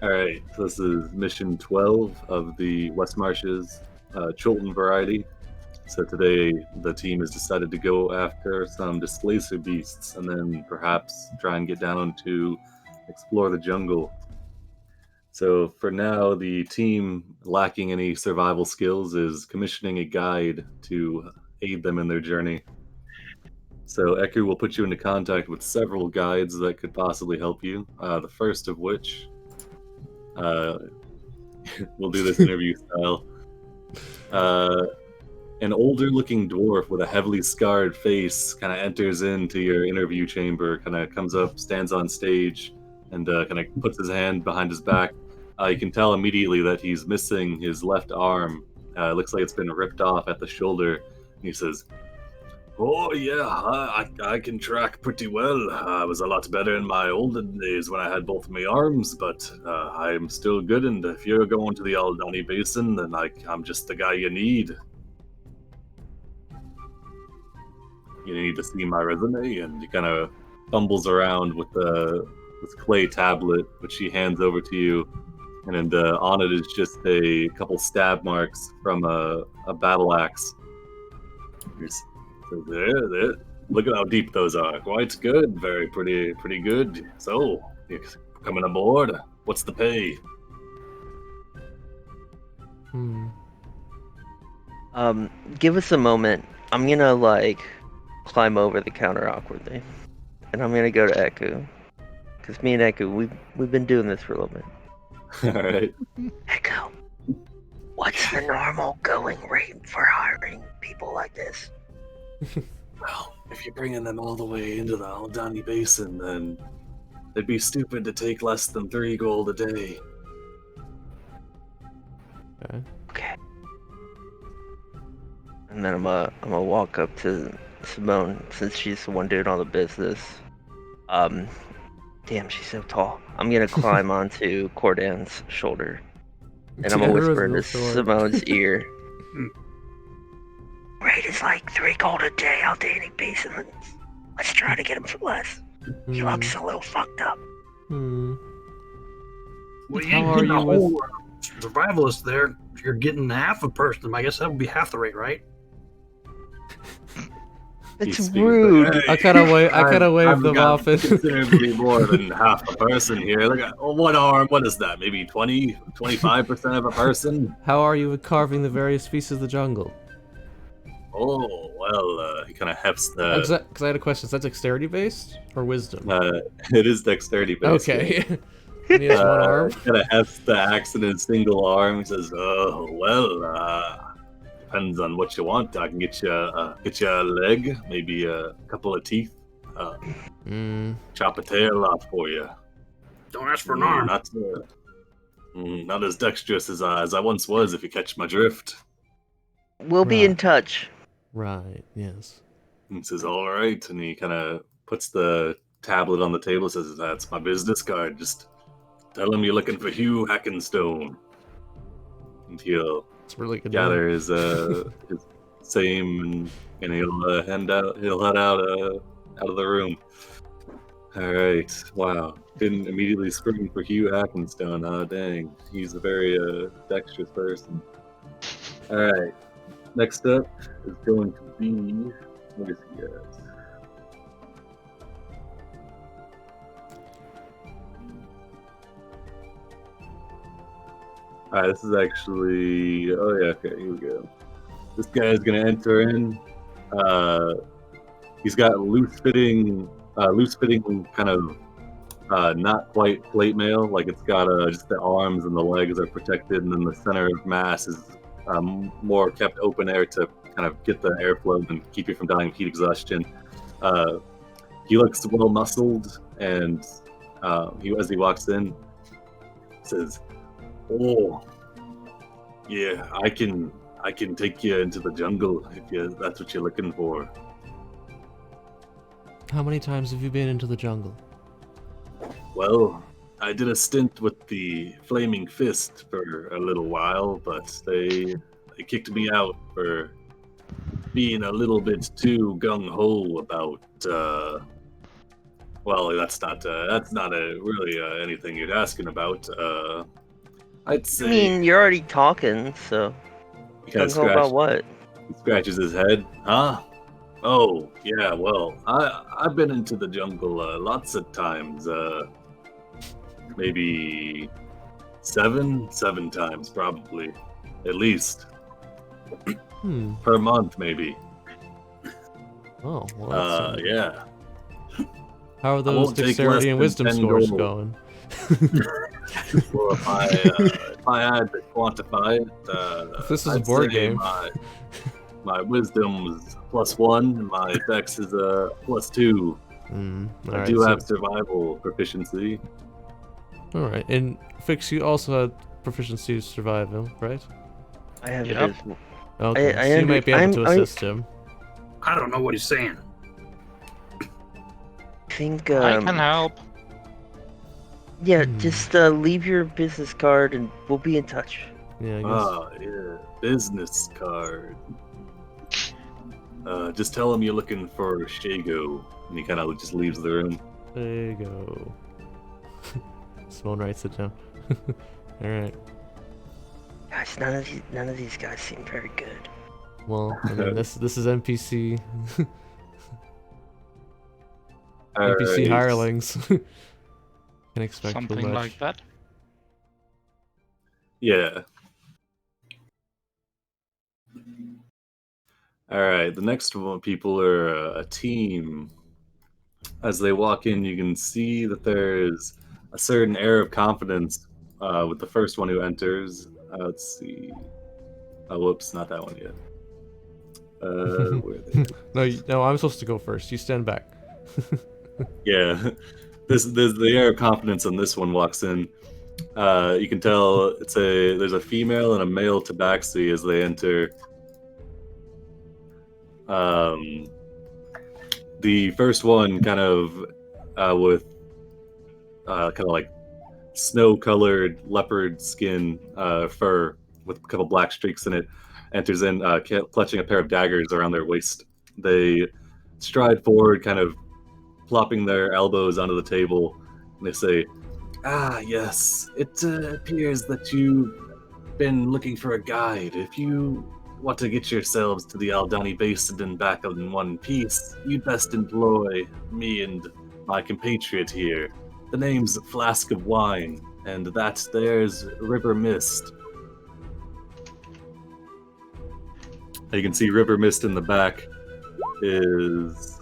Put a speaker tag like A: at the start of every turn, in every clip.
A: Alright, so this is mission 12 of the West Marshes Chulton variety. So today the team has decided to go after some displacer beasts and then perhaps try and get down to explore the jungle. So for now, the team, lacking any survival skills, is commissioning a guide to aid them in their journey. So Eku will put you into contact with several guides that could possibly help you. The first of which, we'll do this interview style. An older-looking dwarf with a heavily scarred face kind of enters into your interview chamber, kind of comes up, stands on stage, and kind of puts his hand behind his back. You can tell immediately that he's missing his left arm. It looks like it's been ripped off at the shoulder. He says, "Oh yeah, I can track pretty well. I was a lot better in my olden days when I had both my arms, but I'm still good. And if you're going to the Aldani Basin, then I'm just the guy you need. You need to see my resume." And he kind of fumbles around with this clay tablet, which he hands over to you. And on it is just a couple stab marks from a battle axe. So there. Look at how deep those are. Quite good. Very pretty good. So, you're coming aboard. What's the pay?
B: Give us a moment. I'm gonna climb over the counter awkwardly, and I'm gonna go to Eku, because me and Eku, we've been doing this for a little bit.
A: All right.
B: Eku, what's the normal going rate for hiring people like this?
A: Well, if you're bringing them all the way into the Aldani Basin, then it'd be stupid to take less than 3 gold a day.
B: Okay. And then I'm gonna walk up to Simone, since she's the one doing all the business. Damn, she's so tall. I'm gonna climb onto Cordan's shoulder, and I'm gonna whisper into Simone's ear. Rate is like 3 gold a day out to any basin. Let's try to get him for less. He looks a little fucked up.
C: Well, you
D: How
C: ain't
D: are
C: getting a
D: you with-
C: whole survivalist there. You're getting half a person. I guess that would be half the rate, right?
B: That's rude.
D: I kind of waved them
A: got
D: off.
A: Considerably more than half a person here. Look at one arm. What is that? Maybe 25% of a person?
D: How are you with carving the various pieces of the jungle?
A: Oh, well, he kind of hefts the...
D: Because I had a question. Is that dexterity based or wisdom?
A: It is dexterity based.
D: Okay. And he has one arm.
A: Kind of hefts the axe in his single arm. He says, "Oh, well, depends on what you want. I can get you a leg, maybe a couple of teeth, chop a tail off for you.
C: Don't ask for an arm.
A: Not as dexterous as I once was, if you catch my drift."
B: We'll be in touch.
D: Right, yes.
A: And he says, "All right," and he kind of puts the tablet on the table, says, "That's my business card. Just tell him you're looking for Hugh Hackenstone." And he'll gather his same, and he'll head out of the room. All right. Wow. Didn't immediately scream for Hugh Hackenstone, huh? Dang. He's a very dexterous person. All right. Next up is going to be... Let me see, guys. Alright, this is actually... Oh yeah, okay, here we go. This guy is going to enter in. He's got loose-fitting kind of not quite plate mail. Like, it's got just the arms and the legs are protected, and then the center of mass is more kept open air to kind of get the airflow and keep you from dying of heat exhaustion. He looks well muscled, and as he walks in, says, "Oh, yeah, I can take you into the jungle if that's what you're looking for."
D: How many times have you been into the jungle?
A: Well, I did a stint with the Flaming Fist for a little while, but they kicked me out for being a little bit too gung-ho about Well, that's not really anything you're asking about. I'd
B: I
A: say
B: mean, you're already talking, so
A: he kind of
B: gung ho about what?
A: scratches his head. Huh? Oh, yeah. Well, I've been into the jungle lots of times. Maybe seven times probably, at least
D: Hmm.
A: per month, maybe.
D: Oh, well, that's,
A: Yeah.
D: how are those
A: won't take less
D: dexterity and
A: than
D: wisdom
A: 10
D: scores
A: gold.
D: going?
A: Well, if I had to quantify it,
D: This is a
A: I'd
D: board
A: say
D: game.
A: my wisdom was +1, and my dex is +2. I
D: Alright,
A: do
D: so,
A: have survival proficiency.
D: alright. And Fix, you also had proficiency with survival, right?
B: I have
E: Yep.
B: it as
D: Okay,
B: I
D: so you might be able to
B: I'm-
D: assist him.
C: I don't know what he's saying.
B: I think
E: I can help.
B: yeah,
D: Hmm.
B: just leave your business card and we'll be in touch.
D: Yeah, I guess.
A: Ah, yeah, business card. Just tell him you're looking for Shago, and he kind of just leaves the room.
D: There you go. Simone writes it down. Alright.
B: Gosh, none of these guys seem very good.
D: Well, I mean, this is NPC
A: Alright.
D: NPC hirelings. Can expect too
E: Something
D: much.
E: like that.
A: Yeah. Alright, the next one, people are a team. As they walk in, you can see that there's a certain air of confidence with the first one who enters. Let's see. Oh, whoops, not that one yet. Where are they?
D: No, I'm supposed to go first. You stand back.
A: Yeah, the air of confidence on this one walks in. You can tell there's a female and a male tabaxi as they enter. The first one kind of with kind of like snow-colored leopard skin fur with a couple black streaks in it enters in, clutching a pair of daggers around their waist. They stride forward, kind of plopping their elbows onto the table, and they say, "Ah, yes, it appears that you've been looking for a guide. If you want to get yourselves to the Aldani Basin and back in one piece, you'd best employ me and my compatriot here. The name's Flask of Wine, and that there's River Mist." You can see River Mist in the back is,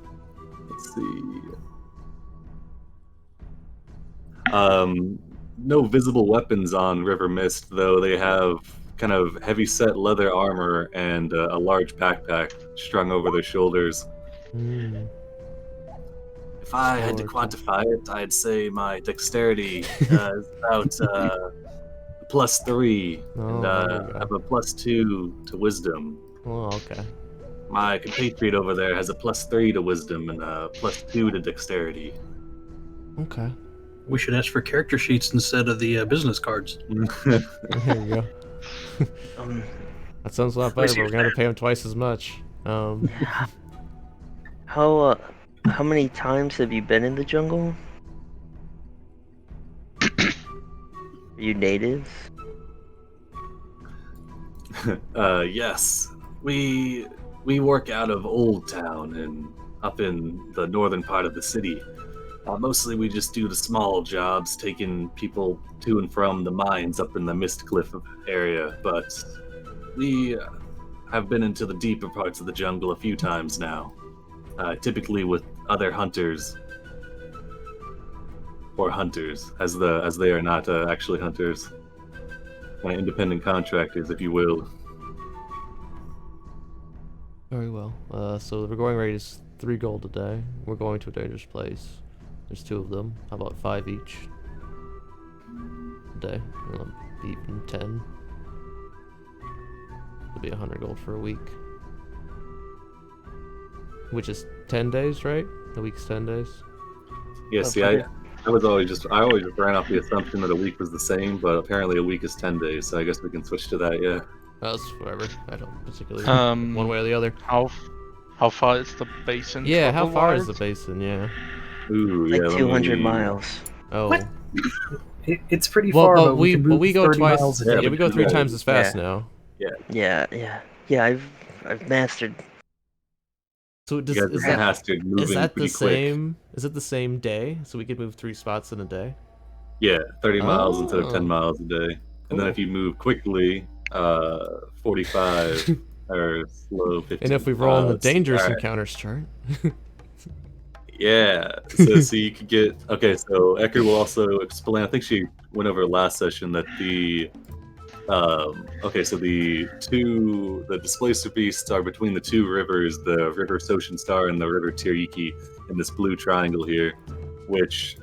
A: let's see, no visible weapons on River Mist, though they have kind of heavy-set leather armor and a large backpack strung over their shoulders.
D: Mm.
A: If I had to quantify it, I'd say my dexterity is about +3, and I have a +2 to wisdom.
D: Oh, okay.
A: My compatriot over there has a +3 to wisdom and a +2 to dexterity.
D: Okay.
C: We should ask for character sheets instead of the business cards.
D: There you go. That sounds a lot better, but we're gonna have to pay him twice as much.
B: Yeah. How many times have you been in the jungle? Are you natives?
A: Yes. We work out of Old Town and up in the northern part of the city. Mostly we just do the small jobs, taking people to and from the mines up in the Mistcliff area, but we have been into the deeper parts of the jungle a few times now, typically with other hunters. Or hunters, as they are not actually hunters. Kind of independent contractors, if you will.
D: Very well. So the going rate is 3 gold a day. We're going to a dangerous place. There's 2 of them. How about 5 each a day? Even 10. It'll be 100 gold for a week. Which is 10 days, right? The week's 10 days.
A: Yeah, see, I always just ran off the assumption that a week was the same, but apparently a week is 10 days, so I guess we can switch to that, yeah.
D: That's whatever. I don't particularly
E: Um,
D: one way or the other.
E: How far is the basin?
D: Yeah, how far is the
E: travel-wise?
D: basin? Yeah.
A: Ooh,
B: Like
A: yeah. let
B: 200
A: me-
B: miles.
D: Oh.
E: What? It's pretty
D: Well,
E: far,
D: but
E: but we can move
D: we go
E: 30
D: twice.
E: miles a
A: Yeah,
E: day.
D: Yeah, we go
A: but
D: 3
A: you
D: times as fast
B: Yeah.
D: now.
B: Yeah. I've mastered.
D: So
A: You
D: does,
A: guys
D: is
A: are
D: that
A: mastered moving
D: is that the
A: pretty quick.
D: same? Is it the same day? So we could move 3 spots in a day.
A: Yeah, 30 miles instead of 10
D: Oh.
A: miles a day. And then if
D: Cool.
A: you move quickly, 45 or slow 15.
D: And if we roll on the
A: miles.
D: dangerous
A: All right.
D: encounters chart.
A: Yeah. So you could get okay. So Ecker will also explain. I think she went over last session that the okay. So the displacer beasts are between the 2 rivers, the River Soshin Star and the River Tiriki, in this blue triangle here, which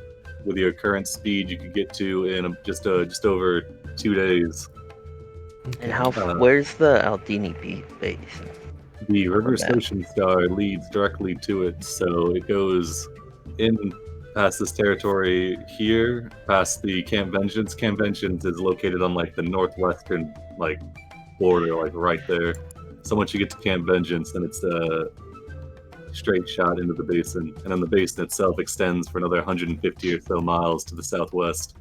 A: with your current speed you could get to in just over 2 days.
B: And how?
A: Uh,
B: Where's the Aldini base?
A: The River
B: map.
A: Soshin Star leads directly to it, so it goes in past this territory here, past the Camp Vengeance. Camp Vengeance is located on like the northwestern border, like right there. So once you get to Camp Vengeance, then it's a straight shot into the basin, and then the basin itself extends for another 150 or so miles to the southwest.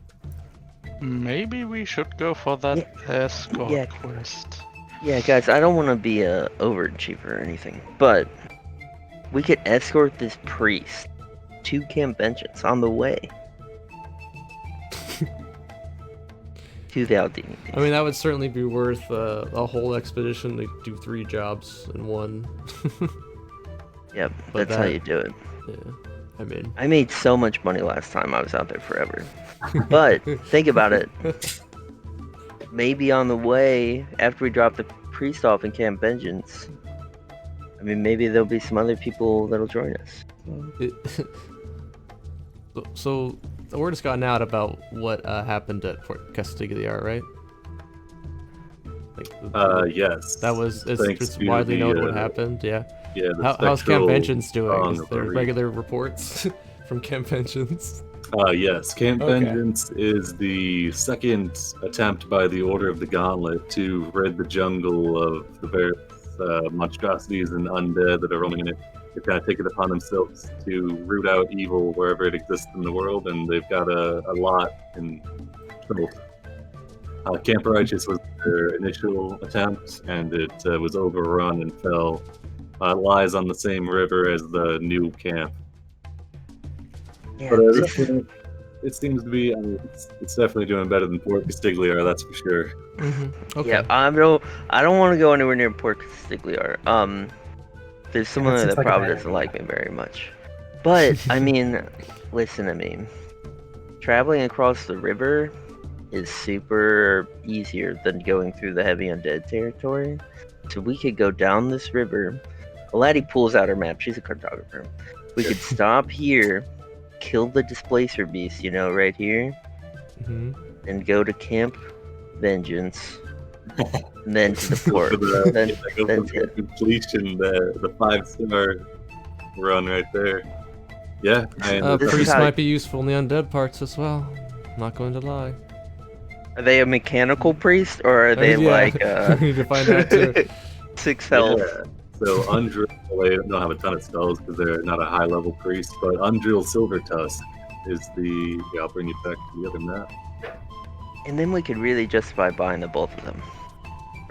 F: Maybe we should go for that escort
B: Yeah.
F: quest.
B: Yeah, guys, I don't want to be a overachiever or anything, but we could escort this priest to Camp Vengeance on the way to the Aldini.
D: I mean, that would certainly be worth a whole expedition to do 3 jobs in one.
B: Yep,
D: but
B: that's how
D: that-
B: you do it.
D: Yeah, I mean,
B: I made so much money last time I was out there forever. But think about it. Maybe on the way, after we drop the priest off in Camp Vengeance, I mean, maybe there'll be some other people that'll join us.
D: so the word has gotten out about what happened at Port Castigliar, right?
A: Yes.
D: That was
A: Thanks
D: it's
A: to
D: widely
A: the,
D: known what happened. Yeah.
A: Yeah. The
D: How's Camp
A: spectral
D: Vengeance doing?
A: song
D: Is
A: of
D: there
A: the
D: regular reports from Camp Vengeance?
A: Yes, Camp
D: Okay.
A: Vengeance is the second attempt by the Order of the Gauntlet to rid the jungle of the various monstrosities and undead that are roaming in it. They've kind of taken it upon themselves to root out evil wherever it exists in the world, and they've got a lot in Chult. Camp Righteous was their initial attempt, and it was overrun and fell. It lies on the same river as the new camp.
B: Yeah,
A: But it seems to be. I mean, it's definitely doing better than Port Castigliar, that's for sure.
D: Mm-hmm. Okay.
B: yeah. I don't want to go anywhere near Port Castigliar. There's someone
E: seems
B: that
E: like a
B: probably
E: bad
B: doesn't
E: idea.
B: like me very much. But I mean, listen to me. Traveling across the river is super easier than going through the heavy undead territory. So we could go down this river. A laddie pulls out her map. She's a cartographer. We could stop here, kill the displacer beast, right here,
D: Mm-hmm.
B: and go to Camp Vengeance, and then to the
A: Go
B: port.
A: for the,
B: Then,
A: go
B: then
A: for the completion, the 5-star run right there. Yeah, I mean,
B: This is
D: Priests
B: how-
D: might be useful in the undead parts as well. I'm not going to lie.
B: Are they a mechanical priest, or are they
D: Yeah,
B: like
D: we need to find out too.
B: 6 health?
A: yeah. So Undrill, they don't have a ton of spells because they're not a high level priest, but Undrill Silver Tusk is the. Yeah, I'll bring you back to the other map.
B: And then we could really justify buying the both of them.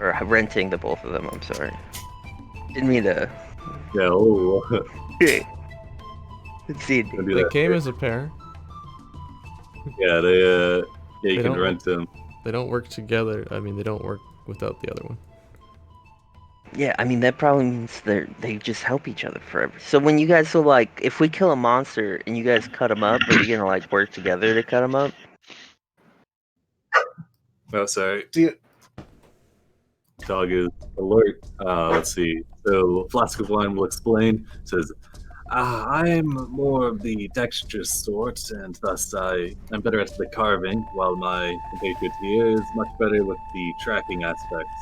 B: Or renting the both of them, I'm sorry. Didn't mean to...
A: Yeah, oh,
B: concede.
A: gonna do
D: They
A: that.
D: came as a pair.
A: Yeah, you
D: They
A: can
D: don't-
A: rent them.
D: They don't work together. I mean, they don't work without the other one.
B: Yeah, I mean, that probably means they just help each other forever. So when you guys will, if we kill a monster and you guys cut them up, are you gonna, work together to cut them up?
A: Oh, sorry.
E: See it.
A: Dog is alert. Let's see. So, Flask of Wine will explain. Says, I'm more of the dexterous sort, and thus I'm better at the carving, while my compatriot here is much better with the tracking aspects.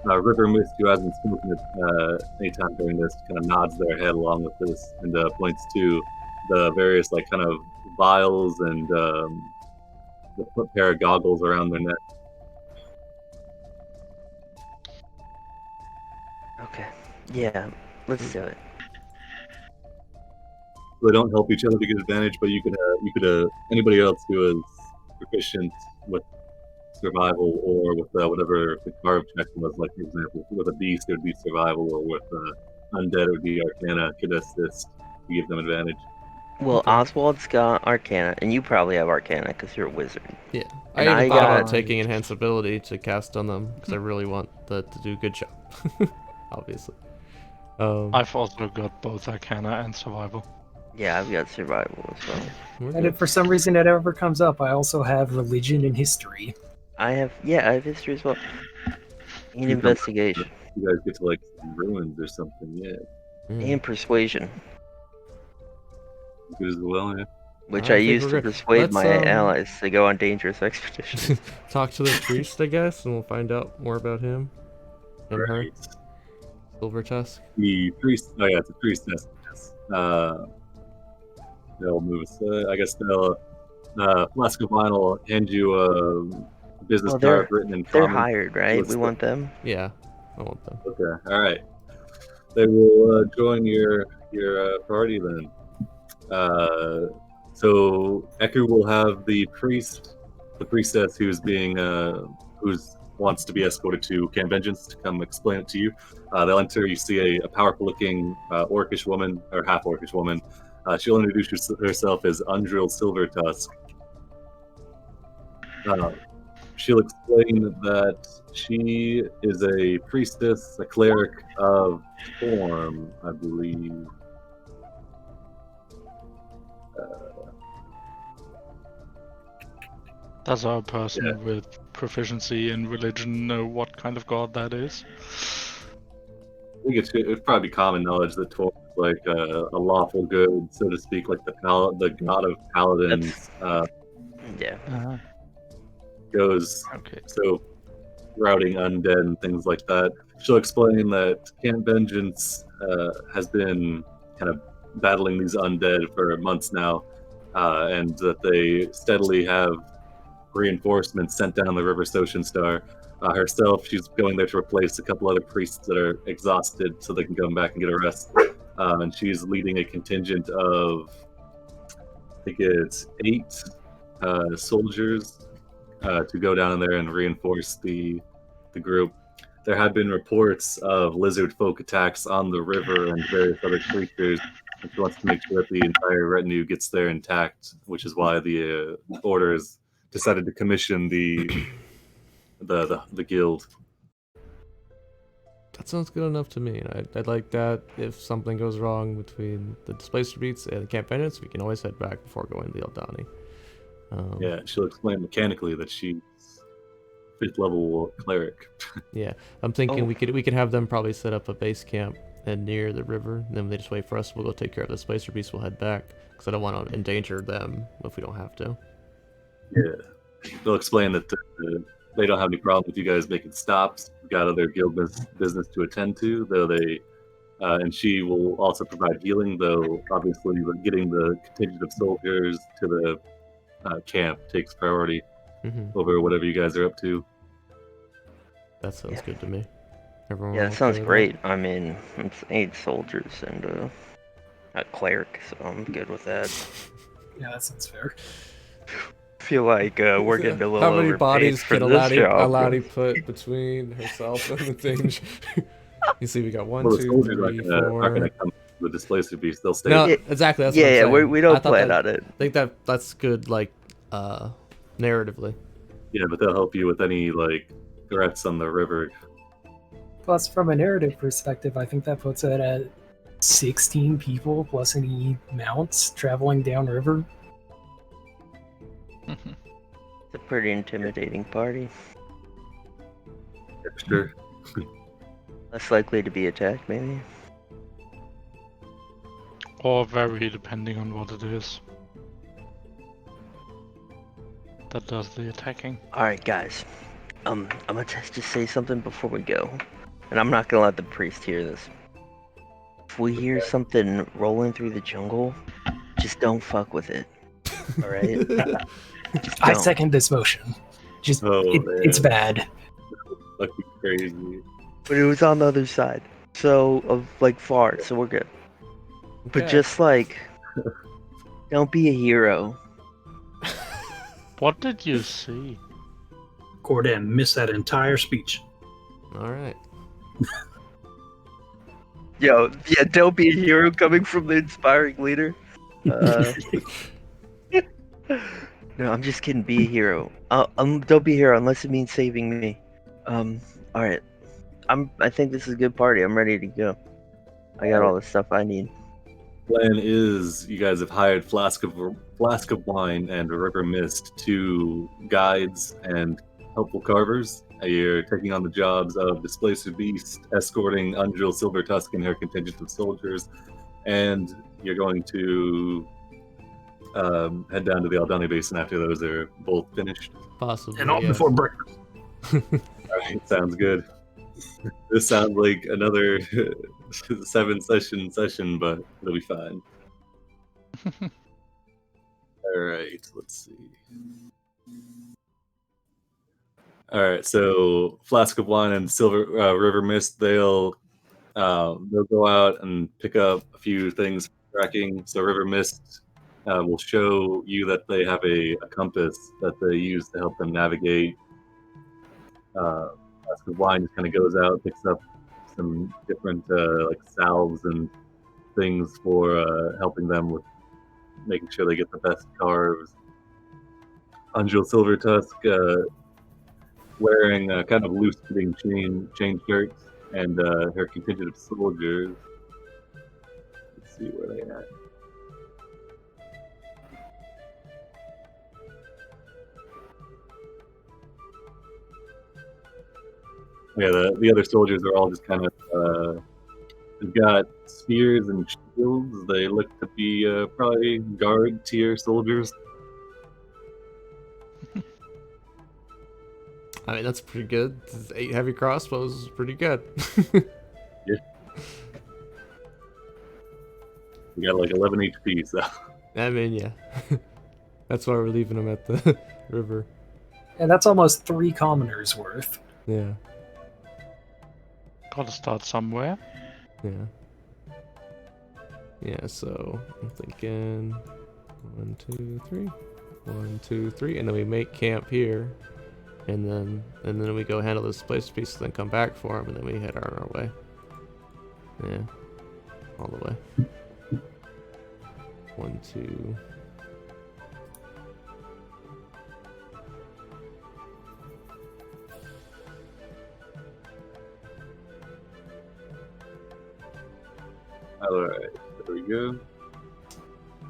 A: River Mist, who hasn't spoken at any time during this, kind of nods their head along with this and points to the various kind of vials and the pair of goggles around their neck.
B: Okay. Yeah, let's do it.
A: they don't help each other to get advantage, but you could anybody else who is proficient with survival or with whatever the carve check was, like for example, with a beast it would be survival, or with undead it would be arcana, could assist to give them advantage.
B: Well,
D: Okay.
B: Oswald's got Arcana, and you probably have Arcana because you're a wizard.
D: Yeah,
B: And
D: I even
B: I
D: thought about
B: got-
D: taking enhance ability to cast on them because I really want that to do a good job. Obviously.
F: I've also got both Arcana and Survival.
B: Yeah, I've got Survival as well.
D: we're
E: And
D: good.
E: if for some reason it ever comes up, I also have religion and history.
B: I have History as well. And
A: You
B: Investigation.
A: You guys get to like some ruins or something, yeah.
D: Yeah.
B: And Persuasion,
A: Good as well, yeah.
B: which
D: I
B: I
D: think
B: use
D: we're
B: to
D: good.
B: persuade
D: Let's,
B: my allies to go on dangerous expeditions.
D: Talk to the priest, I guess, and we'll find out more about him and her.
A: Right.
D: Silver Tusk.
A: The priest. Oh yeah, it's a priestess. Yes. They'll move. I guess they'll. Flask of wine will hand you a business
B: Well,
A: card written in
B: They're
A: common.
B: hired, right?
A: What's
B: We
A: the-
B: want them.
D: Yeah, I want them.
A: Okay. All right. They will join your party then. So Eku will have the priestess who's being who's wants to be escorted to Camp Vengeance to come explain it to you. They'll enter. You see a powerful-looking orcish woman or half-orcish woman. She'll introduce herself as Undril Silvertusk. She'll explain that she is a priestess, a cleric of Storm, I believe.
F: Does our person with proficiency in religion know what kind of god that is?
A: I think it's probably common knowledge that Torm is like a lawful good, so to speak, like the god of paladins.
B: Yeah.
A: Goes
F: Okay.
A: so routing undead and things like that. She'll explain that Camp Vengeance has been kind of battling these undead for months now, and that they steadily have reinforcements sent down the River Ocean Star. Herself, she's going there to replace a couple other priests that are exhausted so they can come back and get a rest. And she's leading a contingent of, I think it's 8 soldiers to go down in there and reinforce the group. There have been reports of lizard folk attacks on the river and various other creatures. And she wants to make sure that the entire retinue gets there intact, which is why the order has decided to commission the guild.
D: That sounds good enough to me. And I'd like that if something goes wrong between the Displacer Beats and the Camp Vengeance, we can always head back before going to the Eldani.
A: Yeah, she'll explain mechanically that she's 5th level cleric.
D: Yeah, I'm thinking
B: Oh.
D: we could have them probably set up a base camp and near the river. And then they just wait for us. We'll go take care of the Displacer Beasts. We'll head back because I don't want to endanger them if we don't have to.
A: Yeah, they'll explain that they don't have any problem with you guys making stops. We've got other guild business to attend to, though they. And she will also provide healing, though obviously getting the contingent of soldiers to the camp takes priority over whatever you guys are up to.
D: That sounds
B: Yeah.
D: good to me. Everyone
B: Yeah, that
D: okay
B: sounds
D: with
B: great. I mean, it's 8 soldiers and a cleric, so I'm good with that.
E: Yeah, that sounds fair.
B: I feel like we're getting a little
D: How many
B: overpaid
D: bodies
B: for
D: can
B: this job.
D: Aladi put between herself and the things? You see, we got 1,
A: Well, the
D: 2,
A: soldiers
D: 3,
A: aren't gonna
D: 4.
A: come to the Displacer Beast. They'll stay.
D: No,
B: Yeah,
D: exactly. That's
B: Yeah,
D: what I'm
B: yeah,
D: saying.
B: we
D: I
B: don't
D: thought
B: plan
D: that-
B: on it.
D: I think that's good, like, narratively.
A: Yeah, but they'll help you with any like threats on the river.
E: Plus, from a narrative perspective, I think that puts it at 16 people plus any mounts traveling downriver.
B: It's a pretty intimidating party.
A: Sure.
B: Less likely to be attacked, maybe.
F: Or very depending on what it is. That does the attacking.
B: Alright, guys. I'm gonna just say something before we go. And I'm not gonna let the priest hear this. If we hear something rolling through the jungle, just don't fuck with it. Alright? Just
E: I
B: don't.
E: second this motion. Just,
A: Oh,
E: it's
A: man.
E: bad.
A: Fucking crazy.
B: But it was on the other side. So, of like far, so we're good. But
D: Okay.
B: just like, Don't be a hero.
F: What did you see?
C: Cordan missed that entire speech.
D: All right.
B: Yo, yeah, don't be a hero coming from the inspiring leader. No, I'm just kidding. Be a hero. Don't be a hero unless it means saving me. All right. I think this is a good party. I'm ready to go. I got all the stuff I need.
A: Plan is you guys have hired Flask of Wine and River Mist, two guides and helpful carvers. You're taking on the jobs of Displacer Beast, escorting Ungil Silver Tusk and her contingent of soldiers, and you're going to head down to the Aldani Basin after those are both finished.
D: Possibly.
C: And all
D: yes.
C: before breakfast.
A: Alright, sounds good. This sounds like another 7-session, but it'll be fine. Alright, let's see. Alright, so Flask of Wine and Silver River Mist, they'll go out and pick up a few things for tracking. So River Mist will show you that they have a compass that they use to help them navigate. Flask of Wine just kind of goes out, picks up some different like salves and things for helping them with making sure they get the best carves. Ungil Silver Tusk wearing kind of loose-fitting chain shirts, and her contingent of soldiers. Let's see where they at. Yeah, the other soldiers are all just kind of they've got spears and shields. They look to be probably guard tier soldiers.
D: I mean, that's pretty good. 8 heavy crossbows is pretty good.
A: Yeah. We got like 11 HP, so.
D: I mean, yeah. That's why we're leaving them at the river.
E: And that's almost 3 commoners worth.
D: Yeah.
F: Gotta start somewhere.
D: Yeah. Yeah, so I'm thinking 1, 2, 3. 1, 2, 3, and then we make camp here. And then we go handle this place piece, then come back for them, and then we head on our way. Yeah, all the way. 1, 2.
A: All right, there we go.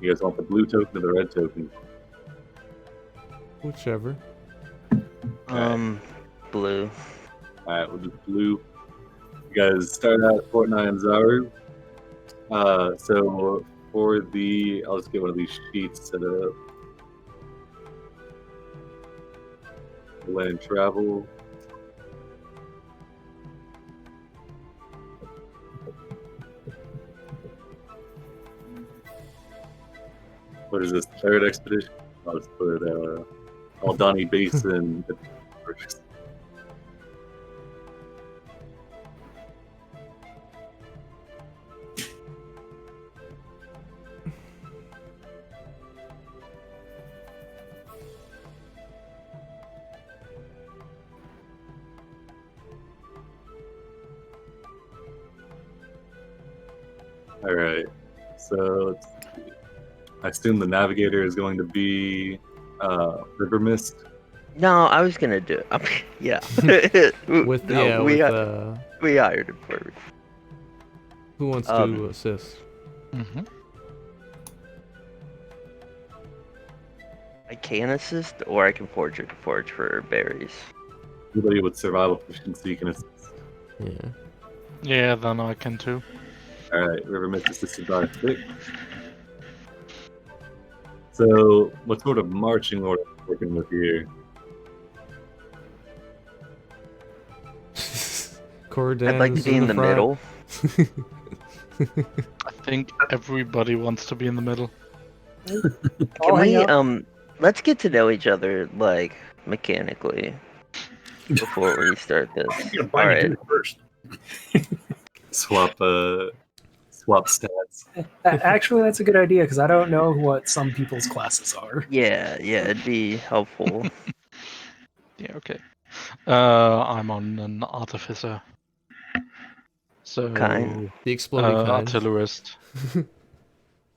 A: You guys want the blue token or the red token?
D: Whichever.
B: Blue.
A: Alright, we'll do blue. You guys start out at Fort Nyanzaru. So for the, I'll just get one of these sheets set up. Land travel. What is this, third expedition? I'll just put Aldani Basin. All right, so let's see. I assume the navigator is going to be River Mist.
B: No, I was gonna do it. Yeah.
D: With
B: No, we hired him for it.
D: who wants to assist?
F: Mm-hmm.
B: I can assist, or I can forge for berries.
A: Anybody with survival proficiency can assist.
D: Yeah.
F: Yeah, then I can too.
A: All right, River Mist assisted by 6. So, what sort of marching order are we working with here?
D: Cordan
B: I'd like to
D: is
B: be in the
D: front.
B: middle.
F: I think everybody wants to be in the middle.
B: Can
E: I'll hang
B: we
E: out.
B: let's get to know each other like mechanically before we start this.
C: I'm gonna buy
B: Alright.
C: you first.
A: Swap swap stats.
E: Actually, that's a good idea because I don't know what some people's classes are.
B: Yeah, it'd be helpful.
F: Yeah, okay. I'm on an artificer. So,
B: What kind?
D: The exploding kind.
F: artillerist.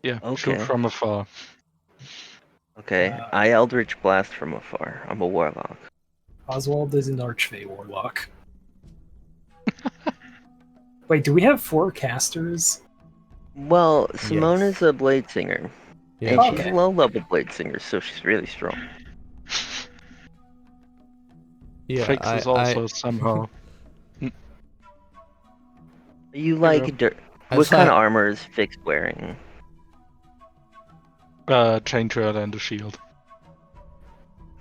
F: Yeah, shoot
B: Okay.
F: from afar.
B: Okay, I Eldritch Blast from afar. I'm a warlock.
E: Oswald is an Archfey warlock. Wait, do we have 4 casters?
B: Well, Simone
D: Yes.
B: is a blade singer.
D: Yeah.
B: And she's
E: Okay.
B: a low-level blade singer, so she's really strong.
D: Yeah,
F: Fix is also somehow.
B: You like dirt?
D: I
B: What
D: just
B: kind
D: had-
B: of armor is Fix wearing?
F: Chain trail and a shield.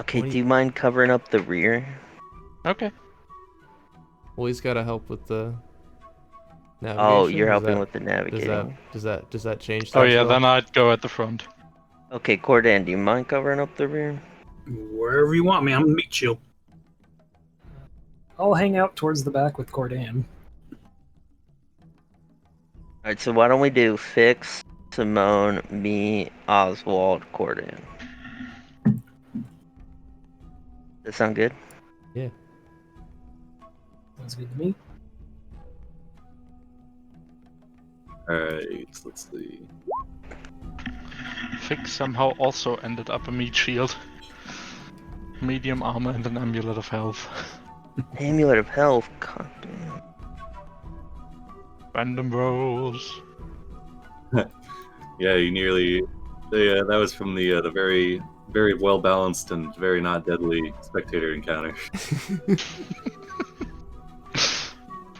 B: Okay,
D: What do
B: do you mind covering up the rear?
F: Okay.
D: Well, he's got to help with the navigation.
B: Oh, you're
D: Does
B: helping
D: that-
B: with the
D: Does
B: navigating.
D: that change?
F: Oh
D: that as
F: yeah,
D: well?
F: then I'd go at the front.
B: Okay, Cordan, do you mind covering up the rear?
C: Wherever you want me, I'm gonna meet you.
E: I'll hang out towards the back with Cordan.
B: Alright, so why don't we do Fix, Simone, me, Oswald, Cordan. That sound good?
E: Sounds good to me.
A: Alright, let's see.
F: Fix somehow also ended up a meat shield. Medium armor and an amulet of health.
B: Amulet of Health, god damn.
F: Random rolls.
A: Yeah, you nearly. Yeah, that was from the very, very well balanced and very not deadly spectator encounter.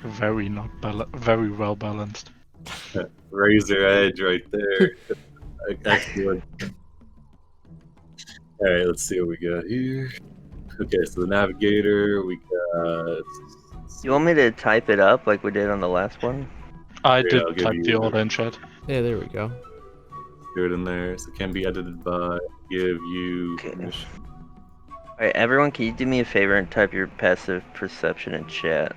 F: Very well balanced.
A: Razor edge right there. Excellent. All right, let's see what we got here. Okay, so the navigator, we got.
B: You want me to type it up like we did on the last one?
F: I
A: Yeah,
F: did
A: I'll give
F: type
A: you
F: the
A: the-
F: order in chat.
D: Yeah, there we go.
A: Do it in there. So it can be edited by. Give you
B: Okay.
A: permission.
B: Alright, everyone, can you do me a favor and type your passive perception in chat?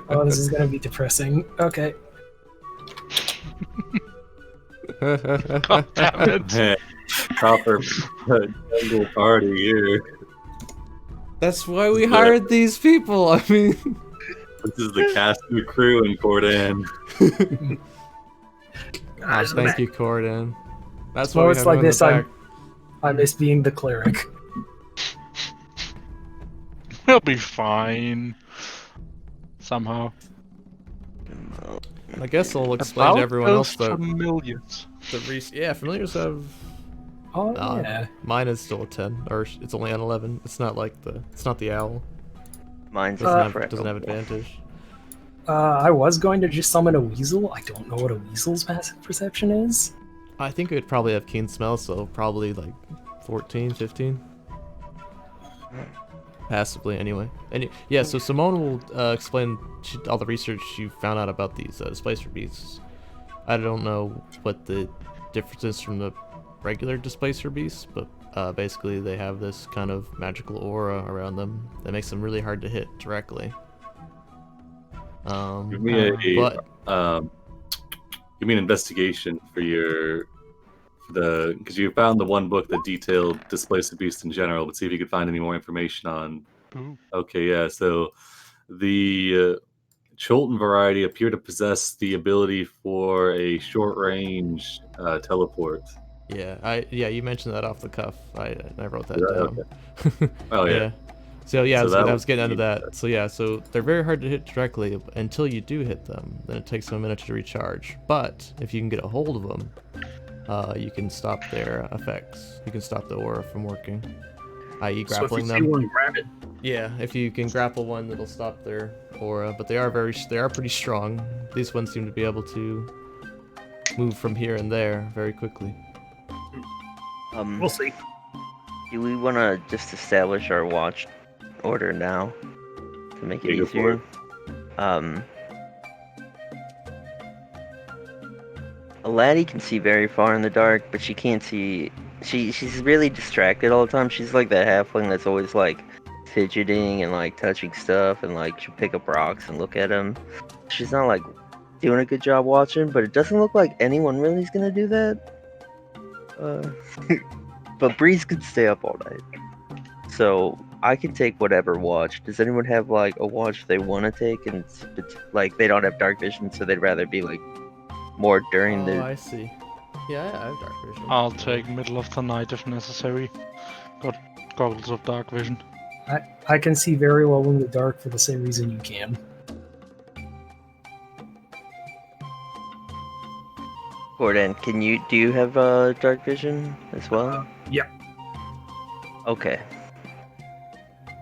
E: Oh, this is gonna be depressing. Okay.
F: God damn it.
A: Proper jungle party here.
D: That's why we hired these people. I mean,
A: This is the cast and crew in Cordan.
C: Guys,
D: thank you, Cordan. That's
E: Well,
D: why we
E: it's
D: have
E: like
D: him in
E: this,
D: the back.
E: I miss being the cleric.
F: We'll be fine. Somehow.
D: I guess I'll explain to everyone else
F: those
D: that
F: familiars.
D: yeah, familiars have.
E: Oh,
D: Nah,
E: yeah.
D: Mine is still a 10, or it's only an 11. It's not like it's not the owl.
B: Mine's
D: Doesn't have advantage.
E: I was going to just summon a weasel. I don't know what a weasel's passive perception is.
D: I think it would probably have keen smell, so probably like 14, 15. Passively, anyway. And yeah, so Simone will explain all the research you found out about these displacer beasts. I don't know what the difference is from the regular displacer beasts, but basically they have this kind of magical aura around them that makes them really hard to hit directly.
A: Give me
D: but
A: give me an investigation for because you found the one book that detailed Displacer Beast in general, but see if you could find any more information on.
F: Ooh.
A: Okay, yeah. So the Chultan variety appear to possess the ability for a short range teleport.
D: yeah, you mentioned that off the cuff. I wrote that
A: Yeah,
D: down.
A: okay. Oh yeah.
D: So yeah,
A: So
D: so
A: that
D: I
A: would
D: was getting into
A: be-
D: that. So yeah, so they're very hard to hit directly until you do hit them. Then it takes them a minute to recharge. But if you can get a hold of them, you can stop their effects. You can stop the aura from working, i.e.
C: So if
D: grappling
C: you see
D: them.
C: one, grab it.
D: Yeah, if you can grapple one, that'll stop their aura. But they are pretty strong. These ones seem to be able to move from here and there very quickly.
C: We'll see.
B: Do we want to just establish our watch order now to make it
A: Yeah, go for
B: easier? A laddie can see very far in the dark, but she can't see. She's really distracted all the time. She's like that halfling that's always like fidgeting and like touching stuff, and like she'll pick up rocks and look at them. She's not like doing a good job watching, but it doesn't look like anyone really is gonna do that. But Breeze could stay up all night, so I can take whatever watch. Does anyone have like a watch they want to take, and like they don't have dark vision, so they'd rather be like more during
D: Oh,
B: the.
D: I see. Yeah, I have dark vision.
F: I'll take middle of the night if necessary. Got goggles of dark vision.
E: I can see very well in the dark for the same reason you can.
B: Gordon, do you have dark vision as well?
C: Yeah.
B: Okay.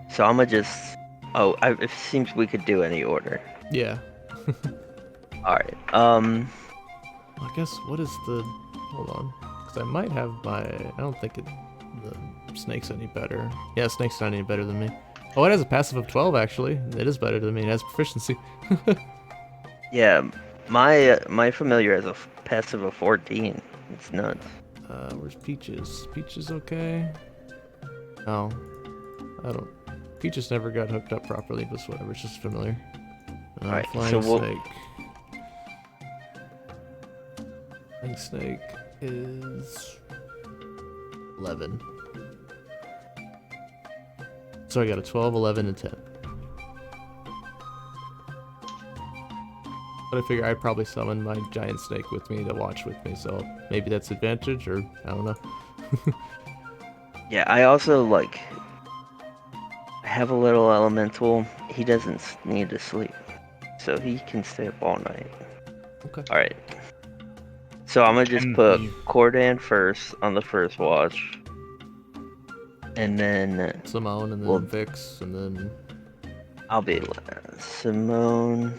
B: So I'm gonna just. Oh, it seems we could do any order.
D: Yeah.
B: All right.
D: I guess what is the? Hold on, because I might have my. I don't think the snake's any better. Yeah, snake's not any better than me. Oh, it has a passive of 12 actually. It is better than me. It has proficiency.
B: Yeah, my familiar has a passive of 14. It's nuts.
D: Where's Peaches? Peaches okay? No, I don't. Peaches never got hooked up properly, but it's whatever. It's just familiar.
B: Alright,
D: Flying
B: so we'll.
D: snake. Flying snake is 11. So I got a 12, 11, and 10. But I figure I'd probably summon my giant snake with me to watch with me, so maybe that's advantage, or I don't know.
B: Yeah, I also like. I have a little elemental. He doesn't need to sleep, so he can stay up all night.
D: Okay.
B: All right. So I'm gonna just
F: Can
B: put
F: he-
B: Cordan first on the first watch, and then
D: Simone, and then
B: Well-
D: Vix, and then
B: I'll be Simone,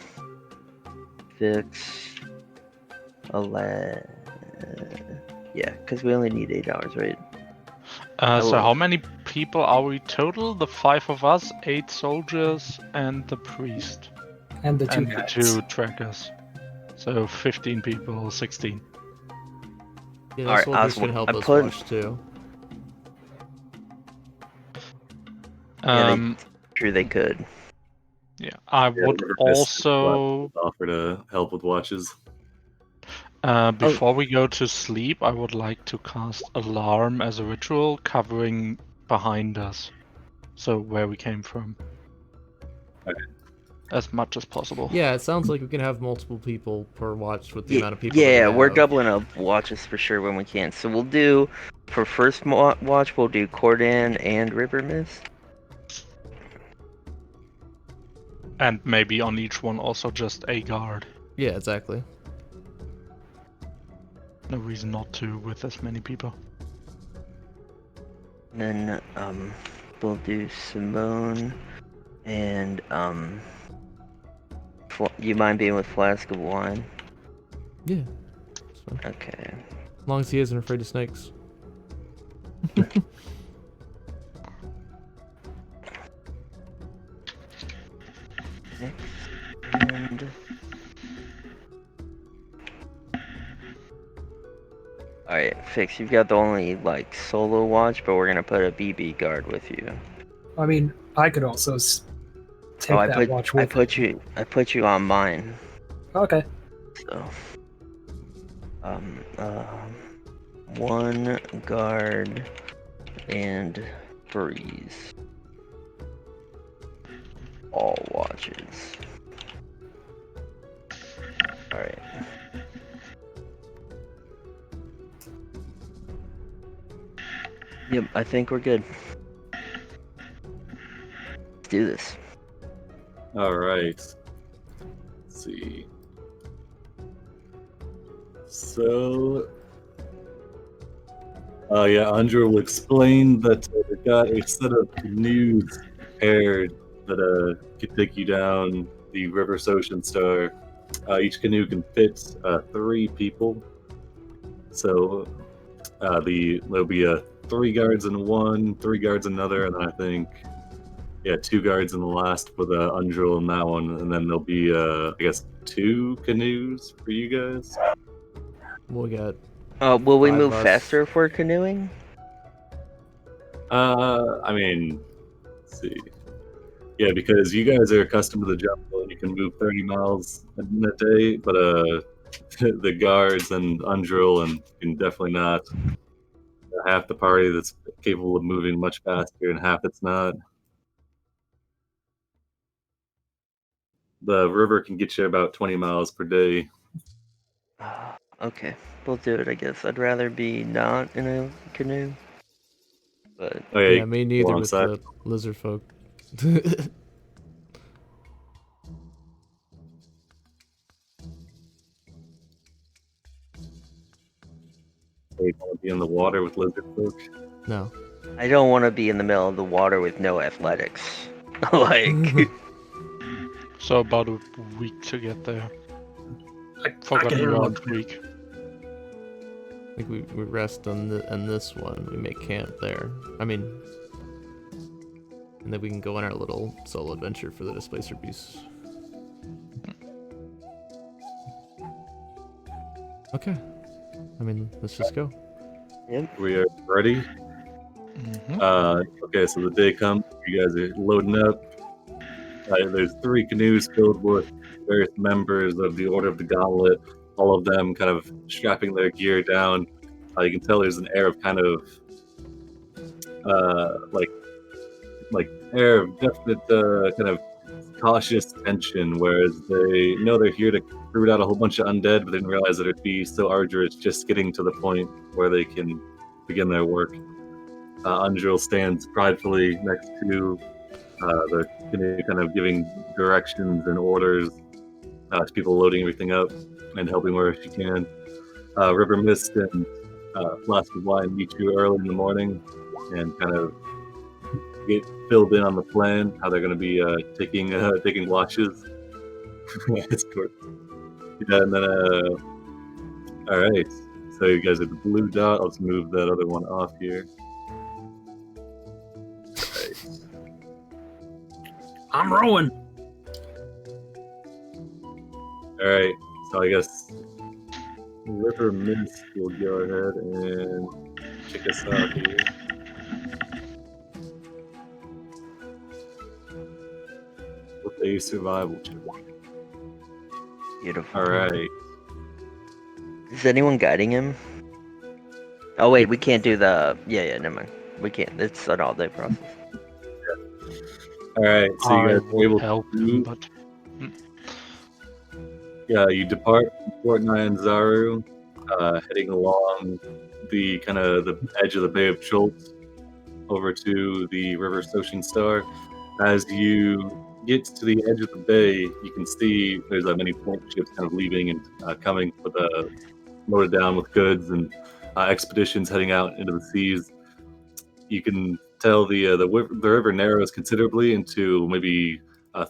B: Vix, yeah, because we only need 8 hours, right?
F: So
B: will-
F: how many people are we total? The 5 of us, 8 soldiers, and the priest,
E: And the two
F: and the
E: guys.
F: 2 trackers. So 15 people, 16.
D: yeah, the
B: Alright,
D: soldiers
B: Oswald,
D: can help
B: I
D: us
B: put-
D: watch too.
B: Yeah, True, they could.
F: I
A: Yeah,
F: would
A: River Fist
F: also,
A: offer to help with watches.
F: before we go to sleep, I would like to cast Alarm as a ritual, covering behind us, so where we came from.
A: Okay.
F: As much as possible.
D: Yeah, it sounds like we can have multiple people per watch with the amount of people.
B: Yeah,
D: that we
B: we're
D: have.
B: doubling up watches for sure when we can. So we'll do, for first watch, we'll do Cordan and River Mist.
F: And maybe on each one also just a guard.
D: Yeah, exactly.
F: No reason not to with as many people.
B: And then, we'll do Simone and, you mind being with Flask of Wine?
D: Yeah. That's fine.
B: Okay.
D: As long as he isn't afraid of snakes.
B: And... Alright, Fix, you've got the only, like, solo watch, but we're gonna put a BB guard with you.
E: I mean, I could also take
B: I
E: that
B: put
E: watch
B: I
E: with
B: put you on mine.
E: Okay.
B: So, one guard and Breeze. All watches. Alright. Yep, I think we're good. Let's do this.
A: All right. Let's see. So, yeah, Andrew will explain that they've got a set of canoes prepared that could take you down the River Ocean Star. Each canoe can fit 3 people. So, there'll be 3 guards in one, 3 guards in another, and then I think 2 guards in the last with Undril in that one, and then there'll be I guess 2 canoes for you guys.
D: We got.
B: Will we
D: 5
B: move
D: us.
B: faster if we're canoeing?
A: I mean, let's see. Yeah, because you guys are accustomed to the jungle and you can move 30 miles in a day, but the guards and Undrill and can definitely not. Half the party that's capable of moving much faster and half it's not. The river can get you about 20 miles per day.
B: Okay, we'll do it, I guess. I'd rather be not in a canoe. But
A: Oh,
D: Yeah, me
A: you
D: neither with
A: alongside.
D: the lizard folk.
A: You want to be in the water with lizard folk.
D: No.
B: I don't want to be in the middle of the water with no athletics. Like,
F: So about a week to get there.
C: I
F: Forgot
C: can
F: you
C: handle
F: on
C: it.
F: week.
D: I think we rest on this one. We make camp there. I mean, and then we can go on our little solo adventure for the displacer beasts. Okay. I mean, let's just go.
B: yep.
A: We are ready. Okay, so the day comes. You guys are loading up. There's 3 canoes filled with various members of the Order of the Gauntlet. All of them kind of strapping their gear down. You can tell there's an air of kind of like air of definite kind of cautious tension, whereas they know they're here to root out a whole bunch of undead, but didn't realize that it'd be so arduous just getting to the point where they can begin their work. Undrill stands pridefully next to the canoe, kind of giving directions and orders to people loading everything up and helping where she can. River Mist and Flask of Wine meet you early in the morning and kind of get filled in on the plan, how they're going to be taking watches. Escort. Yeah, and then all right. So you guys are the blue dot. I'll just move that other one off here.
C: I'm rowing.
A: All right. So I guess River Mist will go ahead and check us out here. With a survival check.
B: Beautiful.
A: All right.
B: Is anyone guiding him? Oh wait, we can't do the. Yeah, never mind. We can't. It's an all-day process.
A: All right. So you
F: I
A: guys are
F: would
A: able
F: help
A: to
F: him, but
A: you depart from Fort Nyanzaru, heading along the kind of the edge of the Bay of Chult over to the River Soshin Star. As you get to the edge of the bay, you can see there's many point ships kind of leaving and coming with loaded down with goods and expeditions heading out into the seas. You can tell the river narrows considerably into maybe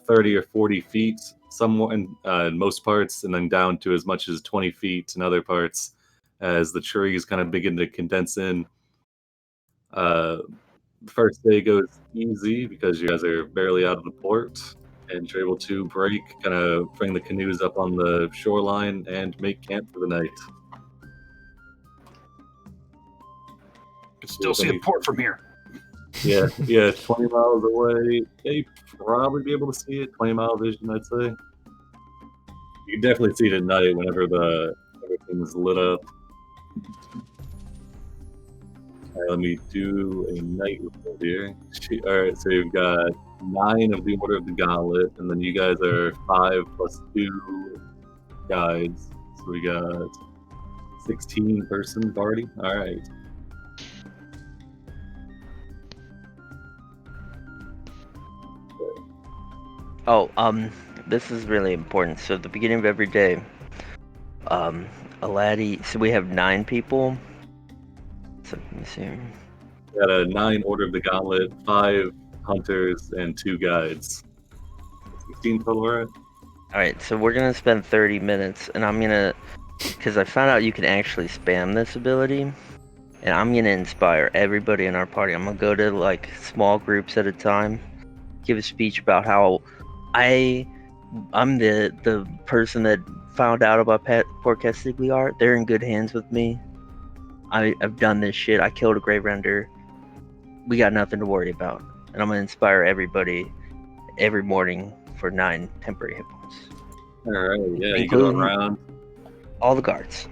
A: 30 or 40 feet somewhat in most parts, and then down to as much as 20 feet in other parts as the trees kind of begin to condense in. The first day goes easy because you guys are barely out of the port and you're able to kind of bring the canoes up on the shoreline and make camp for the night.
C: Can still see the port from here.
A: Yeah, 20 miles away. Yeah, you'd probably be able to see it. 20-mile vision, I'd say. You can definitely see it at night whenever everything's lit up. All right, let me do a night report here. All right, so you've got 9 of the Order of the Gauntlet, and then you guys are 5 plus 2 guides. So we got 16-person party. All right.
B: Oh, this is really important. So at the beginning of every day, a laddie. So we have 9 people. So let me see.
A: We got a 9 Order of the Gauntlet, 5 hunters, and 2 guides. 16 total, right?
B: All right, so we're gonna spend 30 minutes, and I'm gonna, because I found out you can actually spam this ability, and I'm gonna inspire everybody in our party. I'm gonna go to like small groups at a time, give a speech about how I'm the person that found out about Port Castigliar. They're in good hands with me. I've done this shit. I killed a Grave Render. We got nothing to worry about, and I'm gonna inspire everybody. every morning for 9 temporary hit points.
A: All right, yeah, you go
B: Including-
A: around.
B: All the guards.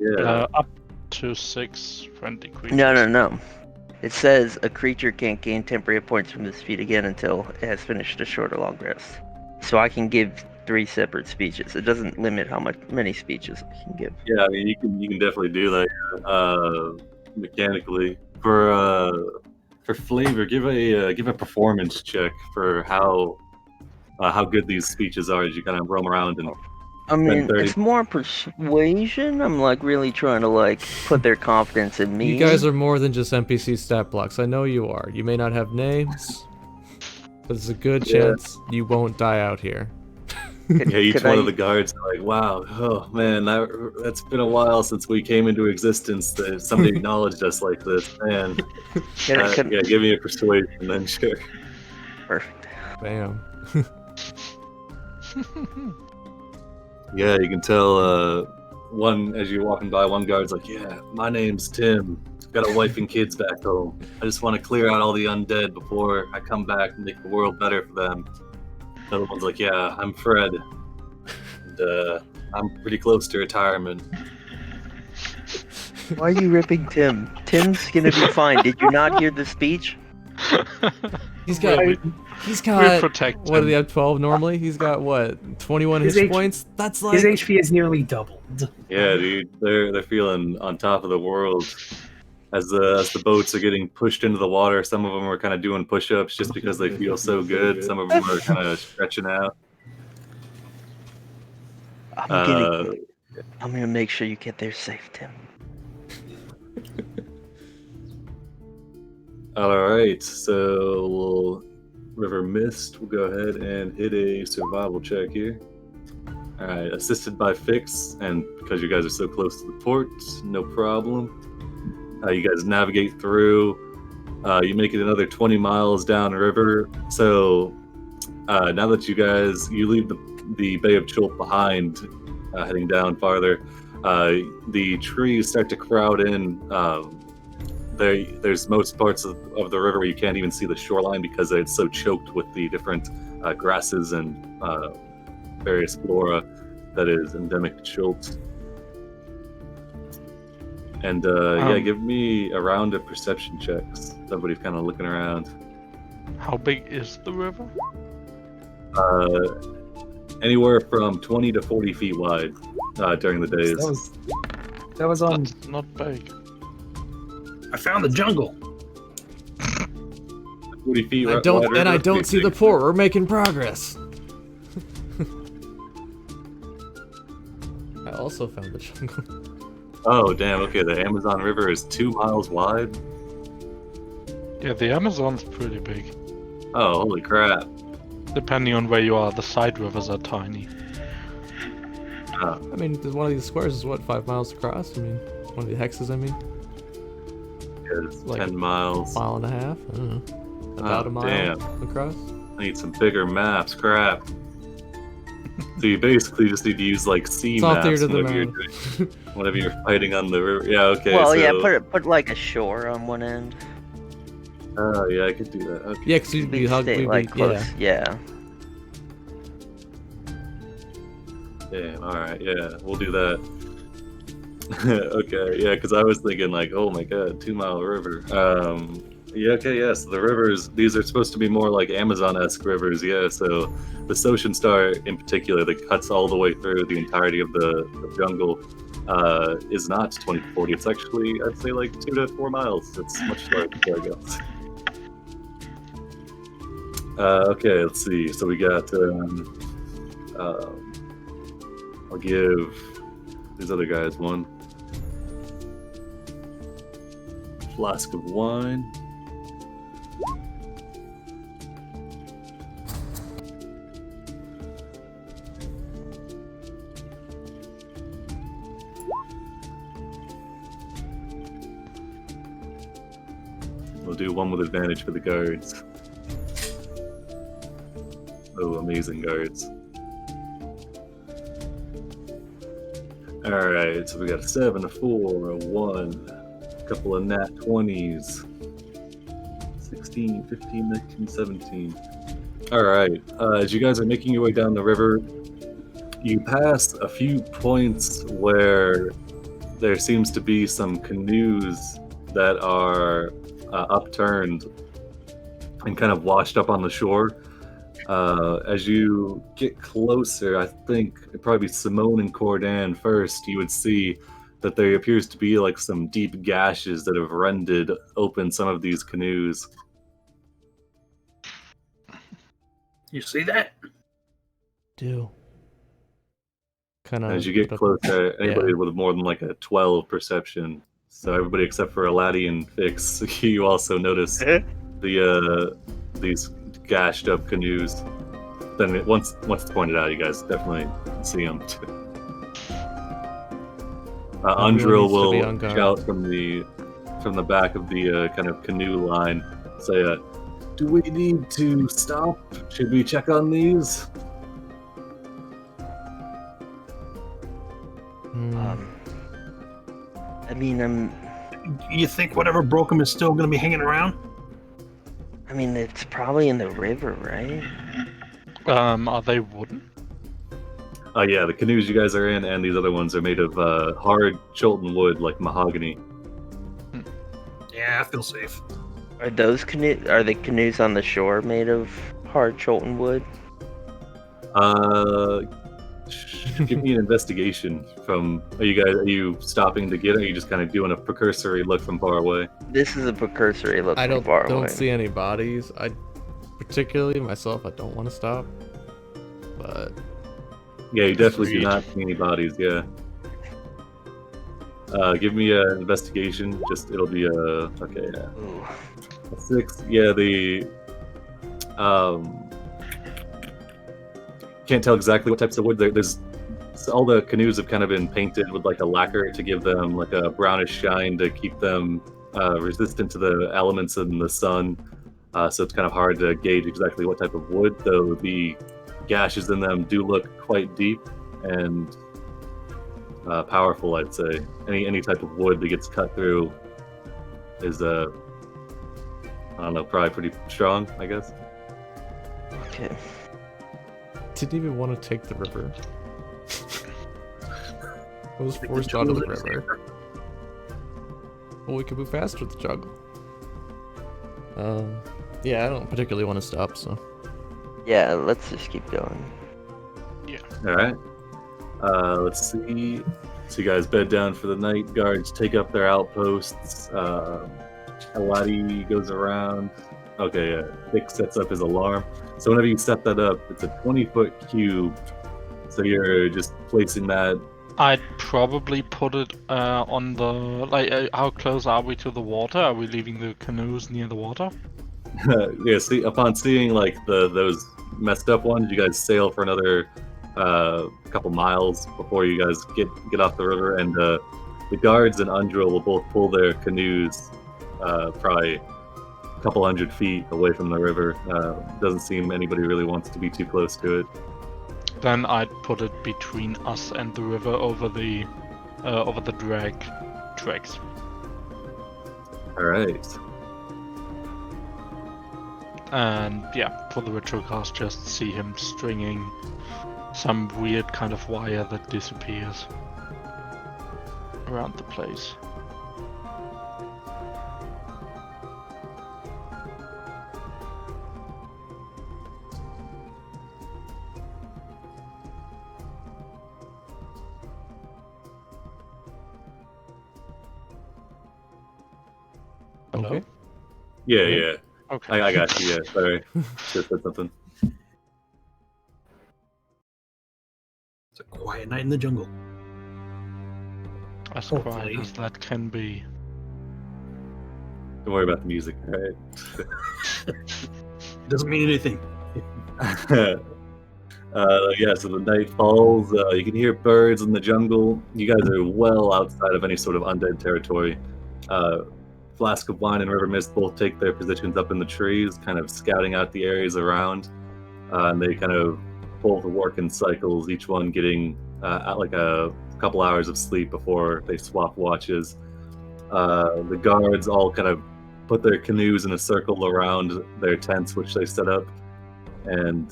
A: Yeah,
F: Up to 6 friendly creatures.
B: No. It says a creature can't gain temporary hit points from this feat again until it has finished a short or long rest. So I can give 3 separate speeches. It doesn't limit how many speeches I can give.
A: yeah. I mean, you can definitely do that mechanically. For flavor, give a performance check for how good these speeches are as you kind of roam around and.
B: I mean,
A: 30.
B: it's more persuasion. I'm like really trying to like put their confidence in me.
D: You guys are more than just NPC stat blocks. I know you are. You may not have names, but there's a good chance you won't die out here.
A: Yeah, each one of the guards are like, wow, oh man, that's been a while since we came into existence that somebody acknowledged us like this, man. Yeah, give me a persuasion then, sure.
B: Perfect.
D: Bam.
A: Yeah, you can tell one as you're walking by, one guard's like, yeah, my name's Tim. Got a wife and kids back home. I just want to clear out all the undead before I come back and make the world better for them. The other one's like, yeah, I'm Fred. And I'm pretty close to retirement.
B: Why are you ripping Tim? Tim's gonna be fine. Did you not hear the speech?
D: He's got
F: protect
D: what do
F: him.
D: they have 12 normally? He's got what, 21
E: His
D: hit
E: H-
D: points? That's like
E: His HP is nearly doubled.
A: Yeah, dude, they're feeling on top of the world. As the boats are getting pushed into the water, some of them are kind of doing push-ups just because they feel so good. Some of them are kind of stretching out.
B: I'm gonna make sure you get there safe, Tim.
A: All right, so we'll River Mist. We'll go ahead and hit a survival check here. All right, assisted by Fix, and because you guys are so close to the port, no problem. You guys navigate through. You make it another 20 miles downriver. So now that you leave the Bay of Chult behind, heading down farther, the trees start to crowd in. There's most parts of the river where you can't even see the shoreline because it's so choked with the different grasses and various flora that is endemic to Chult. And yeah, give me a round of perception checks. Everybody's kind of looking around.
F: How big is the river?
A: Anywhere from 20 to 40 feet wide during the days.
E: That was on.
F: That's not big.
C: I found the jungle.
A: 40 feet
D: I
A: wide
D: don't
A: river,
D: see the port. We're making progress. I also found the jungle.
A: Oh, damn. Okay, the Amazon River is 2 miles wide.
F: Yeah, the Amazon's pretty big.
A: Oh, holy crap.
F: Depending on where you are, the side rivers are tiny.
D: I mean, one of these squares is what, 5 miles across? I mean, one of the hexes, I mean.
A: It's
D: Like
A: 10 miles.
D: Mile and a half? I don't know. About a mile
A: damn.
D: across?
A: I need some bigger maps. Crap. So you basically just need to use like sea
D: It's all
A: maps
D: theater of the
A: whenever you're fighting on the river. Yeah, okay.
B: Well,
A: so,
B: yeah, put like a shore on one end.
A: Oh, yeah, I could do that. Okay.
D: Yeah, because you'd be hugging.
B: Stay like close. Yeah.
A: Damn, alright, yeah, we'll do that. Okay, yeah, because I was thinking like, oh my god, 2 Mile River. Yeah, okay, yeah, so the rivers, these are supposed to be more like Amazon-esque rivers, yeah, so the Ocean Star in particular that cuts all the way through the entirety of the jungle is not 20 to 40, it's actually, I'd say like 2 to 4 miles. It's much larger, I guess. Okay, let's see, so we got, I'll give these other guys one. Flask of wine. We'll do one with advantage for the guards. Oh, amazing guards. Alright, so we got a 7, a 4, a 1, a couple of nat 20s. 16, 15, 19, 17. All right. As you guys are making your way down the river, you pass a few points where there seems to be some canoes that are upturned and kind of washed up on the shore. As you get closer, I think it'd probably be Simone and Cordan first. You would see that there appears to be like some deep gashes that have rended open some of these canoes.
C: You see that?
D: Do. Kind of.
A: As you get closer, anybody
D: yeah.
A: with more than like a 12 perception. So everybody except for Aladi and Fix, you also notice these gashed up canoes. Then once it's pointed out, you guys definitely see them. Andril will shout from the back of the kind of canoe line, say, "Do we need to stop? Should we check on these?"
B: I mean,
C: You think whatever broke them is still going to be hanging around?
B: I mean, it's probably in the river, right?
F: Are they wooden?
A: Yeah, the canoes you guys are in and these other ones are made of hard Chultan wood, like mahogany.
C: Yeah, I feel safe.
B: Are the canoes on the shore made of hard Chultan wood?
A: Give me an investigation from. Are you stopping to get it? Or are you just kind of doing a precursory look from far away?
B: This is a precursory look
D: I
B: from far away.
D: don't see any bodies. Particularly myself, I don't want to stop. But
A: Yeah, you definitely do not see any bodies. Yeah. Give me an investigation. It'll be okay. Yeah.
B: Ooh.
A: 6. Yeah, the can't tell exactly what types of wood. There's all the canoes have kind of been painted with like a lacquer to give them like a brownish shine to keep them resistant to the elements in the sun. So it's kind of hard to gauge exactly what type of wood, though the gashes in them do look quite deep and powerful, I'd say. Any type of wood that gets cut through is I don't know, probably pretty strong, I guess.
B: Okay.
D: didn't even want to take the river. I was forced onto the river. Well, we could move faster with the jungle. Yeah, I don't particularly want to stop, so.
B: Yeah, let's just keep going.
F: Yeah.
A: All right. Let's see. So you guys bed down for the night. Guards take up their outposts. Aladi goes around. Okay, Vic sets up his alarm. So whenever you set that up, it's a 20-foot cube. So you're just placing that.
F: I'd probably put it on the how close are we to the water? Are we leaving the canoes near the water?
A: Yeah. See, upon seeing like those messed up ones, you guys sail for another couple miles before you guys get off the river, and the guards and Undril will both pull their canoes probably a couple hundred feet away from the river. Doesn't seem anybody really wants to be too close to it.
F: Then I'd put it between us and the river over the tracks.
A: All right.
F: And yeah, for the ritual cast, just see him stringing some weird kind of wire that disappears around the place.
D: Okay.
A: Yeah.
F: Okay.
A: I got you. Yeah, sorry. Just said something.
C: It's a quiet night in the jungle.
F: As
C: Hopefully.
F: quiet as that can be.
A: Don't worry about the music. All right.
C: Doesn't mean anything.
A: Yeah, so the night falls. You can hear birds in the jungle. You guys are well outside of any sort of undead territory. Flask of Wine and River Mist both take their positions up in the trees, kind of scouting out the areas around. And they kind of both work in cycles, each one getting like a couple hours of sleep before they swap watches. The guards all kind of put their canoes in a circle around their tents, which they set up. and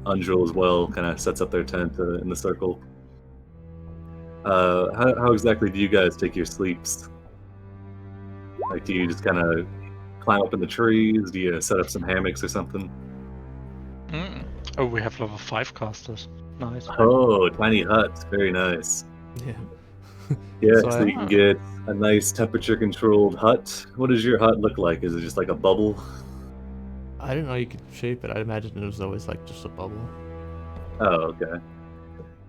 A: Undril as well kind of sets up their tent in the circle. How exactly do you guys take your sleeps? Like, do you just kind of climb up in the trees? Do you set up some hammocks or something?
F: Oh, we have level 5 casters. Nice.
A: Oh, tiny huts, very nice.
D: Yeah.
A: Yeah,
D: So
A: so you can get a nice temperature-controlled hut. What does your hut look like? Is it just like a bubble?
D: I didn't know you could shape it. I imagine it was always like just a bubble.
A: Oh, okay.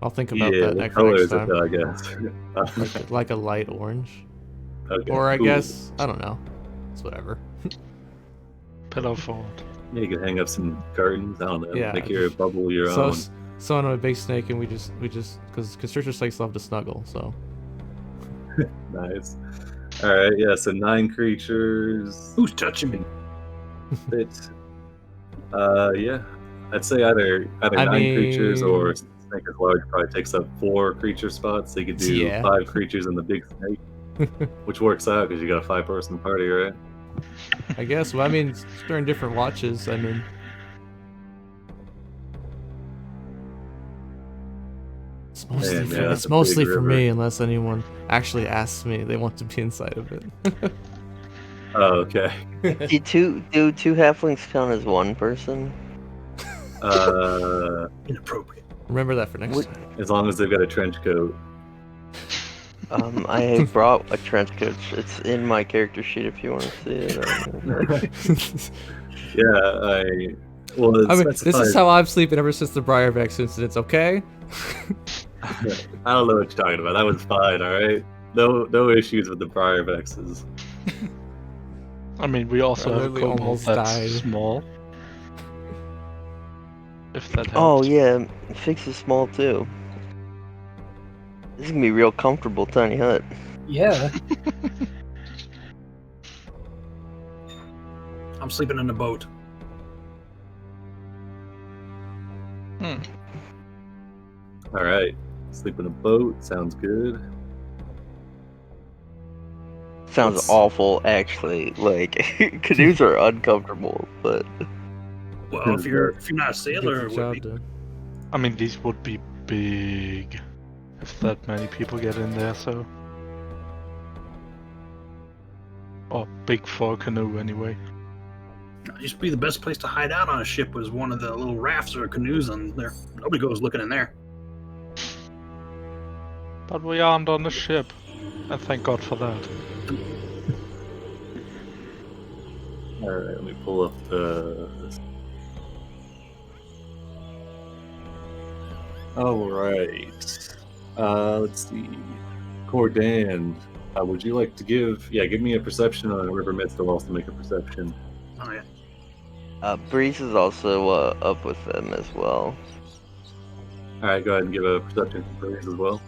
D: I'll think about
A: Yeah,
D: that
A: what
D: next
A: color is
D: time.
A: it though, I guess?
D: Like a light orange.
A: Okay,
D: Or I
A: cool.
D: guess, I don't know. It's whatever.
F: Pillow fort.
A: Yeah, you can hang up some curtains. I don't know.
D: Yeah.
A: Make your bubble your own.
D: So I'm a big snake, and we just because constrictor snakes love to snuggle. So
A: Nice. All right, yeah. So 9 creatures.
C: Who's touching me?
A: Fit. Yeah. I'd say either 9 creatures or snake is large probably takes up 4 creature spots. So you could do
D: Yeah.
A: 5 creatures and the big snake, which works out because you got a 5-person party, right?
D: I guess. Well, I mean, during different watches. I mean, it's mostly
A: Man,
D: for,
A: yeah,
D: it's
A: that's a
D: mostly
A: big
D: for
A: river.
D: me, unless anyone actually asks me they want to be inside of it.
A: Oh, okay.
B: Do two halflings count as one person?
C: Inappropriate.
D: Remember that for next
B: What-
D: time.
A: As long as they've got a trench coat.
B: I brought a trench coat. It's in my character sheet if you want to see it.
A: Yeah, well,
D: I mean,
A: it's
D: this is how I'm sleeping ever since the Briarvex incidents. Okay.
A: I don't know what you're talking about. That was fine, all right. No issues with the Briarvexes.
F: I mean, we also
D: I
F: have a
D: literally
F: kobold
D: almost
F: that's
D: died.
F: small. If that helps.
B: Oh yeah, Fix is small too. This is gonna be real comfortable, tiny hut.
E: Yeah.
C: I'm sleeping in a boat.
A: All right, sleep in a boat sounds good.
B: Sounds
A: Let's-
B: awful, actually. Like canoes are uncomfortable, but
C: Well, if you're not a sailor,
D: Good
C: it would
D: job,
C: be.
D: dude.
F: I mean, these would be big if that many people get in there, so. Or big for a canoe, anyway.
C: It used to be the best place to hide out on a ship was one of the little rafts or canoes on there. Nobody goes looking in there.
F: But we aren't on the ship, and thank God for that.
A: All right, let me pull up the. All right. Let's see. Cordan, would you like to give me a perception on River Mist? I'll also make a perception.
C: Oh yeah.
B: Breeze is also up with them as well.
A: All right, go ahead and give a perception for Breeze as well.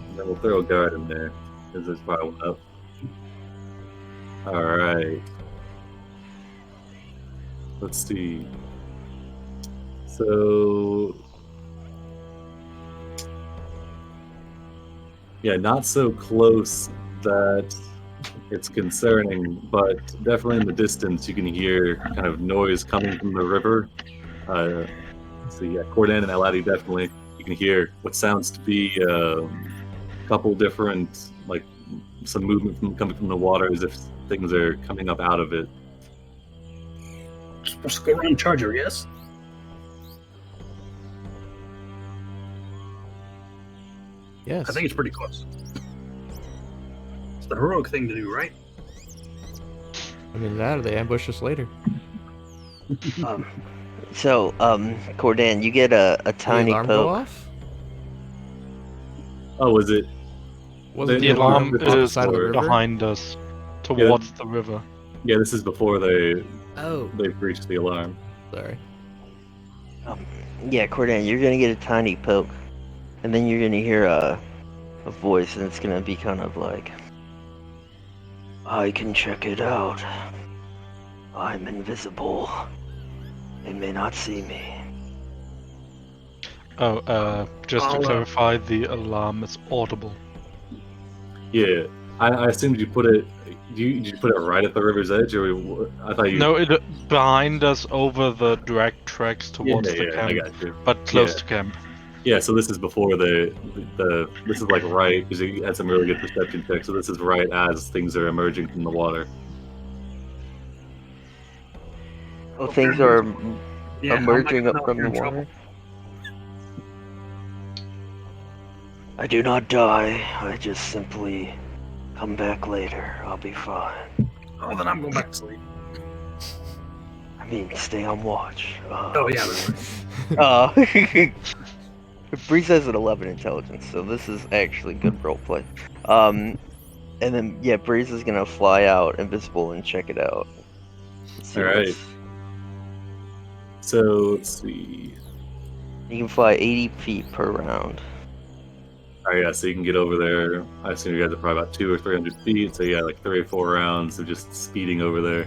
A: And then we'll throw a guard in there because there's probably one up. All right. Let's see. So, yeah, not so close that it's concerning, but definitely in the distance you can hear kind of noise coming from the river. So yeah, Cordan and Eladi definitely you can hear what sounds to be a couple different, like some movement coming from the water as if things are coming up out of it.
C: Supposed to go around and charge her, yes?
D: Yes.
C: I think it's pretty close. It's the heroic thing to do, right?
D: I mean, that or they ambush us later.
B: So, Cordan, you get a
D: Did
B: tiny
D: the alarm go
B: poke.
D: off?
A: Oh, was it?
D: Wasn't
A: The
F: The alarm
A: alarm
D: on the
F: is
D: side of the river?
F: behind us, towards the river.
A: Yeah, this is before they
D: Oh,
A: breached the alarm.
D: sorry.
B: Yeah, Cordan, you're gonna get a tiny poke, and then you're gonna hear a voice, and it's gonna be kind of like, "I can check it out. I'm invisible. They may not see me."
F: Oh, just to
C: I'll,
F: clarify, the alarm is audible.
A: Yeah, I assumed you put it. Did you put it right at the river's edge, or I thought you?
F: No, it behind us over the drag tracks towards the
A: yeah, I
F: camp,
A: got you.
F: but close
A: Yeah.
F: to camp.
A: Yeah, so this is before the this is like right because you had some really good perception checks. So this is right as things are emerging from the water.
B: Oh, things are
C: Yeah, I'm
B: emerging
C: like,
B: up
C: no,
B: from
C: you're
B: the
C: in trouble.
B: water. I do not die. I just simply come back later. I'll be fine.
C: Oh, then I'm going back to sleep.
B: I mean, stay on watch.
C: Oh yeah, that's right.
B: Breeze has an 11 intelligence, so this is actually good roleplay. And then yeah, Breeze is gonna fly out invisible and check it out. See
A: All right.
B: what's-
A: So let's see.
B: You can fly 80 feet per round.
A: Oh yeah, so you can get over there. I assume you guys are probably about 200 or 300 feet. So yeah, like 3 or 4 rounds of just speeding over there.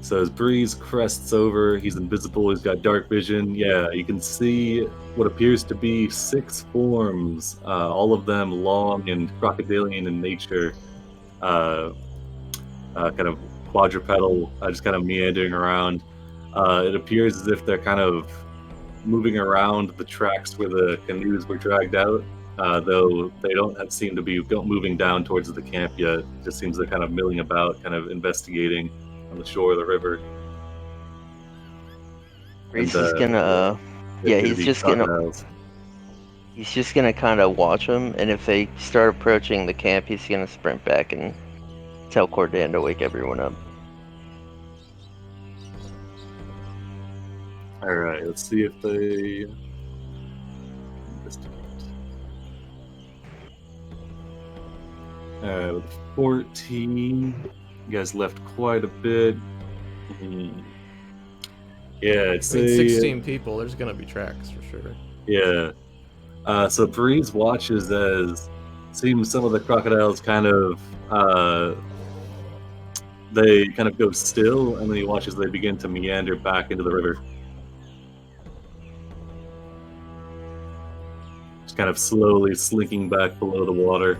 A: So as Breeze crests over, he's invisible. He's got dark vision. Yeah, you can see what appears to be 6 forms, all of them long and crocodilian in nature, kind of quadrupedal, just kind of meandering around. It appears as if they're kind of moving around the tracks where the canoes were dragged out, though they don't seem to be moving down towards the camp yet. It just seems they're kind of milling about, kind of investigating on the shore of the river.
B: Breeze
A: And,
B: is gonna,
A: there
B: yeah,
A: appear to
B: he's
A: be
B: just gonna,
A: crocodiles.
B: he's just gonna kind of watch them, and if they start approaching the camp, he's gonna sprint back and tell Cordan to wake everyone up.
A: All right, let's see if they investigate. With 14, you guys left quite a bit. Yeah, it's
D: I mean,
A: a
D: 16 people. There's gonna be tracks for sure.
A: yeah. So Breeze watches as seems some of the crocodiles kind of they kind of go still, and then he watches they begin to meander back into the river. Just kind of slowly slinking back below the water.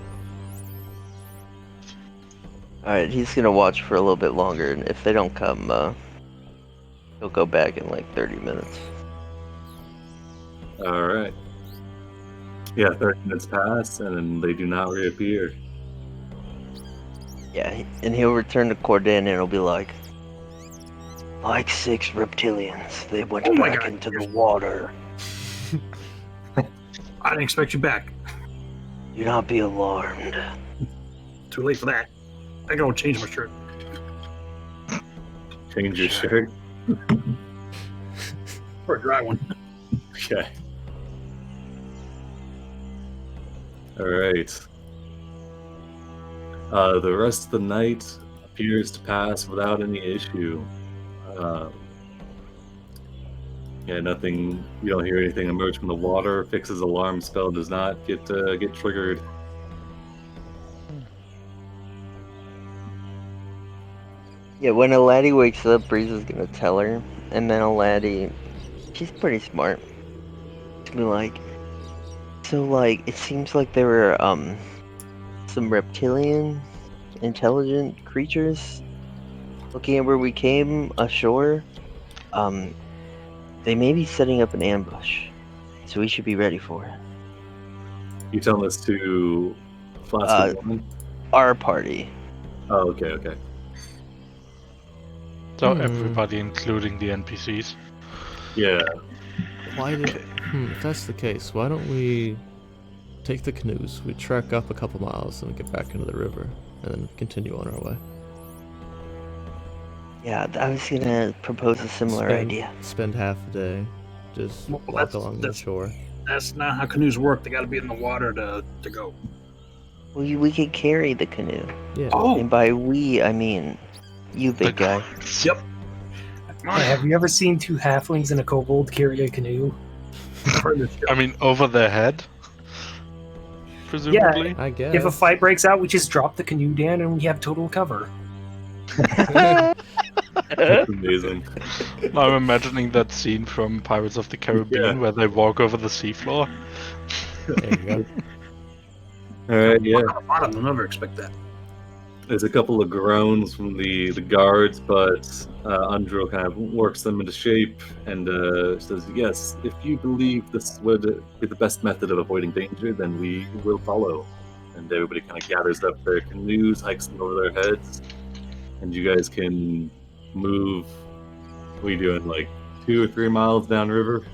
B: Alright, he's gonna watch for a little bit longer, and if they don't come, he'll go back in like 30 minutes.
A: All right. Yeah, 30 minutes pass, and then they do not reappear.
B: Yeah, and he'll return to Cordan and it'll be like 6 reptilians. They went
C: Oh my
B: back
C: God.
B: into the water.
C: I didn't expect you back.
B: Do not be alarmed.
C: Too late for that. I gotta change my shirt.
A: Change your shirt.
C: For a dry one.
A: Okay. All right. The rest of the night appears to pass without any issue. Yeah, nothing. You don't hear anything emerge from the water. Fix's alarm spell does not get triggered.
B: Yeah, when a laddie wakes up, Breeze is gonna tell her, and then a laddie, she's pretty smart. She'll be like, so like, it seems like there were some reptilian intelligent creatures looking at where we came ashore. They may be setting up an ambush, so we should be ready for it.
A: You telling this to Flask of Wine?
B: Our party.
A: Oh, okay.
F: So everybody, including the NPCs.
A: Yeah.
D: Why did? If that's the case, why don't we take the canoes? We trek up a couple miles and get back into the river, and then continue on our way.
B: Yeah, I was gonna propose a similar idea.
D: Spend half a day, just
C: Well,
D: walk
C: that's-
D: along the
C: that's-
D: shore.
C: That's not how canoes work. They gotta be in the water to go.
B: We could carry the canoe.
D: Yeah.
C: Oh!
B: And by we, I mean you, big guy.
C: Yep.
E: Have you ever seen 2 halflings and a kobold carry a canoe?
F: I mean, over their head, presumably.
D: I guess.
E: If a fight breaks out, we just drop the canoe down and we have total cover.
A: That's amazing.
F: I'm imagining that scene from Pirates of the Caribbean
A: Yeah.
F: where they walk over the seafloor.
D: There you go.
A: All right, yeah.
C: On the bottom, they'll never expect that.
A: There's a couple of groans from the guards, but Andro kind of works them into shape and says, yes, if you believe this would be the best method of avoiding danger, then we will follow. And everybody kind of gathers up their canoes, hikes them over their heads, and you guys can move. What are you doing, like 2 or 3 miles downriver?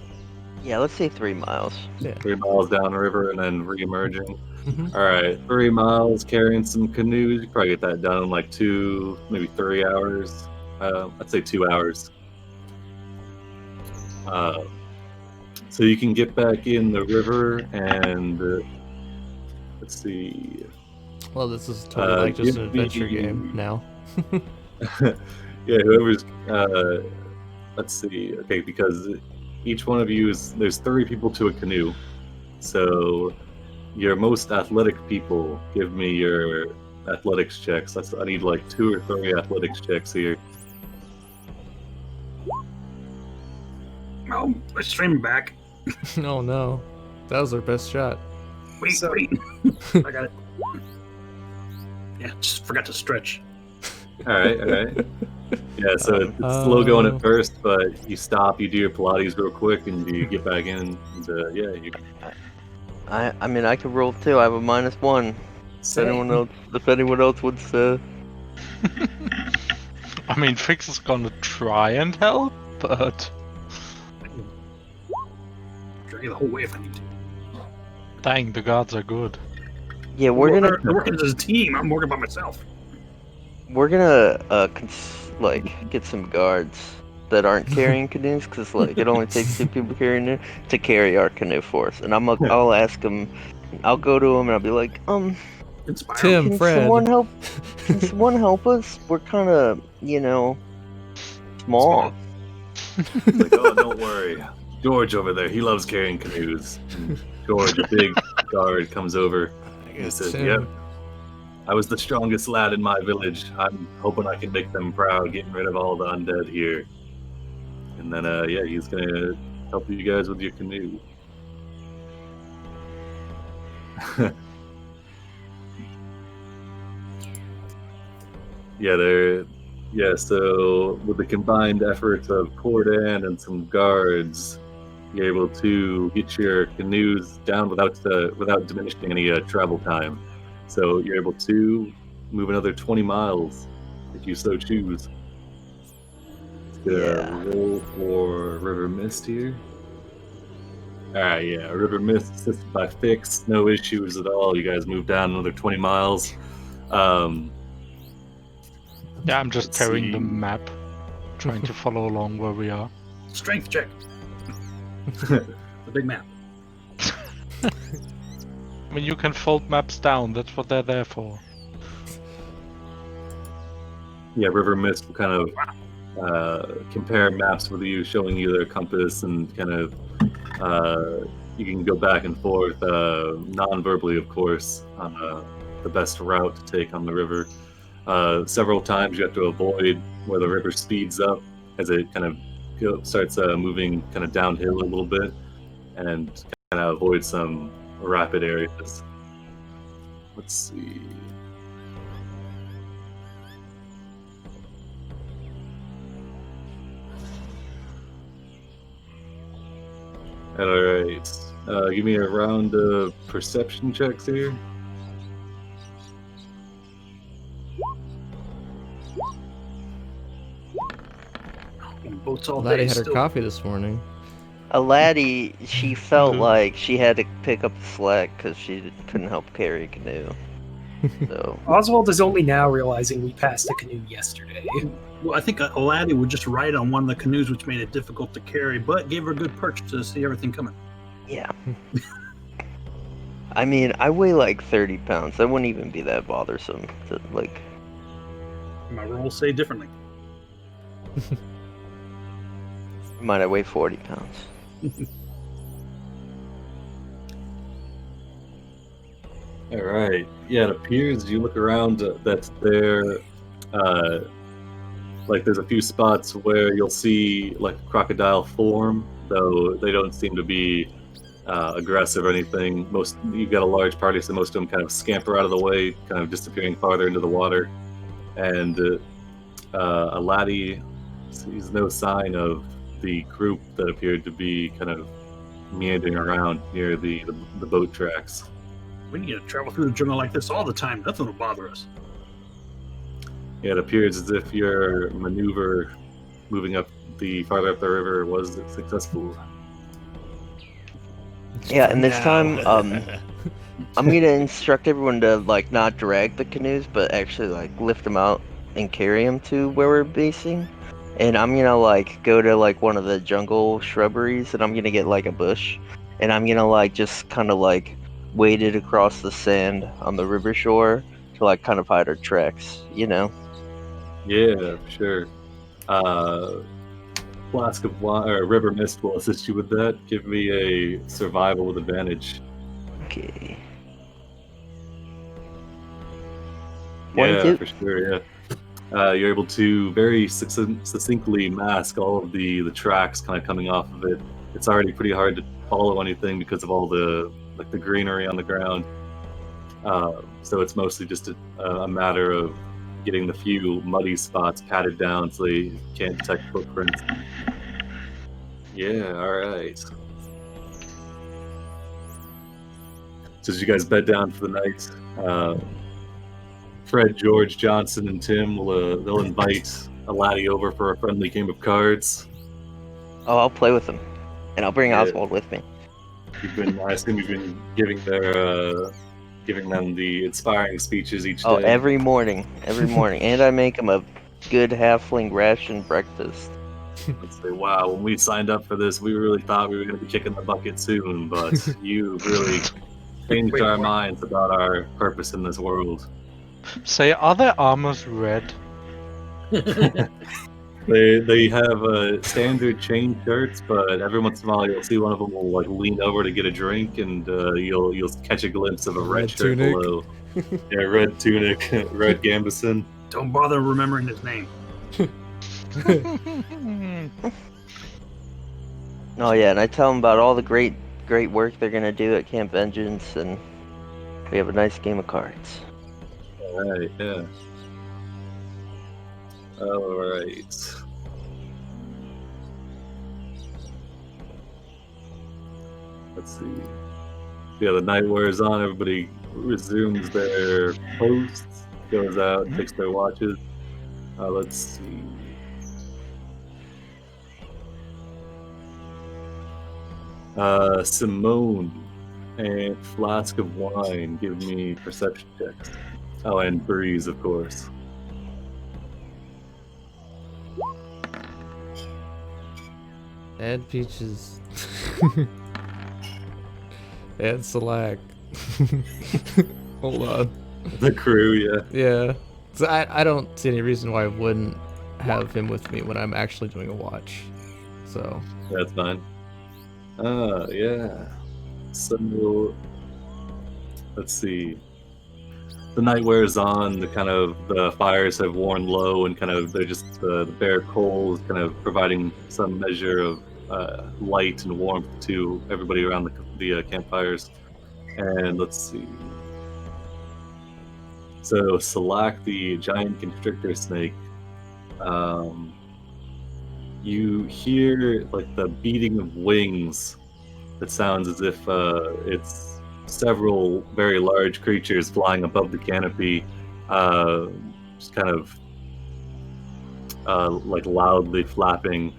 B: Yeah, let's say 3 miles.
A: 3 miles downriver and then re-emerging.
D: Mhm.
A: All right, 3 miles carrying some canoes. You probably get that done in like 2, maybe 3 hours. I'd say 2 hours. So you can get back in the river and let's see.
D: Well, this is totally like just an
A: give me-
D: adventure game now.
A: Yeah, whoever's. Let's see. Okay, because each one of you there's 30 people to a canoe, so your most athletic people give me your athletics checks. I need like 2 or 3 athletics checks here.
C: Oh, I stream back.
D: Oh no, that was our best shot.
C: Wait,
E: So-
C: wait. I got it. Yeah, just forgot to stretch.
A: All right. Yeah, so it's slow going at first, but you stop, you do your Pilates real quick, and you get back in. And yeah, you.
B: I mean, I could roll too. I have a -1. If anyone else wants to.
F: I mean, Fix is gonna try and help, but
C: Drag you the whole way if I need to.
F: dang, the gods are good.
B: Yeah, we're gonna
C: They're working as a team. I'm working by myself.
B: get some guards that aren't carrying canoes, because like it only takes 2 people carrying it to carry our canoe for us. And I'll ask them. I'll go to them and I'll be like,
C: Inspire.
D: Tim,
B: can
D: Fred.
B: someone help? Can someone help us? We're kind of, small.
A: It's like, oh, don't worry. George over there, he loves carrying canoes. And George, a big guard, comes over and he says,
D: Tim.
A: yep, I was the strongest lad in my village. I'm hoping I can make them proud, getting rid of all the undead here. And then, yeah, he's going to help you guys with your canoe. So with the combined efforts of Cordan and some guards, you're able to get your canoes down without diminishing any travel time. So you're able to move another 20 miles if you so choose. Roll for River Mist here. Alright, yeah, River Mist assisted by Fix, no issues at all. You guys move down another 20 miles.
F: Yeah, I'm just
A: Let's
F: carrying the
A: see.
F: map, trying to follow along where we are.
C: Strength check. The big map.
F: I mean, you can fold maps down, that's what they're there for.
A: Yeah, River Mist will kind of compare maps with you, showing you their compass, and kind of you can go back and forth non-verbally, of course, on the best route to take on the river. Several times you have to avoid where the river speeds up as it kind of starts moving kind of downhill a little bit, and kind of avoid some rapid areas. Let's see. Alright. Give me a round of perception checks here.
C: Boats all
D: Laddie
C: day.
D: had her
C: Still.
D: coffee this morning.
B: A laddie, she felt
F: Mhm.
B: like she had to pick up the slack because she couldn't help carry a canoe. So
E: Oswald is only now realizing we passed a canoe yesterday.
C: Well, I think a laddie would just ride on one of the canoes, which made it difficult to carry, but gave her a good perch to see everything coming.
B: yeah. I mean, I weigh like 30 pounds. That wouldn't even be that bothersome. Like,
C: My rules say differently.
B: might I weigh 40 pounds?
A: All right. Yeah, it appears as you look around that there, like there's a few spots where you'll see like crocodile form, though they don't seem to be aggressive or anything. You've got a large party, so most of them kind of scamper out of the way, kind of disappearing farther into the water. And a laddie sees no sign of the group that appeared to be kind of meandering around near the boat tracks.
C: We need to travel through the jungle like this all the time. Nothing will bother us.
A: Yeah, it appears as if your maneuver moving farther up the river was successful.
B: Yeah, and this time, I'm gonna instruct everyone to like not drag the canoes, but actually like lift them out and carry them to where we're basing. And I'm gonna like go to like one of the jungle shrubberies, and I'm gonna get like a bush, and I'm gonna like just kind of like wade it across the sand on the river shore to like kind of hide our tracks, you know?
A: Yeah, for sure. Flask of wine or river mist will assist you with that. Give me a survival with advantage.
B: Okay.
A: Yeah,
B: 22?
A: for sure. Yeah. You're able to very succinctly mask all of the tracks kind of coming off of it. It's already pretty hard to follow anything because of all the greenery on the ground. So it's mostly just a matter of getting the few muddy spots patted down so they can't detect footprints. Yeah, all right. So as you guys bed down for the night, Fred, George, Johnson, and Tim they'll invite a laddie over for a friendly game of cards.
B: Oh, I'll play with them, and I'll bring
A: Yeah.
B: Oswald with me.
A: I assume you've been giving them the inspiring speeches each day.
B: Oh, every morning, and I make them a good halfling ration breakfast.
A: Let's say, wow, when we signed up for this, we really thought we were going to be kicking the bucket soon, but you really changed our minds about our purpose in this world.
F: Say, are their armors red?
A: They have standard chain shirts, but every once in a while you'll see one of them will like lean over to get a drink, and you'll catch a glimpse of a red shirt
D: tunic.
A: below. Yeah, red tunic, red gambeson.
C: Don't bother remembering his name.
B: Oh yeah, and I tell them about all the great work they're gonna do at Camp Vengeance, and we have a nice game of cards.
A: All right, yeah. All right. Let's see. Yeah, the night wears on. Everybody resumes their posts, goes out, takes their watches. Let's see. Simone and Flask of Wine, give me perception checks. Oh, and Breeze, of course.
D: And Peaches. And Select. Hold on.
A: The crew, yeah.
D: Yeah. So I don't see any reason why I wouldn't have him with me when I'm actually doing a watch. So.
A: That's fine. Yeah. So, let's see. The night wears on. The fires have worn low, and they're just the bare coals, kind of providing some measure of light and warmth to everybody around the campfires. And let's see. So, Salak, the giant constrictor snake. You hear like the beating of wings. That sounds as if it's several very large creatures flying above the canopy, just kind of like loudly flapping.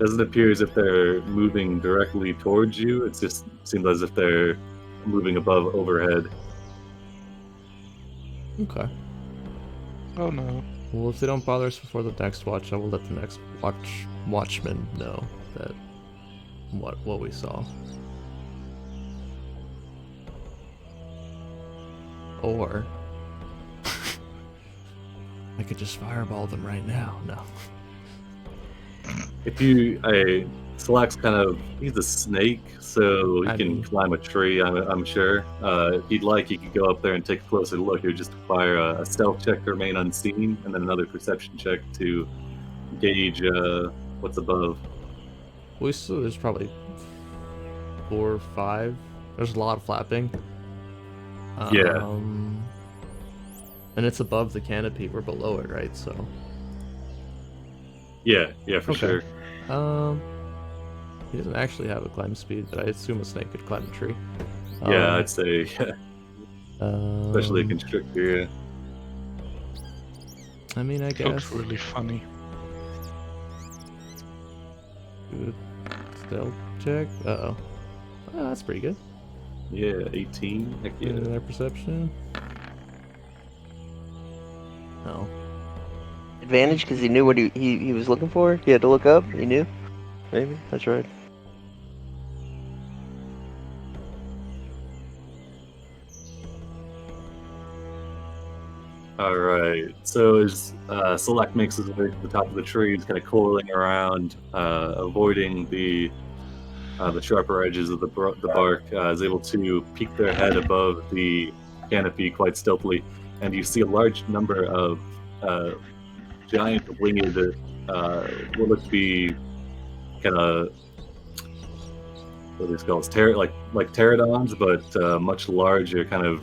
A: Doesn't appear as if they're moving directly towards you. It just seems as if they're moving overhead.
D: Okay.
F: Oh no.
D: Well, if they don't bother us before the next watch, I will let the next watchman know that what we saw. Or I could just fireball them right now. No.
A: If Slac's he's a snake, so he can climb a tree, I'm sure. If he'd like, he could go up there and take a closer look. It would just require a stealth check to remain unseen, and then another perception check to gauge what's above.
D: Well, so there's probably 4, 5. There's a lot of flapping.
A: Yeah.
D: And it's above the canopy. We're below it, right? So.
A: Yeah, for
D: Okay.
A: sure.
D: He doesn't actually have a climb speed, but I assume a snake could climb a tree.
A: Yeah, I'd say, especially a
D: Um,
A: constrictor. Yeah.
D: I mean, I
F: Looks
D: guess.
F: really funny.
D: Good stealth check. Uh-oh. Oh, that's pretty good.
A: Yeah, 18. Heck yeah.
D: And their perception. Oh.
B: Advantage because he knew what he was looking for. He had to look up. He knew. Maybe that's right.
A: All right. So as Select makes his way to the top of the tree, he's kind of coiling around, avoiding the sharper edges of the bark. Is able to peek their head above the canopy quite stealthily, and you see a large number of giant winged, what looks to be kind of what are these called? Like pterodons, but much larger, kind of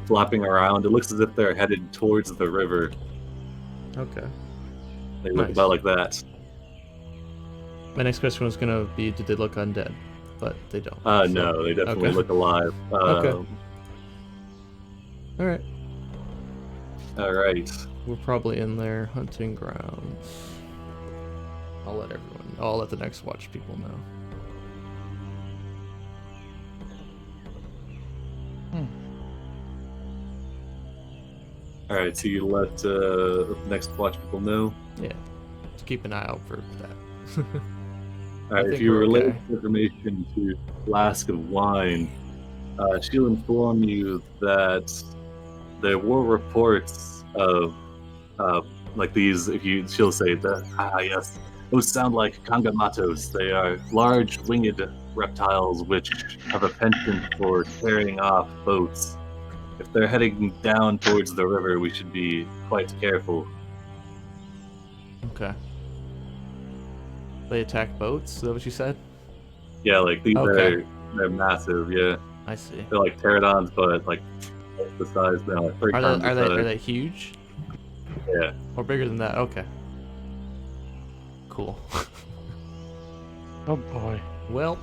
A: flopping around. It looks as if they're headed towards the river.
D: Okay.
A: They look
D: Nice.
A: about like that.
D: My next question was gonna be, did they look undead? But they don't. so-
A: No, they definitely
D: okay.
A: look alive.
D: Okay. All right.
A: All right.
D: We're probably in their hunting grounds. I'll let the next watch people know.
A: All right. So you let the next watch people know.
D: Yeah. To keep an eye out for that.
A: All right. If
D: think
A: you
D: we're
A: relay
D: okay.
A: information to Flask of Wine, she'll inform you that there were reports of like these. She'll say that yes, those sound like kangamatos. They are large winged reptiles which have a penchant for carrying off boats. If they're heading down towards the river, we should be quite careful.
D: Okay. They attack boats? Is that what you said?
A: Yeah, like these
D: Okay.
A: they're massive. Yeah,
D: I see.
A: they're like pterodons, but like the size now, like 3
D: Are
A: times
D: they,
A: the size.
D: are they huge?
A: Yeah.
D: Or bigger than that? Okay. Cool.
F: Oh boy.
D: Well,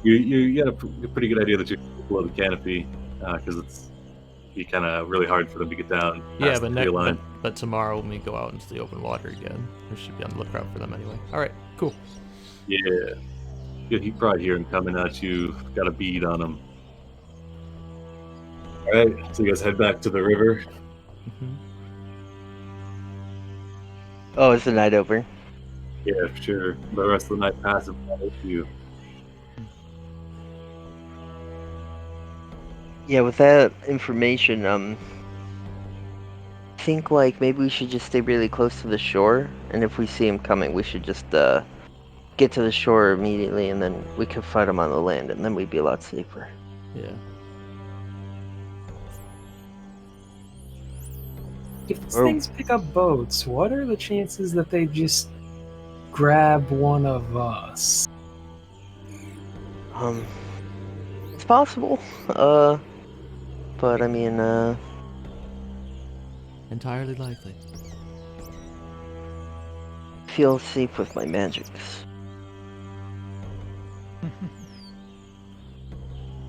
A: You get a pretty good idea that you're below the canopy because it's be kind of really hard for them to get down.
D: yeah,
A: past
D: but,
A: the tree line.
D: but tomorrow when we go out into the open water again, we should be on the lookout for them anyway. Alright, cool.
A: Yeah, you probably hear him coming at you. Got a bead on him. All right, so you guys head back to the river.
D: hmm
B: Oh, it's the night over.
A: Yeah, for sure. The rest of the night passes with you.
B: Yeah, with that information, I think like maybe we should just stay really close to the shore, and if we see him coming, we should just get to the shore immediately, and then we could fight him on the land, and then we'd be a lot safer.
D: Yeah.
E: If these
B: Or-
E: things pick up boats, what are the chances that they just grab one of us?
B: It's possible. But I mean,
D: Entirely likely.
B: feel safe with my magics.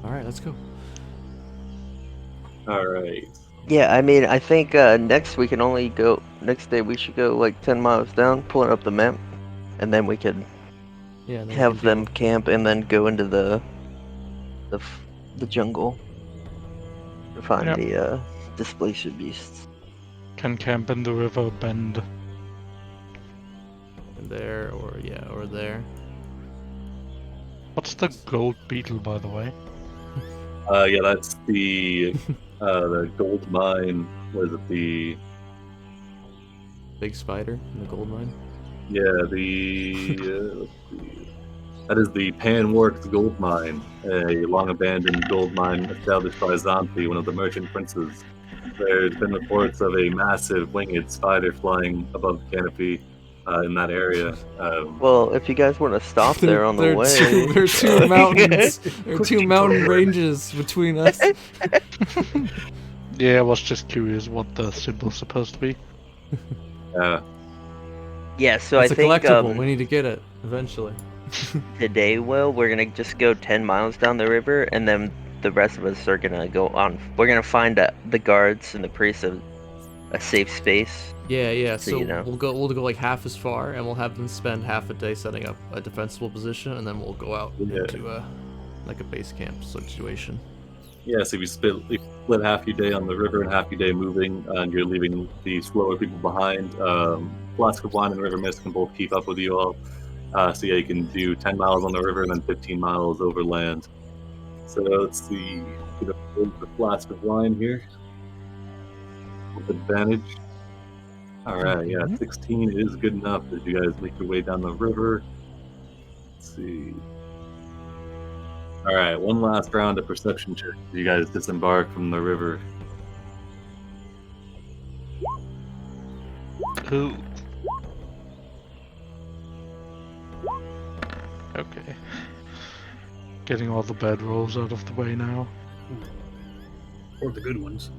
D: Alright, let's go.
A: All right.
B: Yeah, I mean, I think next day we should go like 10 miles down, pulling up the map, and then we could
D: Yeah, and then we
B: have
D: can do-
B: them camp and then go into the jungle to find
F: Yep.
B: the displacer beasts.
F: Can camp in the river bend.
D: there, or there.
F: What's the gold beetle, by the way?
A: Yeah, that's the gold mine. Was it the?
D: Big spider in the gold mine.
A: Yeah, the. Let's see. That is the Panworks gold mine, a long abandoned gold mine established by Xanthi, one of the merchant princes. There's been reports of a massive winged spider flying above the canopy. in that area.
B: Well, if you guys want to stop there on the
D: There
B: way,
D: are two mountains. There are two mountain ranges between us.
F: Yeah, I was just curious what the symbol's supposed to be.
B: yeah. So
D: It's
B: I
D: a
B: think
D: collectible. We need to get it eventually.
B: today, Will, we're gonna just go 10 miles down the river, and then the rest of us are gonna go on. We're gonna find the guards and the priests a safe space.
D: Yeah.
B: So,
D: So
B: you know.
D: we'll go like half as far, and we'll have them spend half a day setting up a defensible position, and then we'll go out into like a base camp situation.
A: Yeah, so if you split half your day on the river and half your day moving, and you're leaving the slower people behind. Flask of Wine and River Mist can both keep up with you all. So yeah, you can do 10 miles on the river and then 15 miles overland. So let's see, get the Flask of Wine here with advantage. All right, yeah, 16 is good enough as you guys make your way down the river. Let's see. All right, one last round of perception check. You guys disembark from the river.
F: Ooh. Okay. Getting all the bad rolls out of the way now.
C: Or the good ones.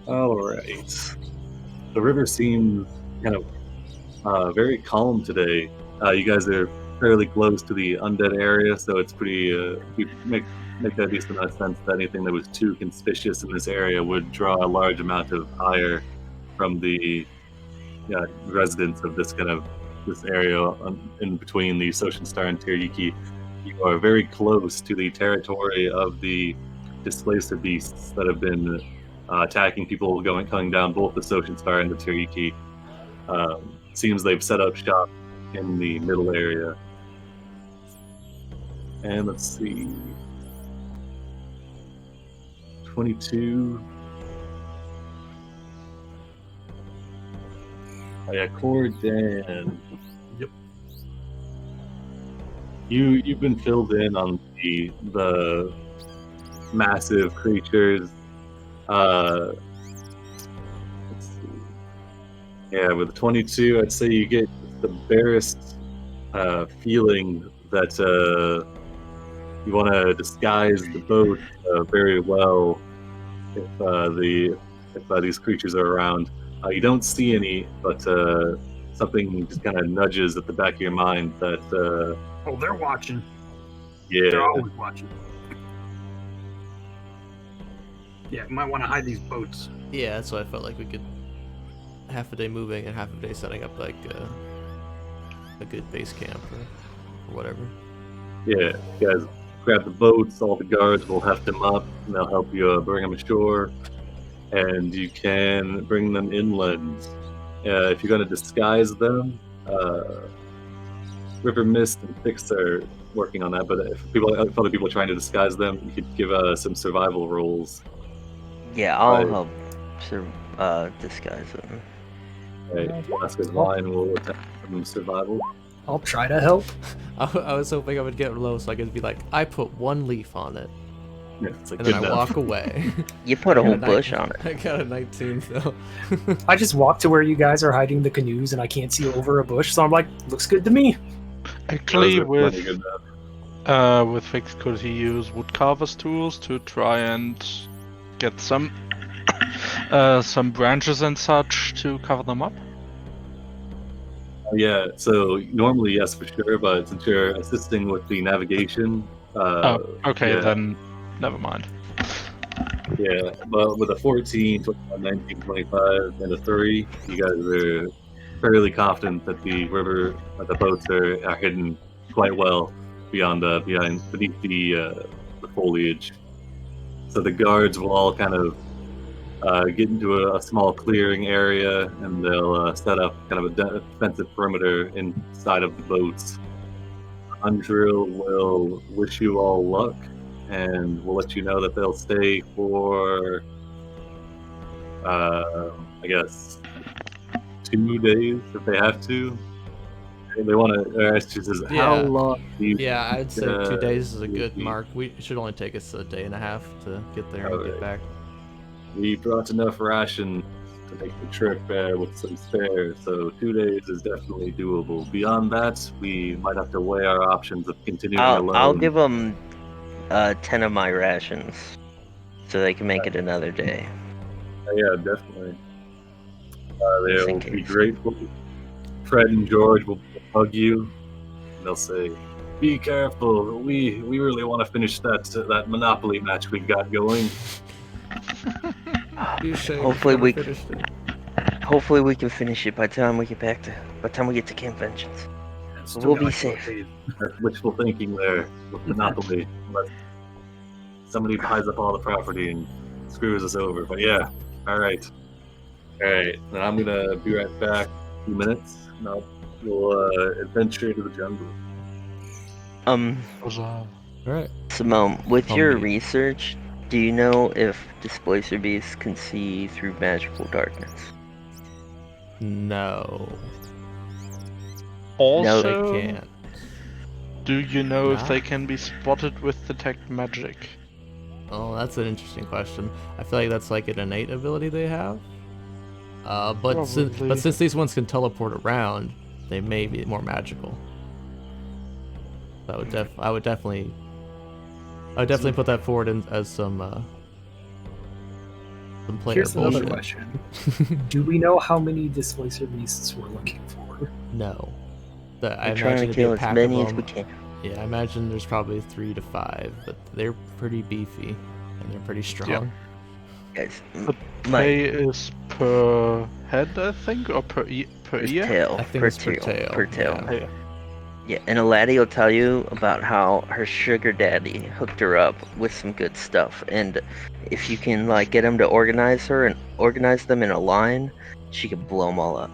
A: All right. The river seems kind of very calm today. You guys are fairly close to the undead area, so it's pretty. You make that decent enough sense that anything that was too conspicuous in this area would draw a large amount of ire from the residents of this area in between the Social Star and Tiriki. You are very close to the territory of the displacer beasts that have been attacking people coming down both the Social Star and the Tiriki. Seems they've set up shop in the middle area. And let's see. 22. Oh yeah, Cordan.
C: Yep.
A: You've been filled in on the massive creatures. Let's see. Yeah, with 22, I'd say you get the barest feeling that you want to disguise the boat very well if these creatures are around. You don't see any, but something just kind of nudges at the back of your mind that
C: Oh, they're watching.
A: yeah.
C: They're always watching. Yeah, you might want to hide these boats.
D: Yeah, that's why I felt like we could half a day moving and half a day setting up like a good base camp or whatever.
A: Yeah, you guys grab the boats, all the guards will heft them up, and they'll help you bring them ashore, and you can bring them inland. If you're going to disguise them, River Mist and Fix are working on that, but if other people are trying to disguise them, you could give some survival rolls.
B: Yeah, I'll
A: Right.
B: help disguise them.
A: Right, Flask of Wine will attack from survival.
E: I'll try to help.
D: I was hoping I would get low so I could be like, I put one leaf on it,
A: Yeah, it's like
D: and
A: good
D: then I
A: enough.
D: walk away.
B: You put a
D: I
B: whole
D: got
B: bush on it.
D: I got a 19 though.
E: I just walk to where you guys are hiding the canoes and I can't see over a bush, so I'm like, looks good to me.
F: Actually,
A: Those are plenty good enough.
F: with Fix, could he use woodcarver's tools to try and get some branches and such to cover them up?
A: Yeah, so normally yes for sure, but since you're assisting with the navigation,
F: Okay,
A: yeah.
F: then never mind.
A: Yeah, but with a 14, 21, 19, 25, and a 3, you guys are fairly confident that the boats are hidden quite well beneath the foliage. So the guards will all kind of get into a small clearing area, and they'll set up kind of a defensive perimeter inside of the boats. Undrill will wish you all luck, and we'll let you know that they'll stay for, I guess, 2 days if they have to. They want to. She says, "How
D: Yeah.
A: long do you?"
D: Yeah, I'd say 2 days is a good
A: we-
D: mark. It should only take us a day and a half to get there and
A: Alright.
D: get back.
A: We brought enough ration to make the trip with some spare, so 2 days is definitely doable. Beyond that, we might have to weigh our options of continuing alone.
B: I'll give them 10 of my rations, so they can make it another day.
A: Yeah, definitely.
B: Just in
A: They'll be
B: case.
A: grateful. Fred and George will hug you. And they'll say, "Be careful. We really want to finish that Monopoly match we've got going."
D: You say
B: Hopefully
D: never
B: we
D: finished it.
B: Hopefully we can finish it by the time we get to conventions.
C: Still
B: We'll
C: got
B: be
C: like
B: safe.
C: 4 days.
A: That's wishful thinking there with Monopoly. Unless somebody buys up all the property and screws us over. But yeah, all right. Then I'm gonna be right back in a few minutes. And we'll adventure to the jungle.
F: Huzzah.
D: Alright.
B: Simone, with your
D: Humbly.
B: research, do you know if displacer beasts can see through magical darkness?
D: No.
F: Also,
D: They can't.
F: do you know if
D: Nah.
F: they can be spotted with detect magic?
D: Oh, that's an interesting question. I feel like that's like an innate ability they have. But
F: Probably.
D: since these ones can teleport around, they may be more magical. I would definitely put that forward as some player
E: Here's another
D: bullshit.
E: question. Do we know how many displacer beasts we're looking for?
D: No. I
B: We're trying
D: imagine
B: to
D: it'd be
B: kill
D: a
B: as
D: pack
B: many
D: of
B: as we
D: them.
B: can.
D: Yeah, I imagine there's probably 3 to 5, but they're pretty beefy and they're pretty strong.
B: Guys,
F: The
B: my
F: pay is per head, I think, or per
B: per
F: ear?
B: tail.
D: I think
B: per
D: it's per tail.
B: Per tail.
D: Yeah.
F: Yeah.
B: Yeah, and a laddie will tell you about how her sugar daddy hooked her up with some good stuff, and if you can like get him to organize her and organize them in a line, she can blow them all up.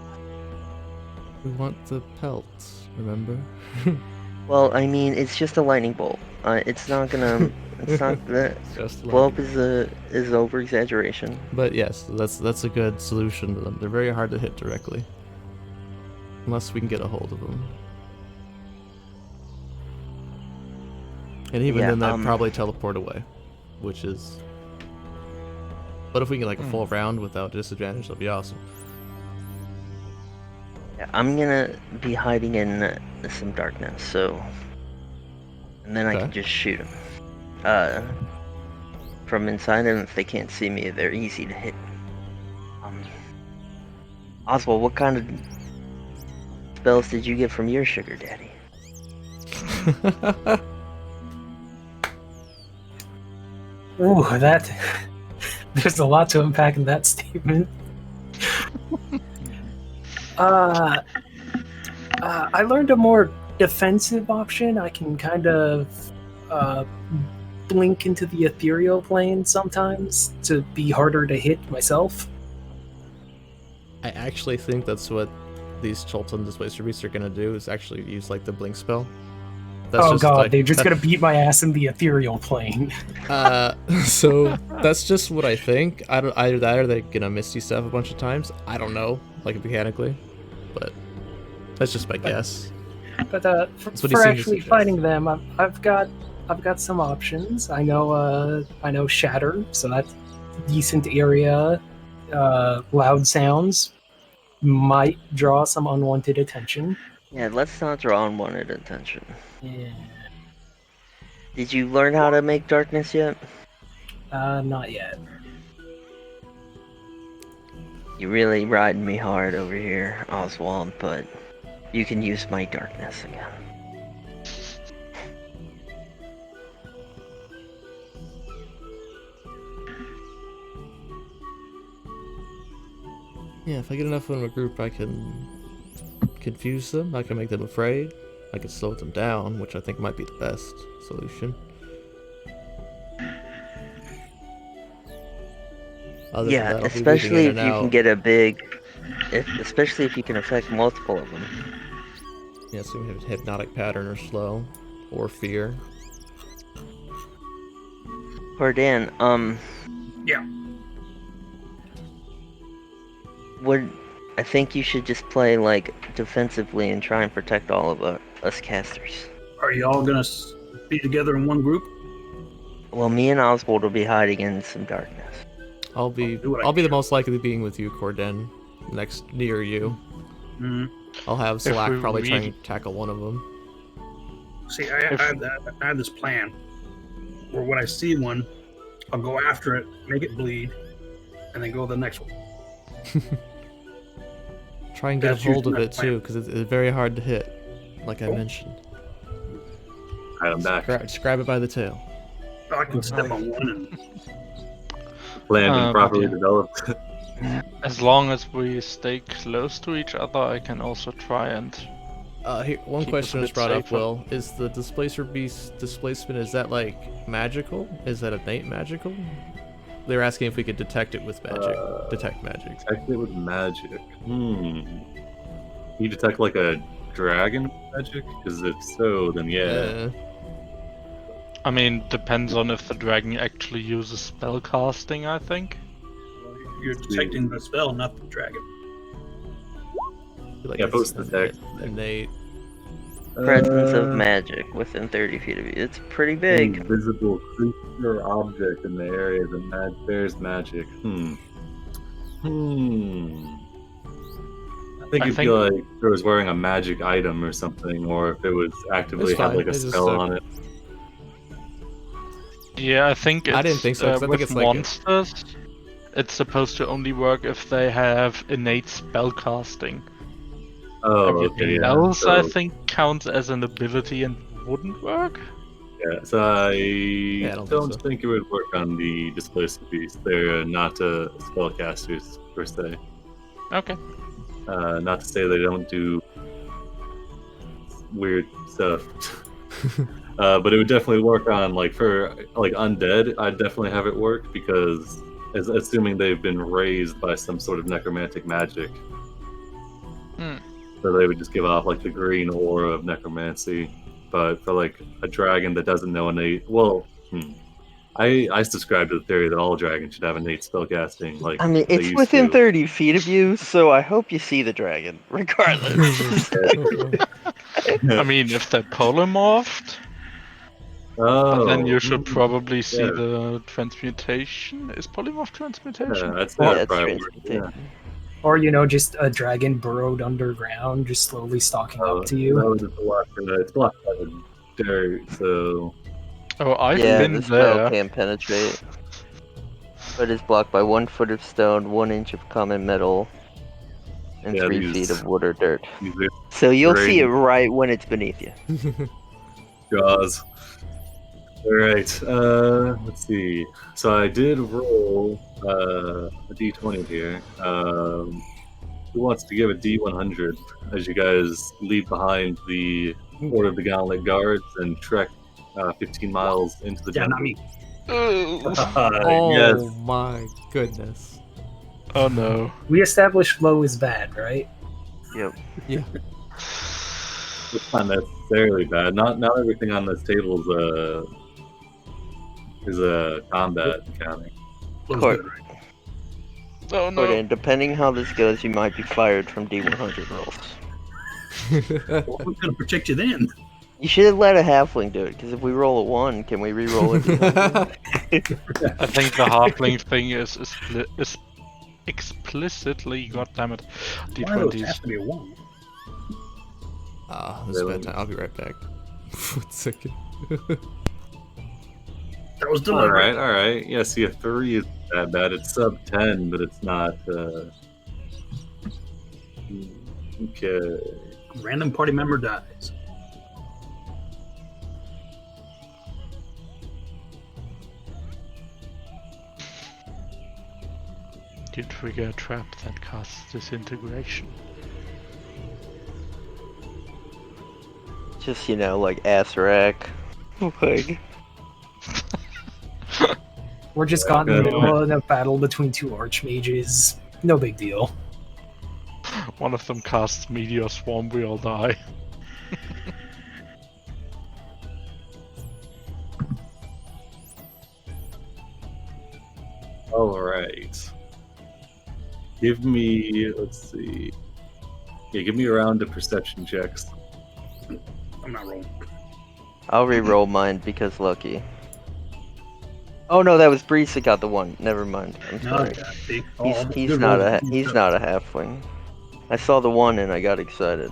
D: We want the pelts, remember?
B: Well, I mean, it's just a lightning bolt. It's not gonna. It's not that.
D: Just
B: Blow up
D: like-
B: is over exaggeration.
D: But yes, that's a good solution to them. They're very hard to hit directly. Unless we can get a hold of them. And even
B: Yeah,
D: then, they'd probably teleport away, which is... But if we get like a full round without disadvantage, that'd be awesome.
B: Yeah, I'm gonna be hiding in some darkness, so, and then I
D: Okay.
B: can just shoot them. From inside, and if they can't see me, they're easy to hit. Oswald, what kind of spells did you get from your sugar daddy?
E: Ooh, that. There's a lot to unpack in that statement. I learned a more defensive option. I can kind of blink into the ethereal plane sometimes to be harder to hit myself.
D: I actually think that's what these Chult and Displacer Beasts are gonna do, is actually use like the blink spell. That's
E: Oh
D: just,
E: god,
D: like,
E: they're just gonna beat my ass in the ethereal plane.
D: So that's just what I think. I don't either that or they're gonna Misty Step a bunch of times. I don't know, like mechanically, but that's just my guess.
E: But
D: That's what he
E: for
D: seemed to
E: actually
D: suggest.
E: fighting them, I've got some options. I know Shatter, so that's a decent area. Loud sounds might draw some unwanted attention.
B: Yeah, let's not draw unwanted attention.
E: Yeah.
B: Did you learn how to make darkness yet?
E: Not yet.
B: You really riding me hard over here, Oswald, but you can use my darkness again.
D: Yeah, if I get enough of them in a group, I can confuse them. I can make them afraid. I can slow them down, which I think might be the best solution. Other than
B: Yeah,
D: that, I'll be
B: especially
D: weaving
B: if
D: in
B: you
D: and
B: can
D: out.
B: get a big... especially if you can affect multiple of them.
D: Yeah, so we have hypnotic pattern or slow, or fear.
B: Cordan,
C: Yeah.
B: would I think you should just play like defensively and try and protect all of us casters.
C: Are you all gonna be together in one group?
B: Well, me and Oswald will be hiding in some darkness.
D: I'll be
C: do what I
D: I'll be the
C: can.
D: most likely being with you, Corden, next near you.
C: Mm.
D: I'll have
F: If
D: Slack
F: we
D: probably try
F: really-
D: and tackle one of them.
C: See, I have this plan where when I see one, I'll go after it, make it bleed, and then go to the next one.
D: Try and get
C: That's
D: a hold of
C: usually
D: it
C: my plan.
D: too, because it's very hard to hit, like I mentioned.
A: Alright, I'm back.
D: Just grab it by the tail.
C: I can step on one and
A: Planned and
F: but
A: properly
F: yeah.
A: developed.
F: As long as we stay close to each other, I can also try and.
D: Here, one
F: Keep us
D: question
F: a
D: was
F: bit
D: brought up,
F: safer.
D: Will. Is the Displacer Beast displacement, is that like magical? Is that innate magical? They were asking if we could detect it with magic. Detect magic.
A: Detect it with magic. You detect like a dragon magic? Because if so, then yeah.
F: I mean, depends on if the dragon actually uses spell casting, I think.
C: you're detecting the spell, not the dragon.
D: Like
A: Yeah,
D: it's
A: post detect.
D: innate.
B: Presence of magic within 30 feet of you. It's pretty big.
A: Invisible creature or object in the area that bears magic. I think
F: I
A: it'd be
F: think-
A: like if it was wearing a magic item or something, or if it was actively
D: It's
A: had
D: fine,
A: like a
D: it's just
A: spell
D: a-
A: on it.
F: Yeah, I think it's.
D: I didn't think so, 'cause I think
F: with
D: it's like a-
F: monsters, it's supposed to only work if they have innate spell casting.
A: Oh,
F: Everything
A: okay, yeah.
F: else,
A: So,
F: I think, counts as an ability and wouldn't work.
A: yeah, so I
D: I don't think so.
A: think it would work on the displacer beast. They're not spellcasters per se.
F: Okay.
A: Not to say they don't do weird stuff. But it would definitely work on for undead. I'd definitely have it work because assuming they've been raised by some sort of necromantic magic.
F: Hmm.
A: So they would just give off the green aura of necromancy. But for a dragon that doesn't know innate, I subscribe to the theory that all dragons should have innate spellcasting.
B: I mean,
A: they
B: it's
A: used
B: within
A: to.
B: 30 feet of you, so I hope you see the dragon, regardless.
F: I mean, if they're polymorphed,
A: Oh,
F: then you should probably see
A: yeah.
F: the transmutation. Is polymorph transmutation?
A: Yeah, that's
B: Yeah,
A: that
B: it's
A: probably work,
B: transmutation.
E: Or, just a dragon burrowed underground, just slowly stalking up to you.
A: That was just it's blocked by the dirt, so
F: Oh, I've
B: Yeah,
F: been
B: the spell
F: there.
B: can't penetrate. But it's blocked by 1 foot of stone, 1 inch of common metal, and
A: Yeah,
B: 3
A: these-
B: feet of wood or dirt.
A: these are
B: So you'll see it
A: Great.
B: right when it's beneath you.
A: jaws. Alright, let's see. So I did roll a d20 here. Who wants to give a d100 as you guys leave behind the Order of the Gauntlet Guards and trek 15 miles into the
C: Yeah,
A: jungle?
C: not me.
D: Oh
A: Yes.
D: my goodness.
F: Oh no.
E: We established low is bad, right?
B: Yep.
A: It's not necessarily bad. Not everything on this table is a combat mechanic.
C: Looks
B: Court.
C: good, right?
F: Oh no.
B: And depending how this goes, you might be fired from D100 rolls.
C: Well, who's gonna protect you then?
B: You should have let a halfling do it, because if we roll a 1, can we re-roll it?
F: I think the halfling thing is explicitly, goddammit,
C: One of those has
F: d20s.
C: to be a one.
D: This is bad time. I'll be right back. 1 second.
C: That was deliberate.
A: All right. Yeah, see, a 3 is that bad. It's sub 10, but it's not. Okay.
C: Random party member dies.
F: You trigger a trap that casts disintegration.
B: Just, like ass rack. Like,
E: We're just caught in the
A: Okay.
E: middle of a battle between 2 archmages. No big deal.
F: One of them casts Meteor Swarm, we all die.
A: All right. Give me, let's see. Yeah, give me a round of perception checks.
C: I'm not rolling.
B: I'll re-roll mine because lucky. Oh no, that was Breeze that got the one. Never mind. I'm sorry.
C: Okay, see?
B: He's
C: good
B: not
C: rolls.
B: he's not a halfling. I saw the one and I got excited.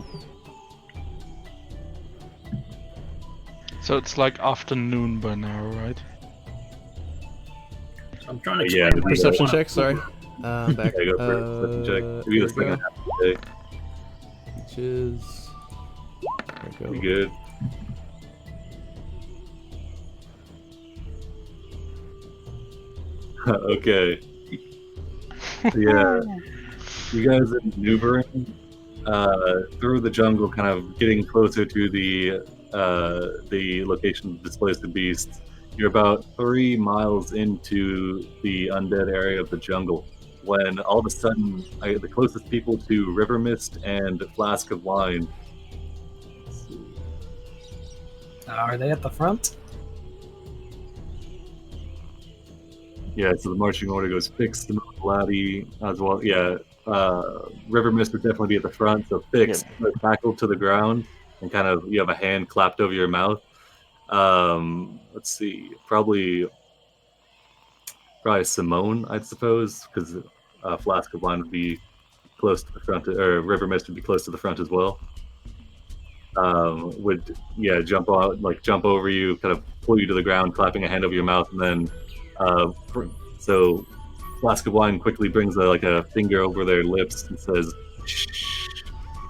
F: So it's like afternoon by now, right?
C: I'm trying to
A: Yeah,
C: explain why
D: Perception
C: you
D: check, sorry. Back.
A: Yeah, go for it. Perception check. Maybe
D: Here
A: the
D: we go.
A: second half of the day.
D: Which is... There we
A: Be
D: go.
A: good. Okay. Yeah. You guys are maneuvering through the jungle, kind of getting closer to the location of displaced beasts. You're about 3 miles into the undead area of the jungle when all of a sudden the closest people to River Mist and Flask of Wine.
E: Are they at the front?
A: Yeah, so the marching order goes Fix, the Laddie as well. Yeah, River Mist would definitely be at the front. So Fix, tackle to the ground, and kind of you have a hand clapped over your mouth. Let's see, probably Simone, I'd suppose, because Flask of Wine would be close to the front, or River Mist would be close to the front as well. Would jump out, like jump over you, kind of pull you to the ground, clapping a hand over your mouth, and then so Flask of Wine quickly brings a finger over their lips and says, "Shh,"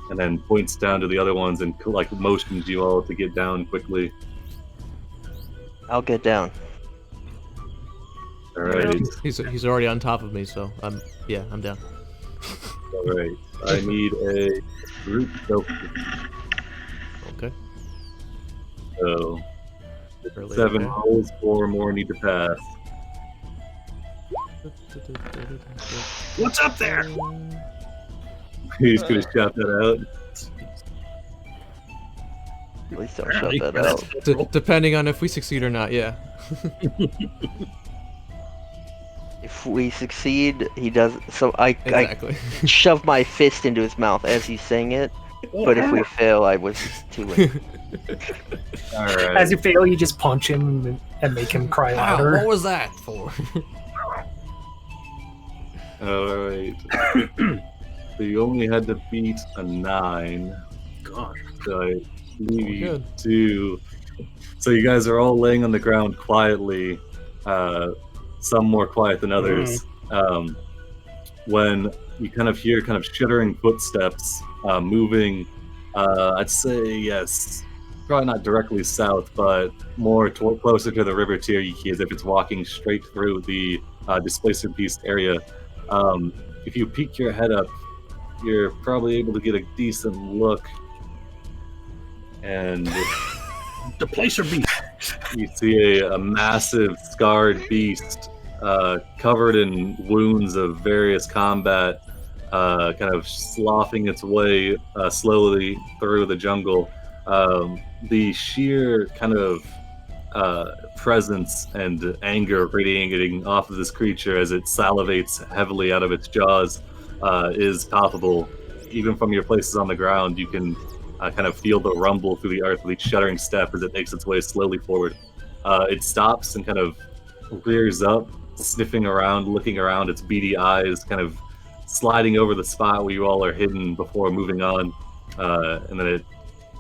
A: and then points down to the other ones and motions you all to get down quickly.
B: I'll get down.
A: All right.
D: He's already on top of me, so I'm down.
A: All right. I need a group focus.
D: Okay.
A: So
D: Early,
A: 7
D: okay.
A: rolls, 4 more need to pass.
C: What's up there?
A: He's gonna shout that out.
B: At least don't
C: Apparently,
B: shut that
C: that's-
B: out.
D: Depending on if we succeed or not, yeah.
B: If we succeed, he does. So I
D: Exactly.
B: shove my fist into his mouth as he's saying it. But if we fail, I was too late.
A: All right.
E: As you fail, you just punch him and make him cry
D: Wow,
E: louder.
D: what was that for?
A: All right. So you only had to beat a 9.
C: Gosh.
A: So I leave you
D: Good.
A: to. So you guys are all laying on the ground quietly. Some more quiet than others. When you kind of hear shuddering footsteps moving, I'd say yes, probably not directly south, but more closer to the river Tiriki, as if it's walking straight through the displacer beast area. If you peek your head up, you're probably able to get a decent look, and
C: The placer beast.
A: you see a massive scarred beast covered in wounds of various combat, kind of sloughing its way slowly through the jungle. The sheer kind of presence and anger radiating off of this creature as it salivates heavily out of its jaws is palpable. Even from your places on the ground, you can kind of feel the rumble through the earth with each shuddering step as it makes its way slowly forward. It stops and kind of rears up, sniffing around, looking around, its beady eyes kind of sliding over the spot where you all are hidden before moving on. And then it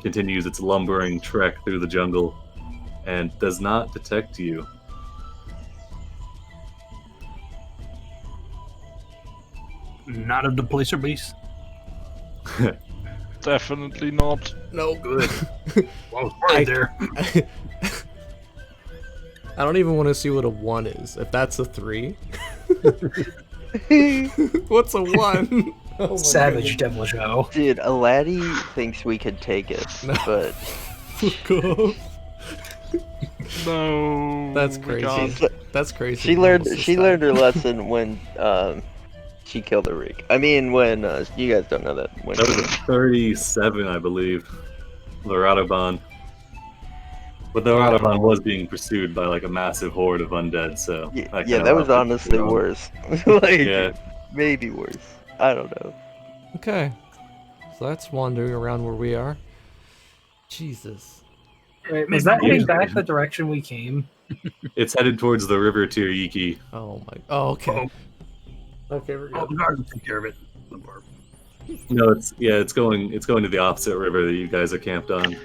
A: continues its lumbering trek through the jungle and does not detect you.
C: Not a displacer beast.
F: Definitely not.
D: No.
C: Good. Well, I was worried there.
D: I don't even want to see what a 1 is. If that's a 3. What's a 1? Oh my
E: Savage Devil Joe.
B: Dude, Aladi thinks we could take it,
D: No.
B: but
D: God.
F: No.
D: That's
F: we
D: crazy.
F: can't.
D: That's crazy.
B: she learned her lesson when she killed a Reek. I mean, when you guys don't know that. When
A: That was a 37, I believe, the Radoban. But the Radoban was being pursued by a massive horde of undead, so...
B: yeah,
A: kinda
B: that was
A: left it
B: honestly
A: alone.
B: worse.
A: Yeah.
B: Maybe worse. I don't know.
D: Okay. So that's wandering around where we are. Jesus.
E: Wait, was that heading back the direction we came?
A: It's headed towards the river Tiriki.
D: Oh my. Oh, okay. Okay, we're
C: Oh,
D: good.
C: the guard will take care of it.
A: No, it's going to the opposite river that you guys are camped on.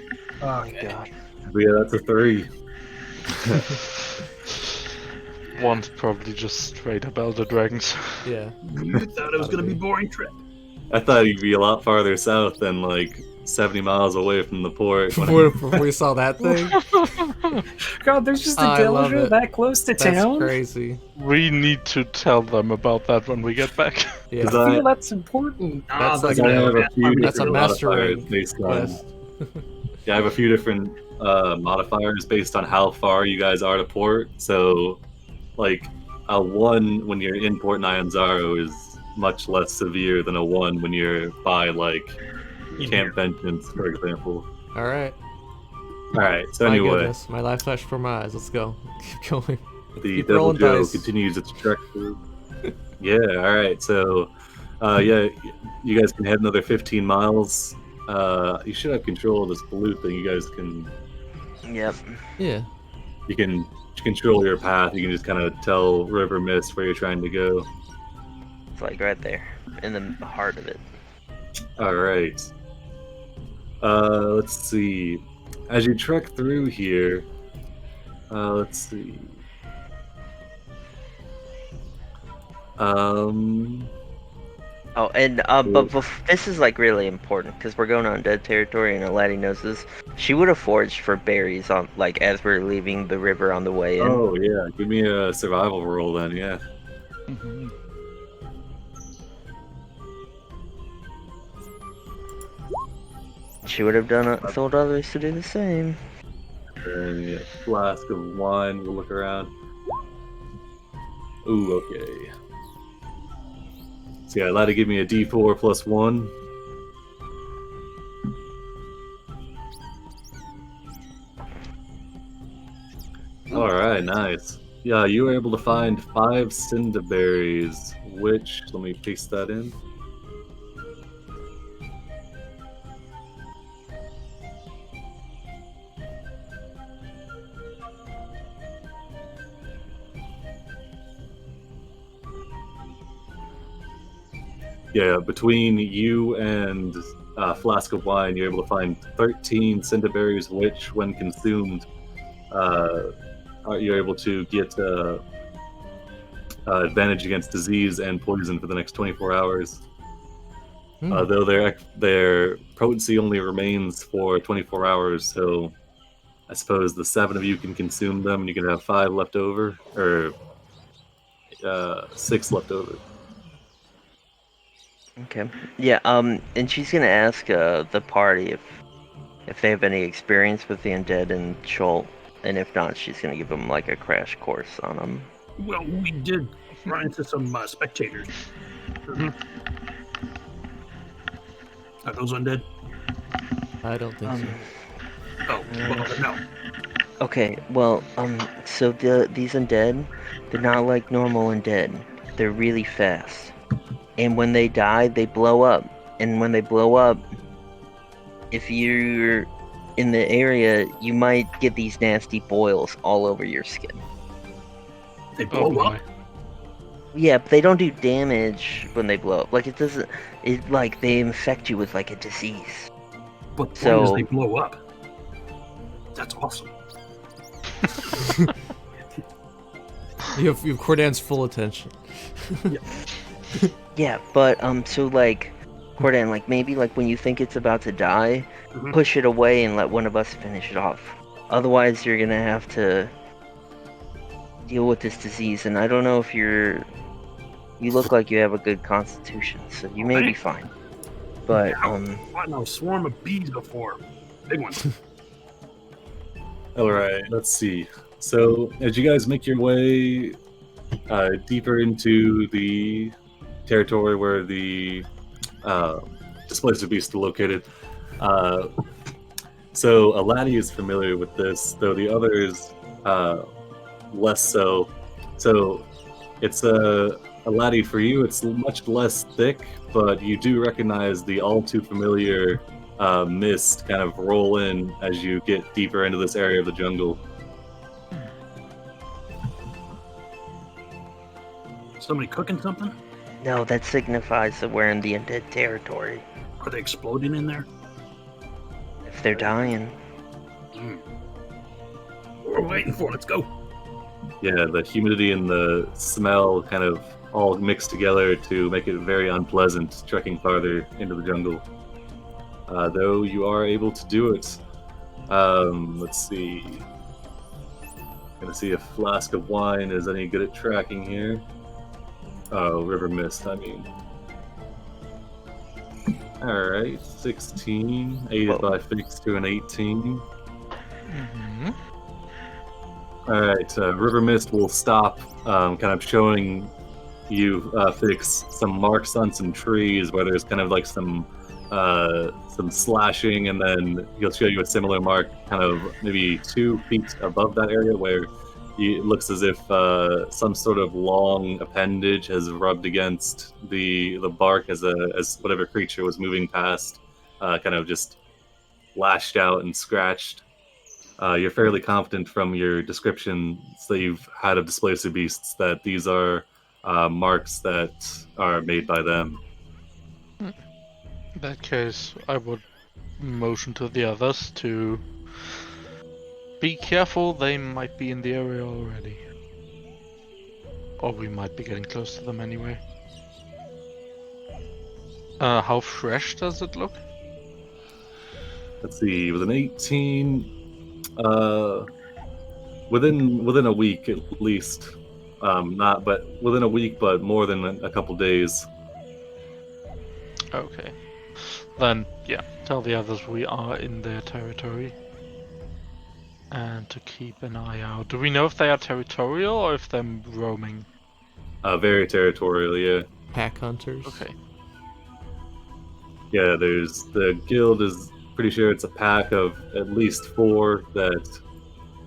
E: Oh,
B: My God.
A: But yeah, that's a 3.
F: One's probably just straight up Elder Dragons.
D: Yeah.
C: You thought it was going to be a boring trip.
A: I thought you'd be a lot farther south than like 70 miles away from the port.
D: Before we saw that thing.
E: God, there's just a
D: I love
E: villager
D: it.
E: that close to
D: That's
E: town?
D: crazy.
F: We need to tell them about that when we get back.
D: Yeah.
A: Because
E: I feel that's important.
D: That's like
A: I have a few
D: That's a
A: different
D: master
A: modifiers
D: rank
A: based on.
D: quest.
A: Yeah, I have a few different modifiers based on how far you guys are to port. So, like, a 1 when you're in Port Nyanzaro is much less severe than a 1 when you're by, like, Camp Vengeance, for example.
D: Alright.
A: Alright, so
D: My
A: anyway,
D: goodness. My life flashed before my eyes. Let's go. Keep going.
A: the
D: Keep
A: Devil
D: rolling
A: Joe
D: dice.
A: continues its trek through. Yeah, alright, so, yeah, you guys can head another 15 miles. You should have control of this blue thing. You guys can
B: Yep.
D: Yeah.
A: you can control your path. You can just kind of tell River Mist where you're trying to go.
B: It's like right there in the heart of it.
A: All right. Let's see. As you trek through here, let's see.
B: Oh, and this is like really important because we're going on dead territory, and Aladdin knows this. She would have foraged for berries on like as we're leaving the river on the way in.
A: Oh yeah, give me a survival roll then. Yeah.
F: Mhm.
B: She would have told others to do the same.
A: And yeah, flask of wine. We'll look around. Ooh, okay. So yeah, allowed to give me a D4 plus 1. All right, nice. Yeah, you were able to find 5 cinderberries, which let me paste that in. Yeah, between you and a flask of wine, you're able to find 13 cinderberries, which, when consumed, you're able to get advantage against disease and poison for the next 24 hours. Though their potency only remains for 24 hours, so I suppose the 7 of you can consume them, and you can have 5 left over, or 6 left over.
B: Okay. Yeah. And she's gonna ask the party if they have any experience with the undead and Chult, and if not, she's gonna give them like a crash course on them.
C: Well, we did run into some spectators. Are those undead?
D: I don't think so.
C: Oh, well, no.
B: Okay. Well, so these undead, they're not like normal undead. They're really fast. And when they die, they blow up. And when they blow up, if you're in the area, you might get these nasty boils all over your skin.
C: They blow up?
B: Yeah, but they don't do damage when they blow up. Like, like, they infect you with, like, a disease.
C: But as
B: So-
C: they blow up. That's awesome.
D: You have Cordan's full attention.
B: Yeah, but, so, like, Cordan, like, maybe, like, when you think it's about to die,
C: Mhm.
B: push it away and let one of us finish it off. Otherwise, you're gonna have to deal with this disease, and I don't know if you look like you have a good constitution, so you may be fine. But,
C: What? No, swarm of bees before. Big ones.
A: All right, let's see. So, as you guys make your way deeper into the territory where the displacer beast is located, so Aladi is familiar with this, though the others less so. So, it's a laddie, for you, it's much less thick, but you do recognize the all too familiar mist kind of roll in as you get deeper into this area of the jungle.
C: Somebody cooking something?
B: No, that signifies that we're in the undead territory.
C: Are they exploding in there?
B: If they're dying.
C: What we're waiting for? Let's go.
A: Yeah, the humidity and the smell kind of all mixed together to make it very unpleasant trekking farther into the jungle. Though you are able to do it. Let's see. Gonna see if Flask of Wine is any good at tracking here. Oh, River Mist, I mean. Alright, 16, aided by Fix to an 18.
F: Mm-hmm.
A: Alright, River Mist will stop, kind of showing you, Fix, some marks on some trees where there's kind of like some slashing, and then he'll show you a similar mark kind of maybe 2 feet above that area where it looks as if some sort of long appendage has rubbed against the bark as whatever creature was moving past, kind of just lashed out and scratched. You're fairly confident from your descriptions that you've had of displacer beasts that these are marks that are made by them.
F: In that case, I would motion to the others to be careful, they might be in the area already. Or we might be getting close to them anyway. How fresh does it look?
A: Let's see, with an 18, within a week at least. Not but within a week, but more than a couple days.
F: Okay. Then, yeah, tell the others we are in their territory. And to keep an eye out. Do we know if they are territorial or if they're roaming?
A: Very territorial, yeah.
D: Pack hunters.
F: Okay.
A: Yeah, there's the guild is pretty sure it's a pack of at least 4 that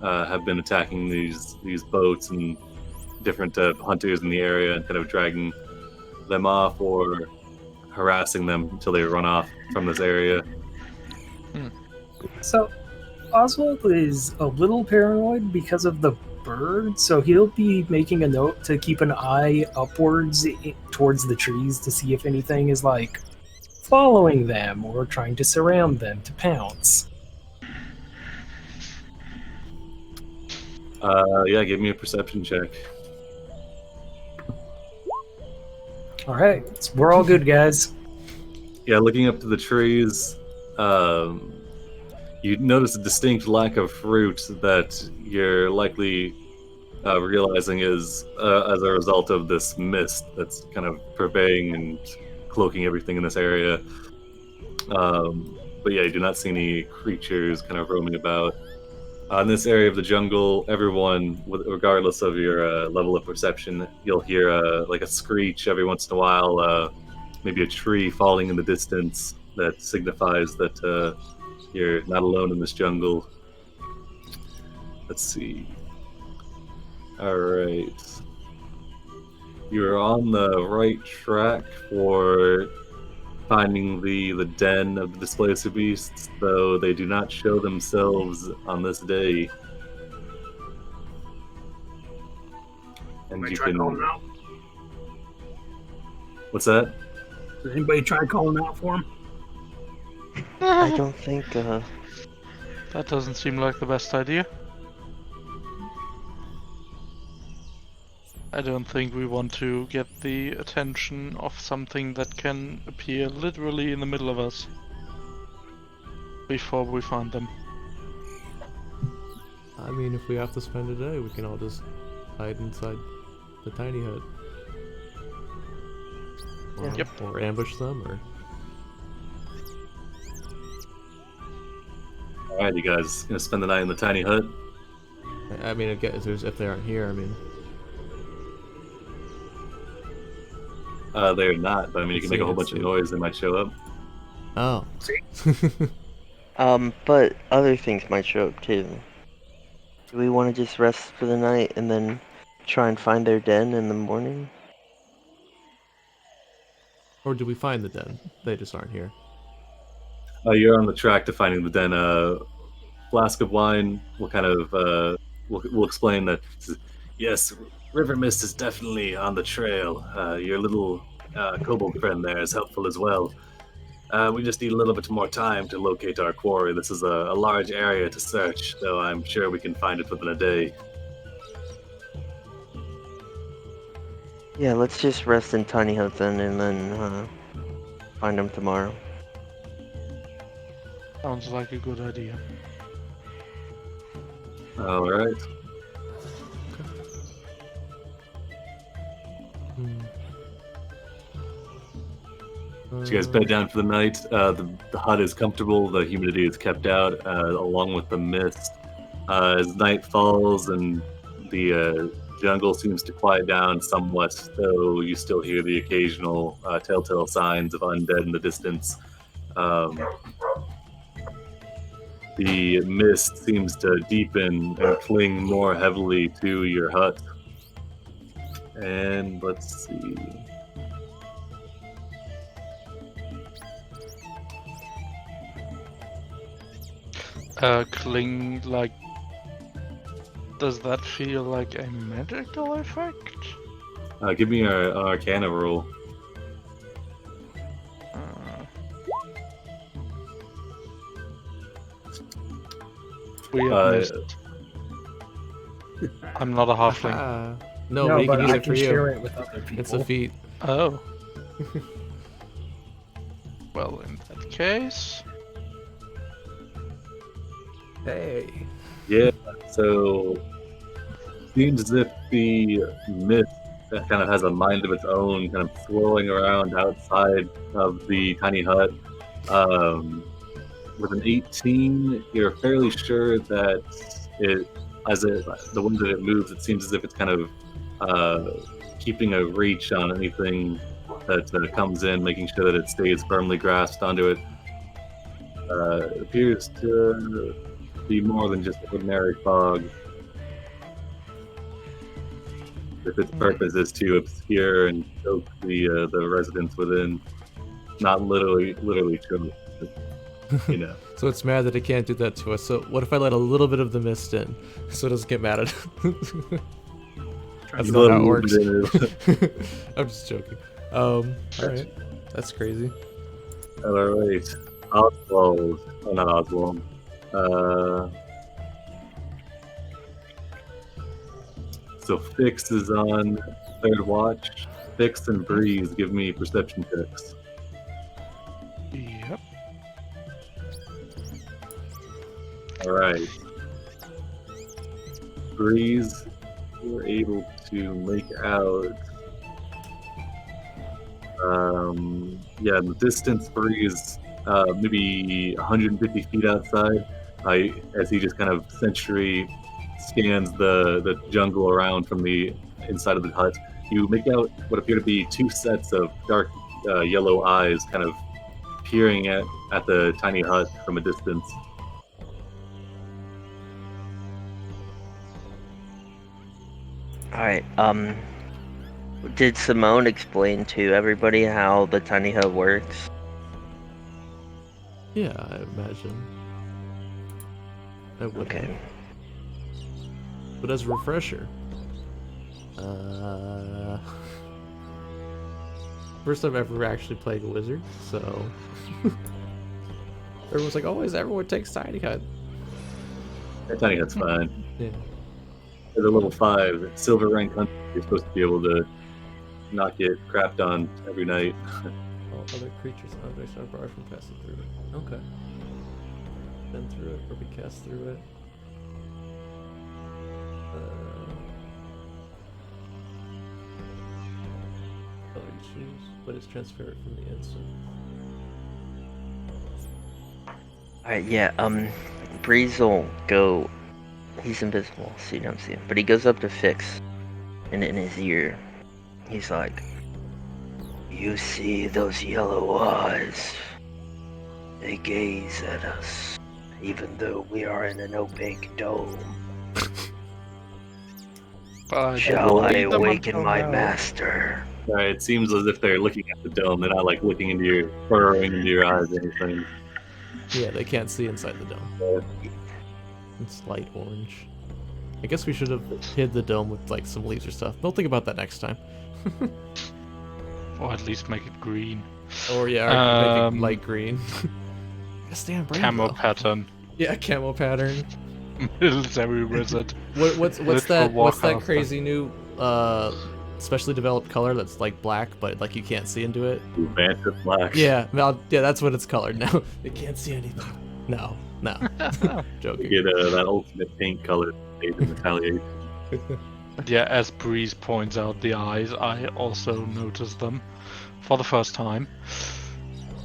A: have been attacking these boats and different hunters in the area and kind of dragging them off or harassing them until they run off from this area.
E: So, Oswald is a little paranoid because of the bird, so he'll be making a note to keep an eye upwards towards the trees to see if anything is, like, following them or trying to surround them to pounce.
A: Yeah, give me a perception check.
E: Alright, we're all good, guys.
A: Yeah, looking up to the trees, you notice a distinct lack of fruit that you're likely realizing is as a result of this mist that's kind of purveying and cloaking everything in this area. But yeah, you do not see any creatures kind of roaming about. In this area of the jungle, everyone, regardless of your level of perception, you'll hear like a screech every once in a while, maybe a tree falling in the distance that signifies that you're not alone in this jungle. Let's see. Alright. You're on the right track for finding the den of the displacer beasts, though they do not show themselves on this day. And
C: Anybody
A: you
C: try
A: can...
C: calling out?
A: What's that?
C: Did anybody try calling out for him?
B: I don't think,
F: That doesn't seem like the best idea. I don't think we want to get the attention of something that can appear literally in the middle of us before we find them.
D: I mean, if we have to spend a day, we can all just hide inside the tiny hut. Or,
F: Yep.
D: Or ambush them, or...
A: Alright, you guys gonna spend the night in the tiny hut?
D: I mean, I guess if they aren't here, I mean...
A: They're not, but I mean, you can make a whole bunch of noise, they might show up.
D: Oh.
B: but other things might show up too. Do we want to just rest for the night and then try and find their den in the morning?
D: Or did we find the den? They just aren't here.
A: You're on the track to finding the den. Flask of wine. We'll kind of we'll explain that. Yes, River Mist is definitely on the trail. Your little kobold friend there is helpful as well. We just need a little bit more time to locate our quarry. This is a large area to search, though I'm sure we can find it within a day.
B: Yeah, let's just rest in Tiny Hut then, and then find them tomorrow.
F: Sounds like a good idea.
A: All right. So you guys bed down for the night. The hut is comfortable. The humidity is kept out, along with the mist. As night falls and the jungle seems to quiet down somewhat, though you still hear the occasional telltale signs of undead in the distance. The mist seems to deepen and cling more heavily to your hut. And let's see.
F: Cling, like... Does that feel like a magical effect?
A: Give me an Arcana roll.
F: We have missed. I'm not a halfling.
D: No,
E: No,
D: we
E: but
D: can use
E: I
D: it for
E: can share
D: you.
E: it with other people.
D: It's a feat.
F: Oh. Well, in that case...
D: Hey.
A: Yeah, so seems as if the mist kind of has a mind of its own, kind of swirling around outside of the tiny hut. With an 18, you're fairly sure that the way that it moves, it seems as if it's kind of keeping a reach on anything that comes in, making sure that it stays firmly grasped onto it. It appears to be more than just ordinary fog. If its purpose is to obscure and choke the residents within, not literally choke, but, you know.
D: So it's mad that it can't do that to us. So what if I let a little bit of the mist in, so it doesn't get mad at us? That's
A: You
D: not how it
A: little
D: works.
A: bit
D: I'm just joking. Alright. That's crazy.
A: Alright. Oswald. Oh, not Oswald. So Fix is on third watch. Fix and Breeze give me perception checks.
F: Yep.
A: Alright. Breeze, you were able to make out. Yeah, the distance Breeze, maybe 150 feet outside, as he just kind of sentry scans the jungle around from the inside of the hut. You make out what appear to be two sets of dark yellow eyes kind of peering at the tiny hut from a distance.
B: Alright, did Simone explain to everybody how the tiny hut works?
D: Yeah, I imagine. I would.
B: Okay.
D: But as a refresher, first time ever actually playing a wizard, so everyone's like, always everyone takes tiny hut.
A: That tiny hut's fine.
D: Yeah.
A: At a level 5, silver rank hunter, you're supposed to be able to not get crapped on every night.
D: All other creatures on their are barred from passing through it. Okay. Been through it or be cast through it. Color you choose, but it's transferred from the instant.
B: Alright, yeah, Breeze will go. He's invisible, so you don't see him. But he goes up to Fix, and in his ear, he's like, "You see those yellow eyes? They gaze at us, even though we are in an opaque dome. Shall I awaken my master?"
A: It seems as if they're looking at the dome. They're not like looking into your, burrowing into your eyes or anything.
D: Yeah, they can't see inside the dome. It's light orange. I guess we should have hid the dome with like some leaves or stuff. We'll think about that next time.
F: Or at least make it green.
D: Or yeah, make it light green. Damn brain
F: Camo
D: though.
F: pattern.
D: Yeah, camo pattern.
F: Military wizard.
D: What's
F: Literal
D: that? What's that
F: Warcaster.
D: crazy new specially developed color that's like black, but like you can't see into it?
A: Vantage black.
D: Yeah, well, yeah, that's what it's colored now. They can't see anything. No, joking.
A: You get that ultimate paint color made in retaliation.
F: Yeah, as Breeze points out the eyes, I also noticed them for the first time.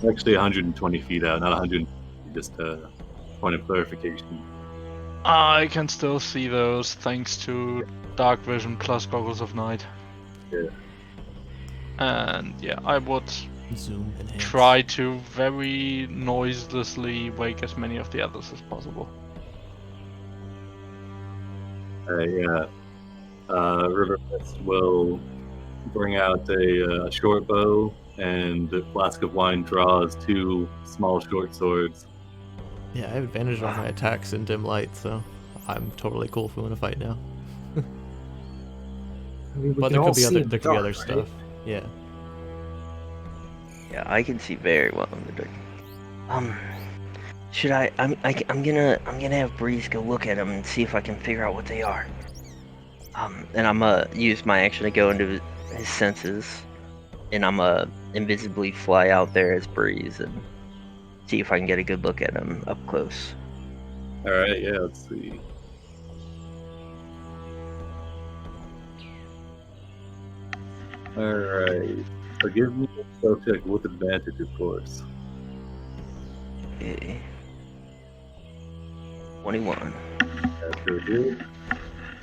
A: Actually 120 feet out, not 100. Just a point of clarification.
F: I can still see those thanks to dark vision plus goggles of night.
A: Yeah.
F: And yeah, I would
D: Zoom enhance.
F: try to very noiselessly wake as many of the others as possible.
A: Yeah. Riverfest will bring out a short bow, and the flask of wine draws 2 small short swords.
D: Yeah, I have advantage on my attacks in dim light, so I'm totally cool if we want to fight now.
E: I mean, we
D: But
E: can
D: there
E: all
D: could be
E: see
D: other
E: in the
D: there could be
E: dark,
D: other
E: right?
D: stuff. Yeah.
B: Yeah, I can see very well in the dark. Should I? I'm gonna have Breeze go look at them and see if I can figure out what they are. And I'm gonna use my action to go into his senses, and I'm gonna invisibly fly out there as Breeze and see if I can get a good look at him up close.
A: All right, yeah. Let's see. All right. So give me a spell check with advantage, of course.
B: Okay. 21.
A: That's really good.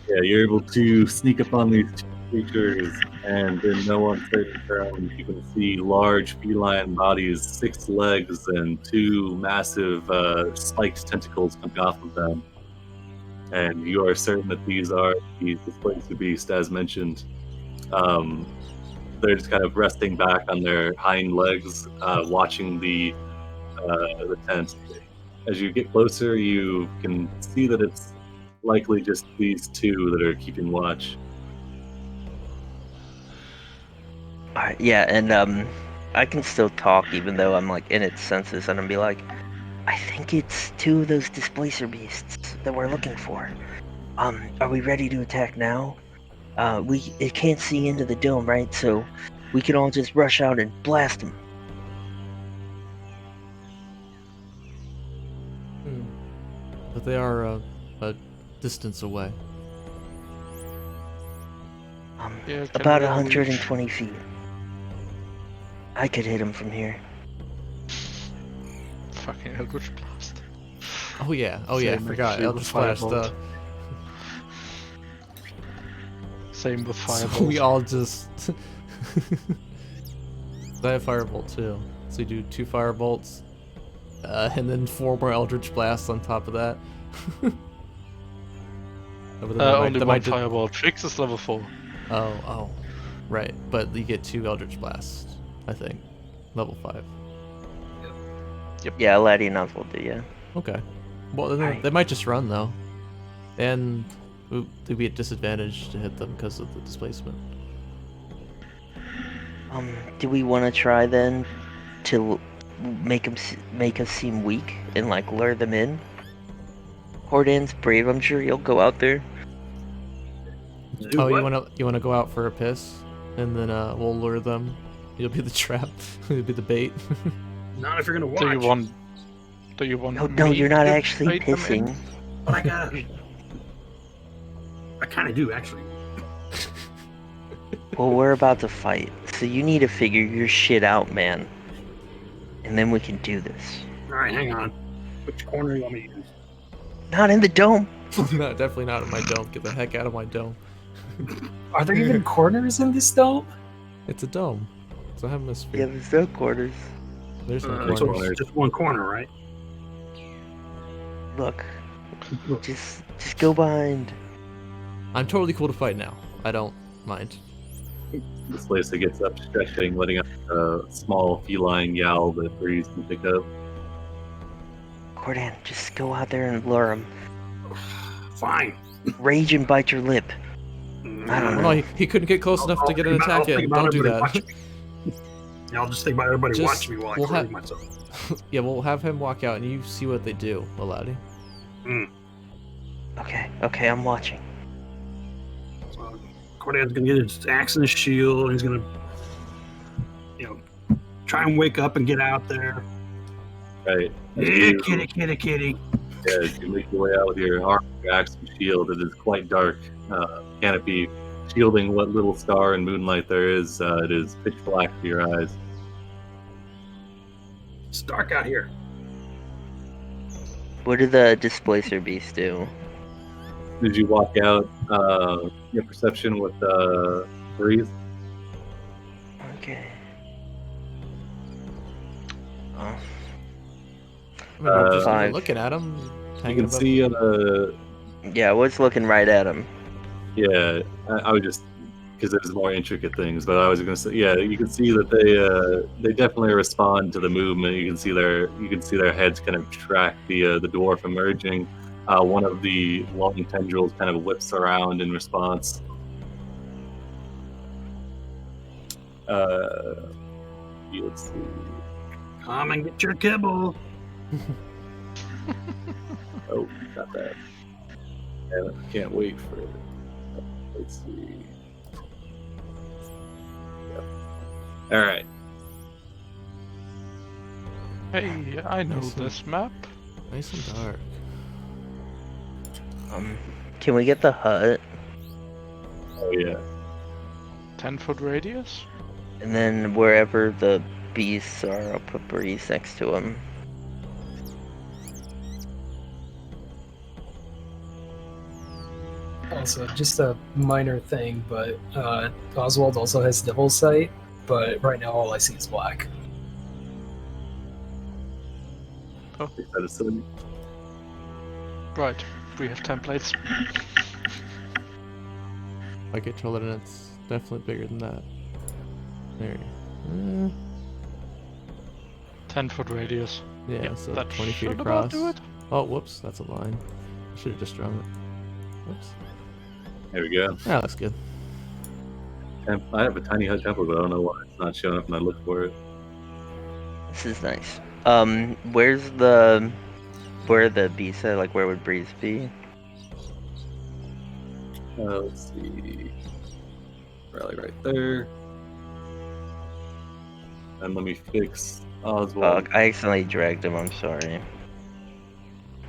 A: Yeah, you're able to sneak up on these 2 creatures, and in no uncertain terms, you can see large feline bodies, 6 legs, and 2 massive spiked tentacles coming off of them. And you are certain that these are the displacer beast, as mentioned. They're just kind of resting back on their hind legs, watching the tent. As you get closer, you can see that it's likely just these 2 that are keeping watch.
B: Alright, yeah, and I can still talk even though I'm like in its senses, and I'm be like, I think it's 2 of those displacer beasts that we're looking for. Are we ready to attack now? It can't see into the dome, right? So we can all just rush out and blast them.
D: But they are a distance away.
F: Yeah, can
B: About
F: we all
B: 120 feet. I could hit him from here.
F: Fucking Eldritch Blast.
D: Oh yeah, I
F: Same
D: forgot.
F: actually
D: Eldritch
F: with
D: Blast.
F: Firebolt. Same with
D: So
F: Firebolt.
D: we all just. I have Firebolt too. So you do 2 Firebolts, and then 4 more Eldritch Blasts on top of that.
F: Only one Fireball. Trix is level 4.
D: Oh, right. But you get 2 Eldritch Blasts, I think. Level 5.
B: Yeah, Latinos will do, yeah.
D: Okay. Well, then
B: Alright.
D: they might just run though, and they'd be at disadvantage to hit them because of the displacement.
B: Do we want to try then to make us seem weak and like lure them in? Hordan's brave, I'm sure he'll go out there.
C: Do
D: Oh,
C: what?
D: you wanna go out for a piss, and then we'll lure them. You'll be the trap. You'll be the bait.
C: Not if you're gonna watch.
F: Do you want
B: No,
F: me
B: you're not
F: to
B: actually
F: bait them in?
B: pissing.
C: But I kind of do actually.
B: Well, we're about to fight, so you need to figure your shit out, man. And then we can do this.
C: All right, hang on. Which corner do you want me to use?
B: Not in the dome.
D: No, definitely not in my dome. Get the heck out of my dome.
E: Are there even corners in this dome?
D: It's a dome. It's a
B: Yeah,
D: hemisphere.
B: there's no quarters.
D: There's no
C: So
D: corners.
C: it's just one corner, right?
B: Look, just go behind.
D: I'm totally cool to fight now. I don't mind.
A: Displacer gets up, stretching, letting out a small feline yowl that Breeze can pick up.
B: Cordan, just go out there and lure him.
C: Fine.
B: Rage and bite your lip. I don't
D: Oh,
B: know.
D: no, he couldn't get close enough to get an attack in. Don't do that.
C: Yeah, I'll just think about everybody
D: Just-
C: watching me while I
D: we'll
C: correct myself.
D: Yeah, we'll have him walk out and you see what they do, Aladdin.
B: Okay, I'm watching.
C: So Cordan's gonna get his axe and his shield, and he's gonna, try and wake up and get out there.
A: Right.
C: Yeah, kitty.
A: Yeah, you make your way out with your arm, your axe, and shield. It is quite dark. Canopy shielding what little star and moonlight there is. It is pitch black to your eyes.
C: It's dark out here.
B: What do the displacer beasts do?
A: Did you walk out? Your perception with Breeze?
B: Okay. Oh.
D: I mean, I'm just
B: Five.
D: looking at him.
A: You
D: hanging
A: can
D: above-
A: see.
B: Yeah, I was looking right at him.
A: Yeah, I would just because there's more intricate things, but I was going to say, yeah, you can see that they definitely respond to the movement. You can see their heads kind of track the dwarf emerging. One of the long tendrils kind of whips around in response. Let's see.
C: Come and get your kibble.
A: Oh, not that. And I can't wait for it. Let's see. Yep. All right.
F: Hey, I know this map.
D: Nice and dark.
B: Can we get the hut?
A: Oh yeah.
F: 10-foot radius?
B: And then wherever the beasts are, I'll put Breeze next to him.
E: Also, just a minor thing, but Oswald also has Devil's Sight, but right now all I see is black.
A: Is that a silly?
F: Right, we have templates.
D: I get told that it's definitely bigger than that. There.
F: 10-foot radius.
D: Yeah,
F: Yep,
D: so
F: that
D: 20 feet
F: should about
D: across.
F: do it.
D: Oh, whoops, that's a line. I should have just drawn it. Whoops.
A: There we go.
D: Ah, that's good.
A: I have a tiny hut temple, but I don't know why it's not showing up when I look for it.
B: This is nice. Where are the beasts at? Like, where would Breeze be?
A: Let's see. Rally right there. And let me fix Oswald.
B: I accidentally dragged him, I'm sorry.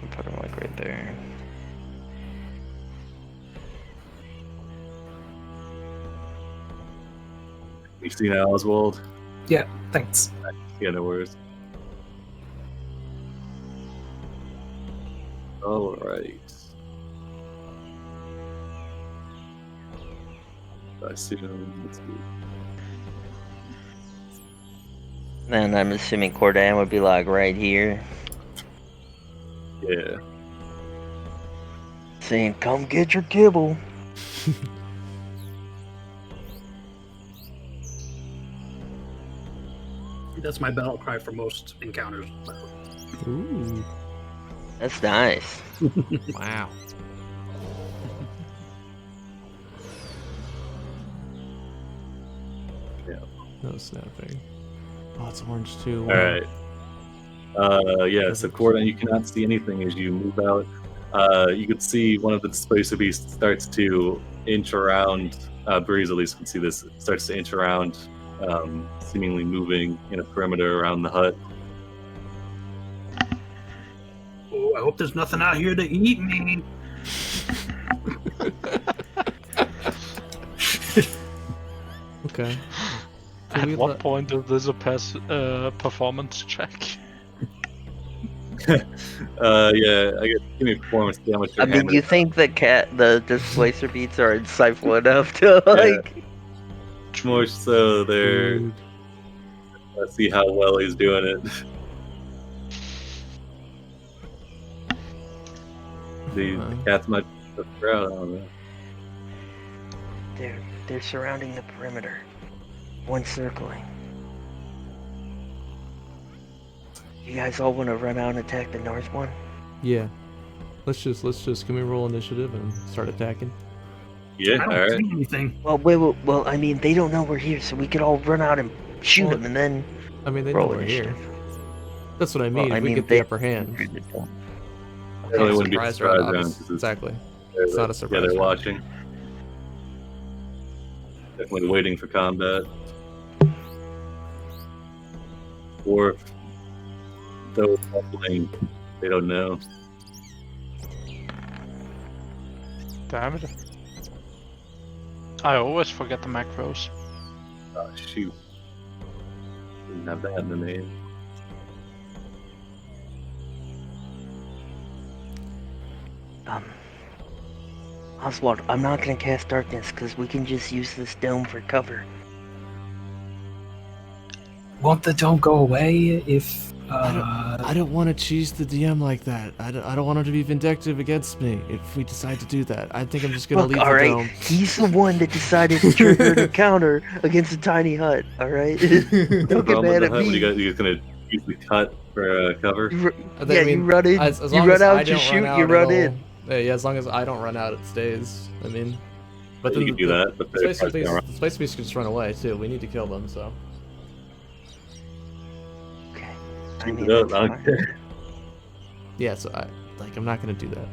B: I'll put him like right there.
A: You see now, Oswald?
E: Yeah, thanks.
A: Yeah, no worries. All right. I assume. Let's see.
B: Then I'm assuming Cordan would be like right here,
A: Yeah.
B: saying, "Come get your kibble."
C: That's my battle cry for most encounters.
D: Ooh.
B: That's nice.
D: Wow.
A: Yeah.
D: No snapping. Oh, it's orange too.
A: All right. Yeah, so Cordan, you cannot see anything as you move out. You can see one of the displacer beasts starts to inch around. Breeze at least can see this. Starts to inch around, seemingly moving in a perimeter around the hut.
C: Oh, I hope there's nothing out here to eat me.
D: Okay.
F: At
D: we
F: what
D: let-
F: point is this a performance check?
A: Yeah, I guess give me performance damage.
B: I mean, you think the displacer beats are insightful enough to like?
A: more so there.
D: Dude.
A: Let's see how well he's doing it. The cats might be proud. I don't know.
B: Dude, They're surrounding the perimeter. One circling. You guys all want to run out and attack the north one?
D: Yeah. Let's just can we roll initiative and start attacking?
A: Yeah,
C: I
A: all
C: don't
A: right.
C: see anything.
B: Well, well, I mean, they don't know we're here, so we could all run out and shoot
D: Well,
B: them, and then
D: I mean, they know
B: roll
D: we're here.
B: initiative.
D: That's what I mean.
B: Well,
D: if we get the upper hand.
A: They
D: Okay,
A: wouldn't be
D: surprise
A: surprised
D: round,
A: round,
D: obvious-
A: 'cause
D: exactly.
A: They're
D: It's not a
A: yeah,
D: surprise
A: they're
D: round.
A: watching. Definitely waiting for combat. Or though playing, they don't know.
F: Damn it. I always forget the macros.
A: Oh shoot. Didn't have that in the name.
B: Oswald, I'm not gonna cast darkness because we can just use this dome for cover.
E: Won't the dome go away if?
D: I don't want to cheese the DM like that. I don't want him to be vindictive against me if we decide to do that. I think I'm just gonna
B: Look,
D: leave
B: all
D: the
B: right,
D: dome.
B: he's the one that decided to trigger an encounter against a tiny hut. All right, don't get mad at
A: What do
B: me.
A: you gonna use the cut for cover?
B: Yeah, you run in.
D: As
B: You
D: long
B: run
D: as I
B: out to
D: don't
B: shoot.
D: run
B: You
D: out,
B: run
D: it'll-
B: in.
D: Yeah, as long as I don't run out, it stays. I mean, but then
A: You can do that, but
D: the
A: they're
D: Space
A: probably gonna
D: Beast, the Space Beast can just run away too. We need to kill them, so.
B: Okay. I
A: Keep
B: mean,
A: it up,
B: that's
A: I
B: fine.
A: don't care.
D: Yeah, so I'm not gonna do that.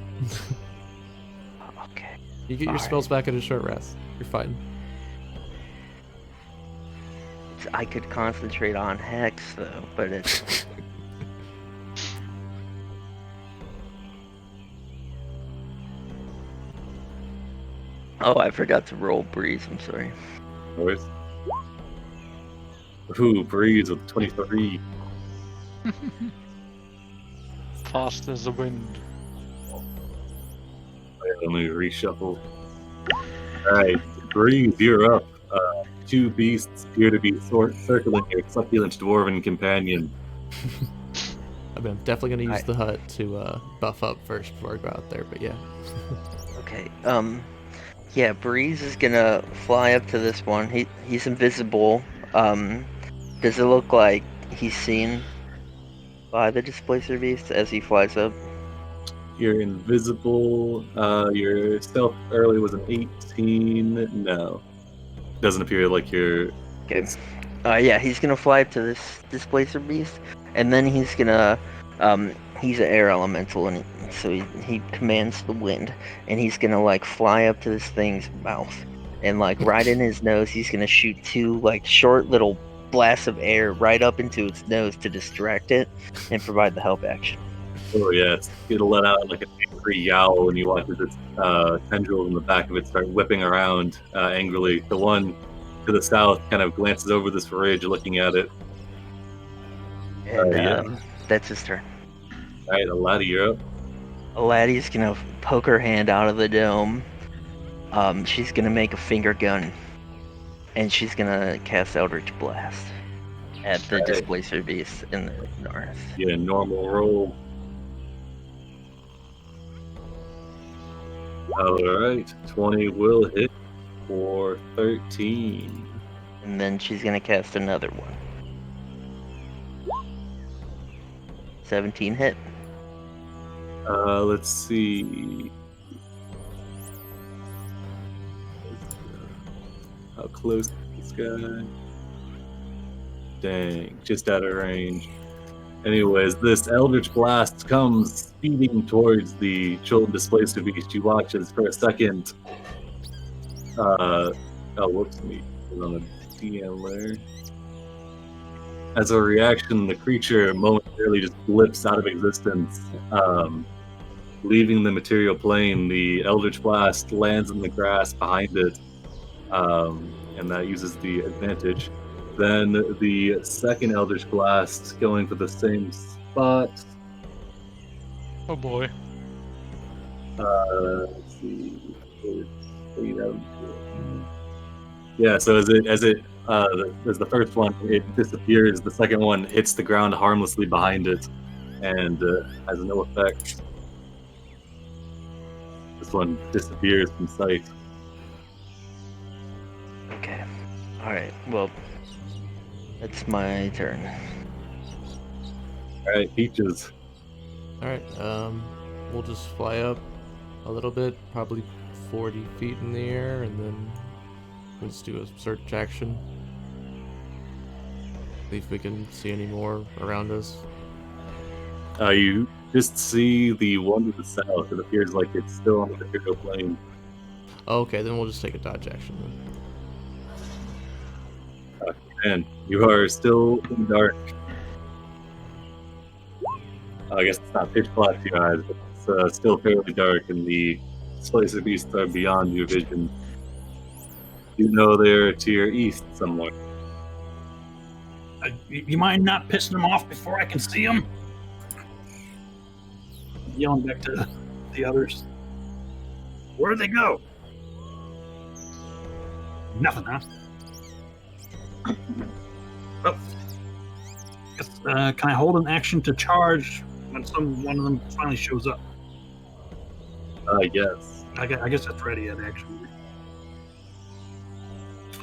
B: Okay.
D: You get your
B: Alright.
D: spells back at a short rest. You're fine.
B: I could concentrate on Hex though, but it's. Oh, I forgot to roll Breeze. I'm sorry.
A: Boys. Ooh, Breeze with 23.
F: Fast as the wind.
A: Let me reshuffle. Alright, Breeze, you're up. Two beasts appear to be circling your succulent dwarven companion.
D: I mean, I'm definitely gonna use
B: Alright.
D: the hut to buff up first before I go out there. But yeah.
B: Okay. Yeah, Breeze is gonna fly up to this one. He's invisible. Does it look like he's seen by the displacer beast as he flies up?
A: You're invisible. Your stealth early was an 18. No. Doesn't appear like you're.
B: Okay. Yeah, he's gonna fly up to this displacer beast, and then he's gonna. He's an air elemental, and so he commands the wind, and he's gonna like fly up to this thing's mouth, and like right in his nose, he's gonna shoot two like short little blasts of air right up into its nose to distract it and provide the help action.
A: Oh, yeah. It'll let out like an angry yowl when you watch its tendrils in the back of it start whipping around angrily. The one to the south kind of glances over this ridge looking at it.
B: And
A: Yeah.
B: that's his turn.
A: Alright, Aladdin, you're up.
B: Aladdie's gonna poke her hand out of the dome. She's gonna make a finger gun, and she's gonna cast Eldritch Blast at the
A: Right.
B: displacer beast in the north.
A: Yeah, normal roll. Alright, 20 will hit for 13.
B: And then she's gonna cast another one. 17 hit.
A: Let's see. How close is this guy? Dang, just out of range. Anyways, this Eldritch Blast comes speeding towards the Chult displacer beast. You watch as for a second. Oh, whoops, me. It's on the DM layer. As a reaction, the creature momentarily just blips out of existence, leaving the material plane. The Eldritch Blast lands in the grass behind it, and that uses the advantage. Then the second Eldritch Blast going for the same spot.
F: Oh boy.
A: Let's see. Yeah, so as the first one, it disappears. The second one hits the ground harmlessly behind it, and has no effect. This one disappears from sight.
B: Alright, well, it's my turn.
A: All right, Peaches.
D: All right. We'll just fly up a little bit, probably 40 feet in the air, and then let's do a search action. See if we can see any more around us.
A: You just see the one to the south. It appears like it's still on the material plane.
D: Okay, then we'll just take a dodge action then.
A: And you are still in dark. I guess it's not pitch black to your eyes, but it's still fairly dark, and the displacer beasts are beyond your vision. You know they're to your east somewhere.
C: You mind not pissing them off before I can see them? Yelling back to the others. Where'd they go? Nothing, huh? Oh. Guess, can I hold an action to charge when one of them finally shows up?
A: Yes.
C: I guess that's ready yet, actually.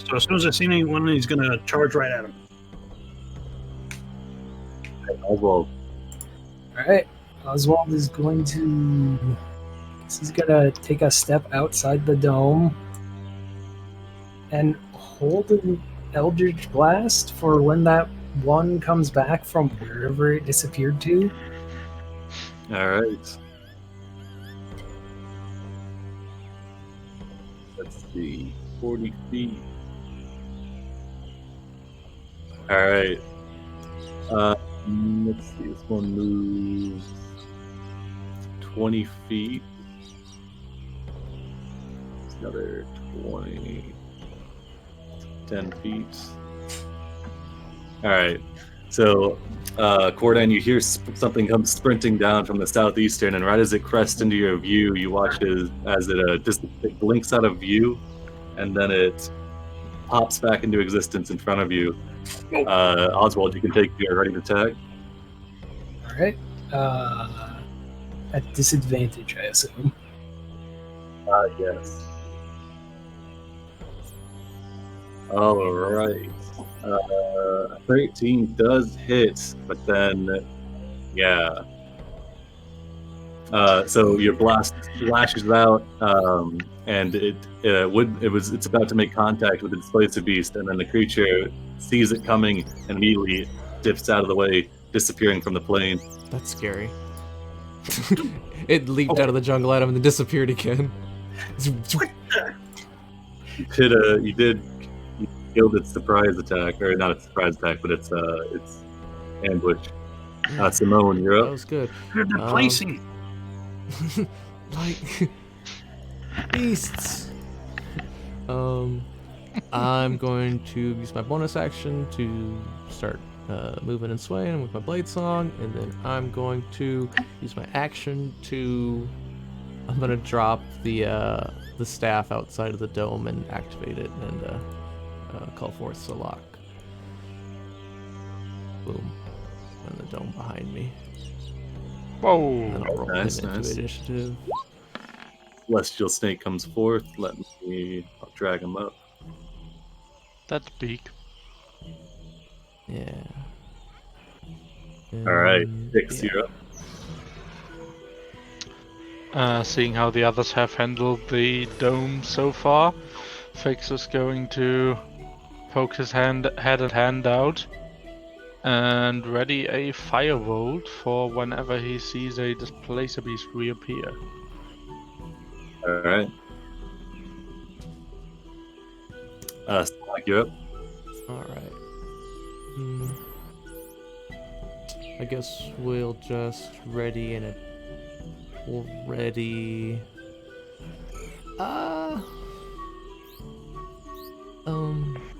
C: So as soon as I see anyone, he's going to charge right at him.
A: Oswald.
E: Alright. Oswald is going to... He's gonna take a step outside the dome and hold an Eldritch Blast for when that one comes back from wherever it disappeared to.
A: Alright. Let's see. 40 feet. Alright. Let's see. This one moves 20 feet. Another 20. 10 feet. Alright. So, Cordan, you hear something come sprinting down from the southeastern, and right as it crests into your view, you watch as it blinks out of view, and then it pops back into existence in front of you. Oswald, you can take your ready to attack.
E: Alright. At disadvantage, I assume.
A: Yes. Alright. 13 does hit, but then, yeah. So your blast lashes out, and it's about to make contact with the displacer beast, and then the creature sees it coming and immediately dips out of the way, disappearing from the plane.
D: That's scary. It leaped out of the jungle at him and then disappeared again.
A: You killed its surprise attack, or not its surprise attack, but its ambush. Simone, you're
D: That
A: up.
D: was good.
C: They're placing.
D: Like beasts. I'm going to use my bonus action to start moving and swaying with my blade song, and then I'm going to use my action to. I'm gonna drop the staff outside of the dome and activate it and call forth Salak. Boom. And the dome behind me.
F: Whoa!
D: And I'll roll
A: Nice,
D: him into
A: nice.
D: initiative.
A: Celestial Snake comes forth. I'll drag him up.
F: That's big.
D: Yeah.
A: Alright,
D: And,
A: Dix,
D: yeah.
A: you're up.
F: Seeing how the others have handled the dome so far, Fix is going to poke his head and hand out and ready a firebolt for whenever he sees a displacer beast reappear.
A: Alright. Salak, you're up.
D: Alright. I guess we'll just ready in a. We'll ready.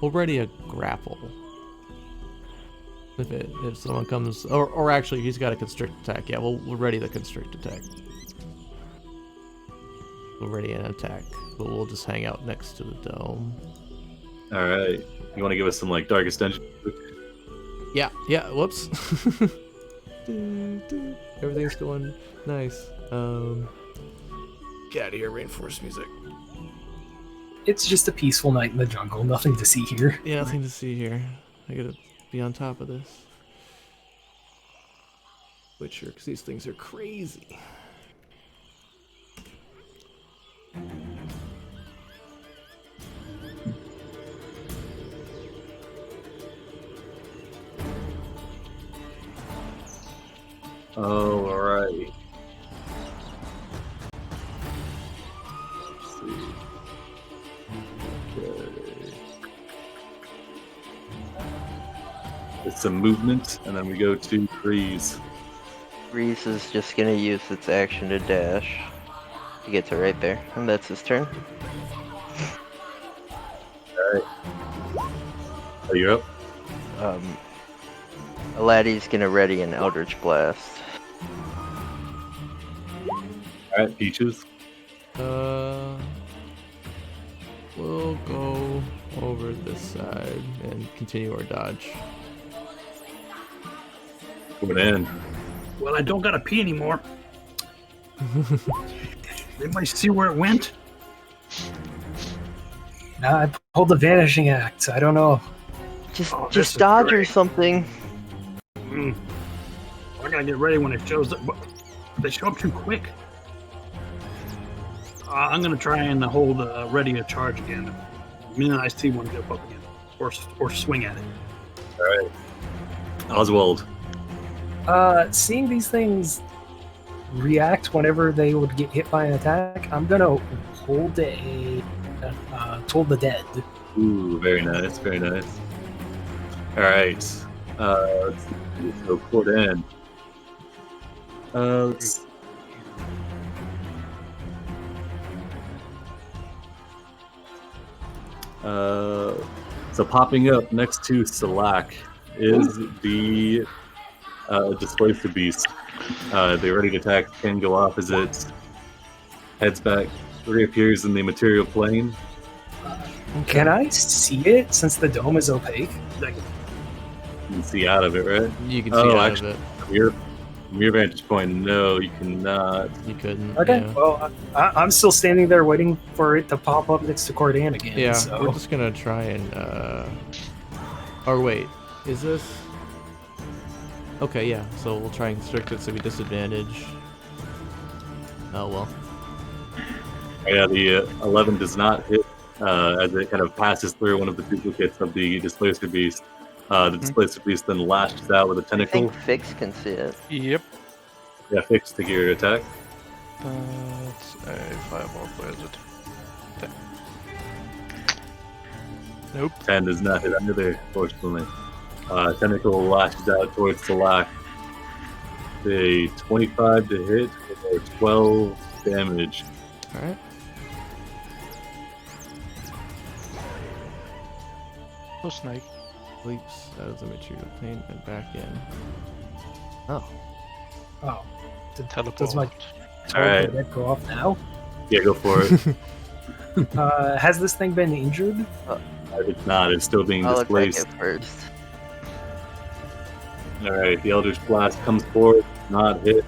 D: We'll ready a grapple. If someone comes, or actually, he's got a constrict attack. Yeah, we'll ready the constrict attack. We'll ready an attack, but we'll just hang out next to the dome.
A: Alright. You want to give us some, like, Darkest Dungeon?
D: Yeah, whoops. Everything's going nice. Get out of here, reinforced music.
E: it's just a peaceful night in the jungle. Nothing to see here.
D: Yeah, nothing to see here. I gotta be on top of this. Witcher, because these things are crazy.
A: Oh, alright. Let's see. Okay. It's some movement, and then we go to Breeze.
B: Reese is just gonna use its action to dash to get to right there, and that's his turn.
A: Alright. Oh, you're up?
B: Aladdin's gonna ready an Eldritch Blast.
A: Alright, Peaches.
D: We'll go over this side and continue our dodge.
A: Coming in.
C: Well, I don't got to pee anymore. Anybody see where it went?
E: Now I pulled the Vanishing Act. I don't know.
B: Just
C: Oh, this
B: just
C: is
B: dodge or
C: great.
B: something.
C: I gotta get ready when it shows up. They show up too quick. I'm gonna try and hold ready to charge again. Me and I see one jump up again, or swing at it.
A: Alright. Oswald.
E: Seeing these things react whenever they would get hit by an attack, I'm gonna hold Toll the Dead.
A: Ooh, very nice, very nice. Alright. Let's see. So, Cordan. Let's so popping up next to Salak is the Displacer Beast. The ready to attack can go off as it heads back, reappears in the material plane.
E: Can I see it since the dome is opaque?
A: You can see out of it, right?
D: You can see
A: Oh,
D: out
A: actually,
D: of it.
A: From your vantage point, no, you cannot.
D: You couldn't.
E: Okay,
D: Yeah.
E: well, I'm still standing there waiting for it to pop up next to Cordan again.
D: Yeah,
E: so.
D: we're just gonna try and or wait, is this okay? Yeah, so we'll try and constrict it so we disadvantage. Oh well.
A: Yeah, the 11 does not hit as it kind of passes through one of the duplicates of the Displacer Beast. The Displacer Beast then lashes out with a
B: I
A: tentacle.
B: think Fix can see it.
F: Yep.
A: Yeah, Fix to your attack.
F: It's a fireball. Where is it? 10. Nope.
A: 10 does not hit either, fortunately. Tentacle lashes out towards Salak. A 25 to hit or 12 damage.
D: All right.
F: Oh, snake.
D: Leaps out of the material plane and back in. Oh.
E: Oh.
F: Teleport.
E: Does my Toll
A: Alright.
E: the Dead go off now?
A: Yeah, go for it.
E: Has this thing been injured?
A: It's not, it's still being
B: I'll attack
A: displaced.
B: it first.
A: Alright, the Eldritch Blast comes forward, not hit.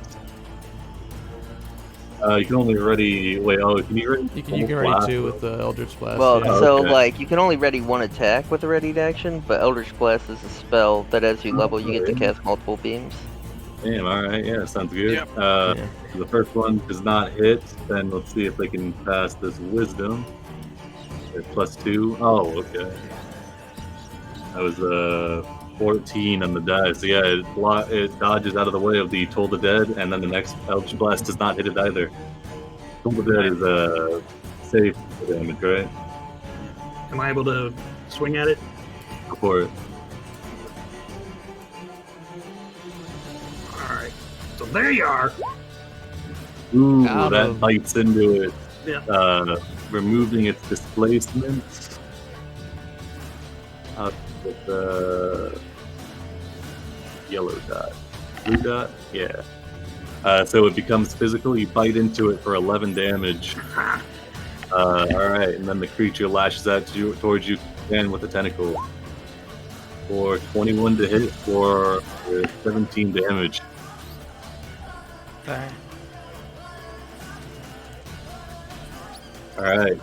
A: You can only ready. Wait, oh, can you ready?
D: You can already two with the Eldritch Blast.
B: Well,
D: yeah.
B: so
A: okay.
B: like you can only ready one attack with a ready action, but Eldritch Blast is a spell that as you level, you get to cast multiple beams.
A: Damn, alright, yeah, sounds good.
F: Yep.
D: Yeah.
A: The first one does not hit, then let's see if they can pass this Wisdom. They're +2. Oh, okay. That was 14 on the die. So yeah, it dodges out of the way of the Toll the Dead, and then the next Eldritch Blast does not hit it either. Toll the Dead is safe for damage, right?
C: Am I able to swing at it?
A: Go for it.
C: All right. So there you are.
A: Ooh,
D: Got
A: that
D: him.
A: bites into it.
C: Yeah.
A: Removing its displacement. Out with the yellow dot. Blue dot? Yeah. So it becomes physical. You bite into it for 11 damage. Alright, and then the creature lashes out towards you again with a tentacle. For 21 to hit for 17 damage.
F: Dang.
A: All right,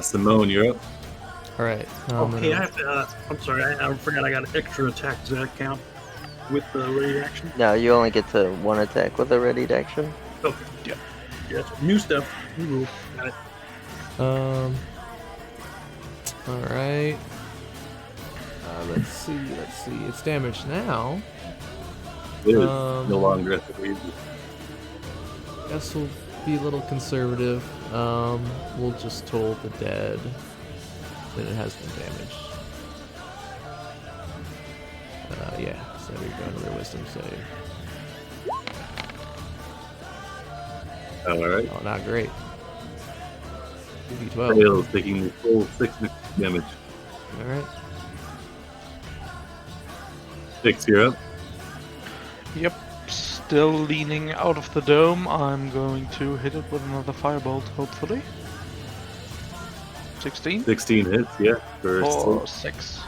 A: Simone, you're up.
D: All right.
C: Okay, I have to, I'm sorry, I forgot I got an extra attack. Does that count with the ready action?
B: No, you only get to one attack with a ready action.
C: Okay, yeah. That's new stuff. New rule. Got it.
D: All right. Let's see. It's damaged now.
A: It is no longer at the reason.
D: Guess we'll be a little conservative. We'll just toll the dead. Then it has been damaged. Yeah. So we got another wisdom save.
A: All right.
D: Oh, not great. 2d12.
A: Fails, taking the full 6 damage.
D: All right.
A: 6, you're up.
F: Yep, still leaning out of the dome. I'm going to hit it with another firebolt, hopefully. 16?
A: 16 hits, yeah.
F: Or 6.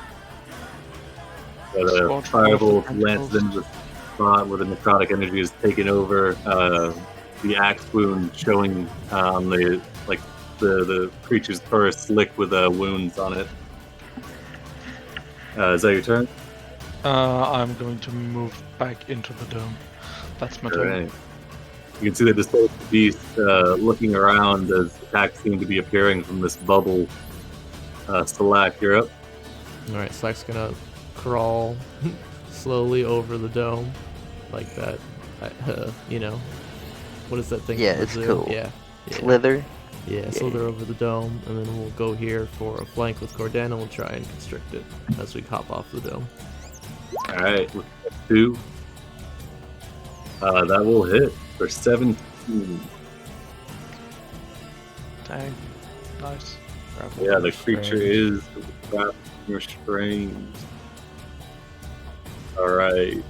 A: But firebolt lands into the spot where the necrotic energy is taken over. The axe wound showing on the creature's fur slick with wounds on it. Is that your turn?
F: I'm going to move back into the dome. That's my turn.
A: Right. You can see the displaced beast looking around as attacks seem to be appearing from this bubble. Slack, you're up.
D: All right. Slack's gonna crawl slowly over the dome, like that. You know, what is that thing?
B: Yeah,
D: from the
B: it's
D: zoo?
B: cool.
D: Yeah.
B: Slither.
D: Yeah, slither over the dome, and then we'll go here for a flank with Cordan, and we'll try and constrict it as we hop off the dome.
A: Alright, 2. That will hit for 17.
F: Dang. Nice.
A: Yeah, the creature is trapped and restrained. Alright.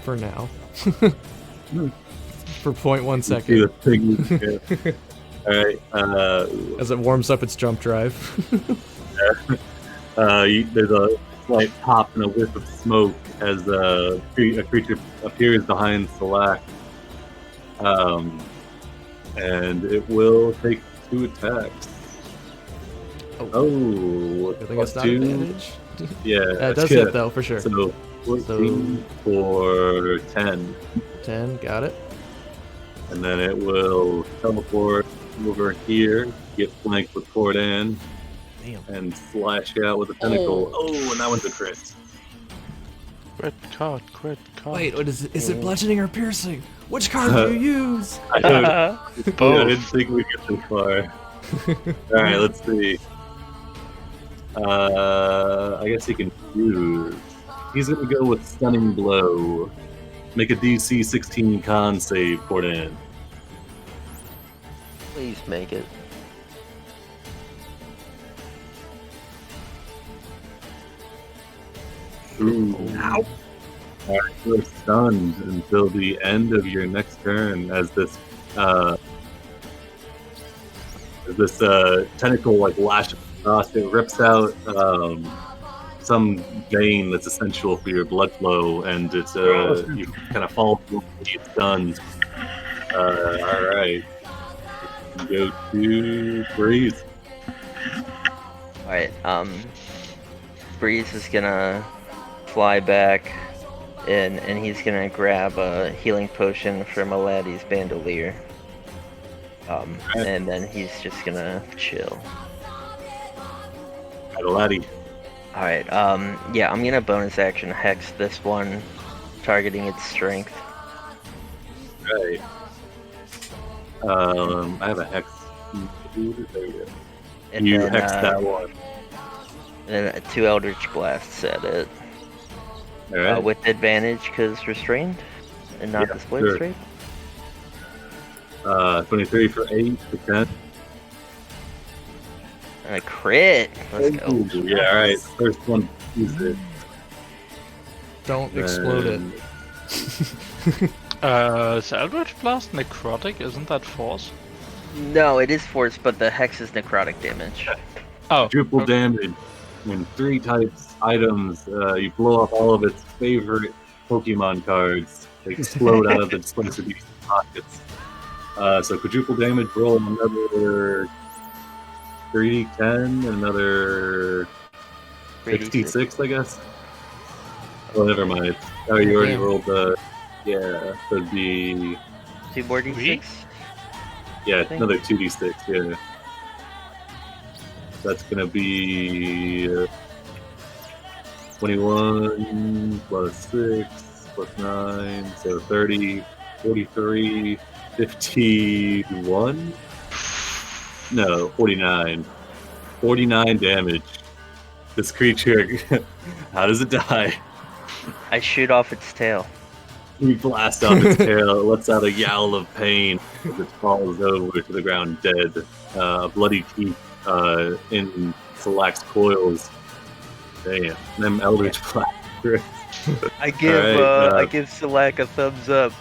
D: For now. For 0.1
A: See the
D: second.
A: thing. Alright,
D: As it warms up its jump drive.
A: there's a slight pop and a whiff of smoke as a creature appears behind Selak. And it will take 2 attacks. Oh,
D: I think it's not
A: 2.
D: advantage.
A: Yeah,
D: It does
A: yeah.
D: hit though, for sure.
A: So 14 for 10.
D: 10, got it.
A: And then it will teleport over here, get flanked with Cordan,
D: Damn.
A: and slash out with a tentacle. Oh, and that one's a crit.
F: Crit card.
D: Wait, what is it bludgeoning or piercing? Which card do you use?
A: I didn't think we'd get this far. Alright, let's see. I guess he can fuse. He's gonna go with Stunning Blow. Make a DC 16 con save, Cordan.
B: Please make it.
A: Ooh. Ow. Alright, you're stunned until the end of your next turn as this tentacle lashes across. It rips out some vein that's essential for your blood flow, and it's you kind of fall through. It's done. All right, go to Breeze.
B: All right. Breeze is gonna fly back, and he's gonna grab a healing potion from a laddie's bandolier. And then he's just gonna chill.
A: Laddie.
B: Alright, yeah, I'm gonna bonus action hex this one, targeting its strength.
A: Right. I have a hex. There you go.
B: And
A: You
B: then,
A: hex that one.
B: And then 2 Eldritch Blasts at it.
A: Alright.
B: With advantage, because restrained, and not displayed
A: sure.
B: straight.
A: 23 for 8 for 10.
B: And a crit! Let's go.
A: Ooh, yeah, alright. First one is it.
D: Don't explode it.
F: Is Eldritch Blast necrotic? Isn't that force?
B: No, it is force, but the hex is necrotic damage.
F: Oh.
A: Triple
F: okay.
A: damage when 3 types items. You blow up all of its favorite Pokemon cards. They explode out of the displacer beast's pockets. So quadruple damage, roll another 3d10, and another 66, I guess. Oh, never mind. Oh, you already rolled the. Yeah, so it'd be.
B: 2 more d6?
A: Yeah, another 2d6, yeah. That's gonna be 21 plus 6 plus 9, so 30, 43, 51? No, 49. 49 damage. This creature, how does it die?
B: I shoot off its tail.
A: You blast off its tail, it lets out a yowl of pain as it falls over to the ground dead. Bloody teeth in Selac's coils. Damn, them Eldritch Blasters.
B: I give Selac a thumbs up.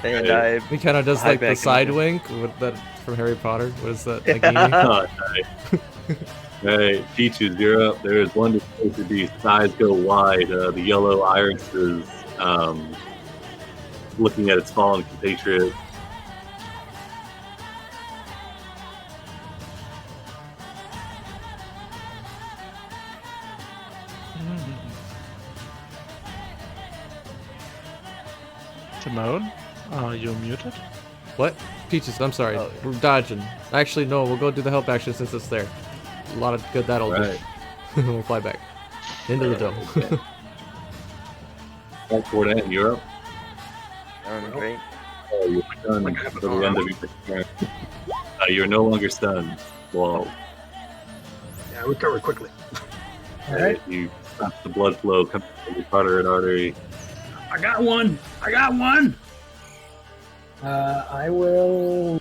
B: And
D: He kind of does
B: hide
D: like the
B: back
D: side
B: in
D: wink with that from Harry Potter. What is that? Like
A: Oh, nice. Alright, Peaches, you're up. There is one displacer beast. His eyes go wide. The yellow iris is looking at its fallen compatriot.
F: Timon, are you muted?
D: What? Peaches, I'm sorry.
B: Oh, yeah.
D: We're dodging. Actually, no, we'll go do the help action since it's there. A lot of good that'll
A: Right.
D: do. We'll fly back. Into the dome.
A: Okay. Back toward it, you're up.
B: Great.
A: Oh, you're stunned until the end of your turn. You're no longer stunned. Whoa.
C: Yeah, recover quickly.
A: Alright, you stop the blood flow coming from your carotid artery.
C: I got one.
E: I will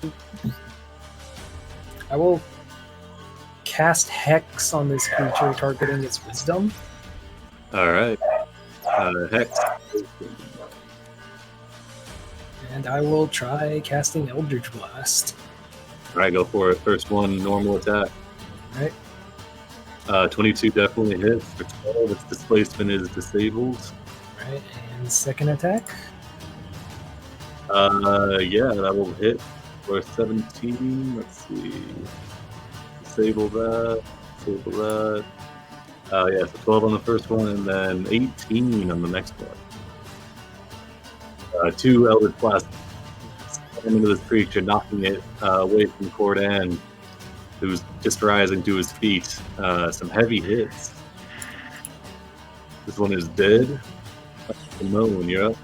E: cast Hex on this creature, targeting its wisdom.
A: Alright. Hex.
E: And I will try casting Eldritch Blast.
A: Alright, go for it. First one, normal attack.
E: Right.
A: 22 definitely hits. For 12, its displacement is disabled.
E: Right. And second attack.
A: Yeah, that will hit for 17. Let's see. Disable that. Disable that. Yeah, so 12 on the first one, and then 18 on the next one. 2 Eldritch Blast into this creature, knocking it away from Cordan, who's just rising to his feet. Some heavy hits. This one is dead. Moon, you're up.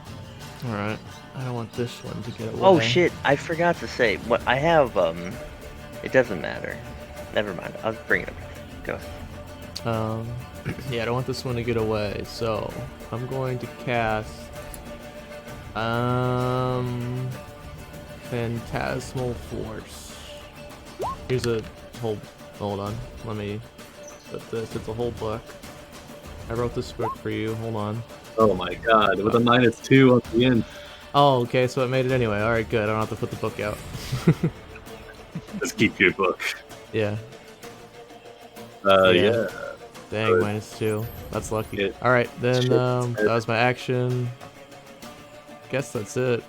D: Alright. I don't want this one to get away.
B: Oh shit! I forgot to say what I have. It doesn't matter. Never mind. I'll bring it up. Go.
D: Yeah, I don't want this one to get away, so I'm going to cast Phantasmal Force. Here's a whole. Hold on. Let me put this. It's a whole book. I wrote this book for you. Hold on.
A: Oh my god, with a -2 on the end.
D: Oh, okay, so it made it anyway. Alright, good. I don't have to put the book out.
A: Just keep your book.
D: Yeah.
A: Yeah.
D: Dang,
A: Good.
D: -2. That's lucky.
A: It-
D: Alright, then
A: shit.
D: that was my action. Guess that's it.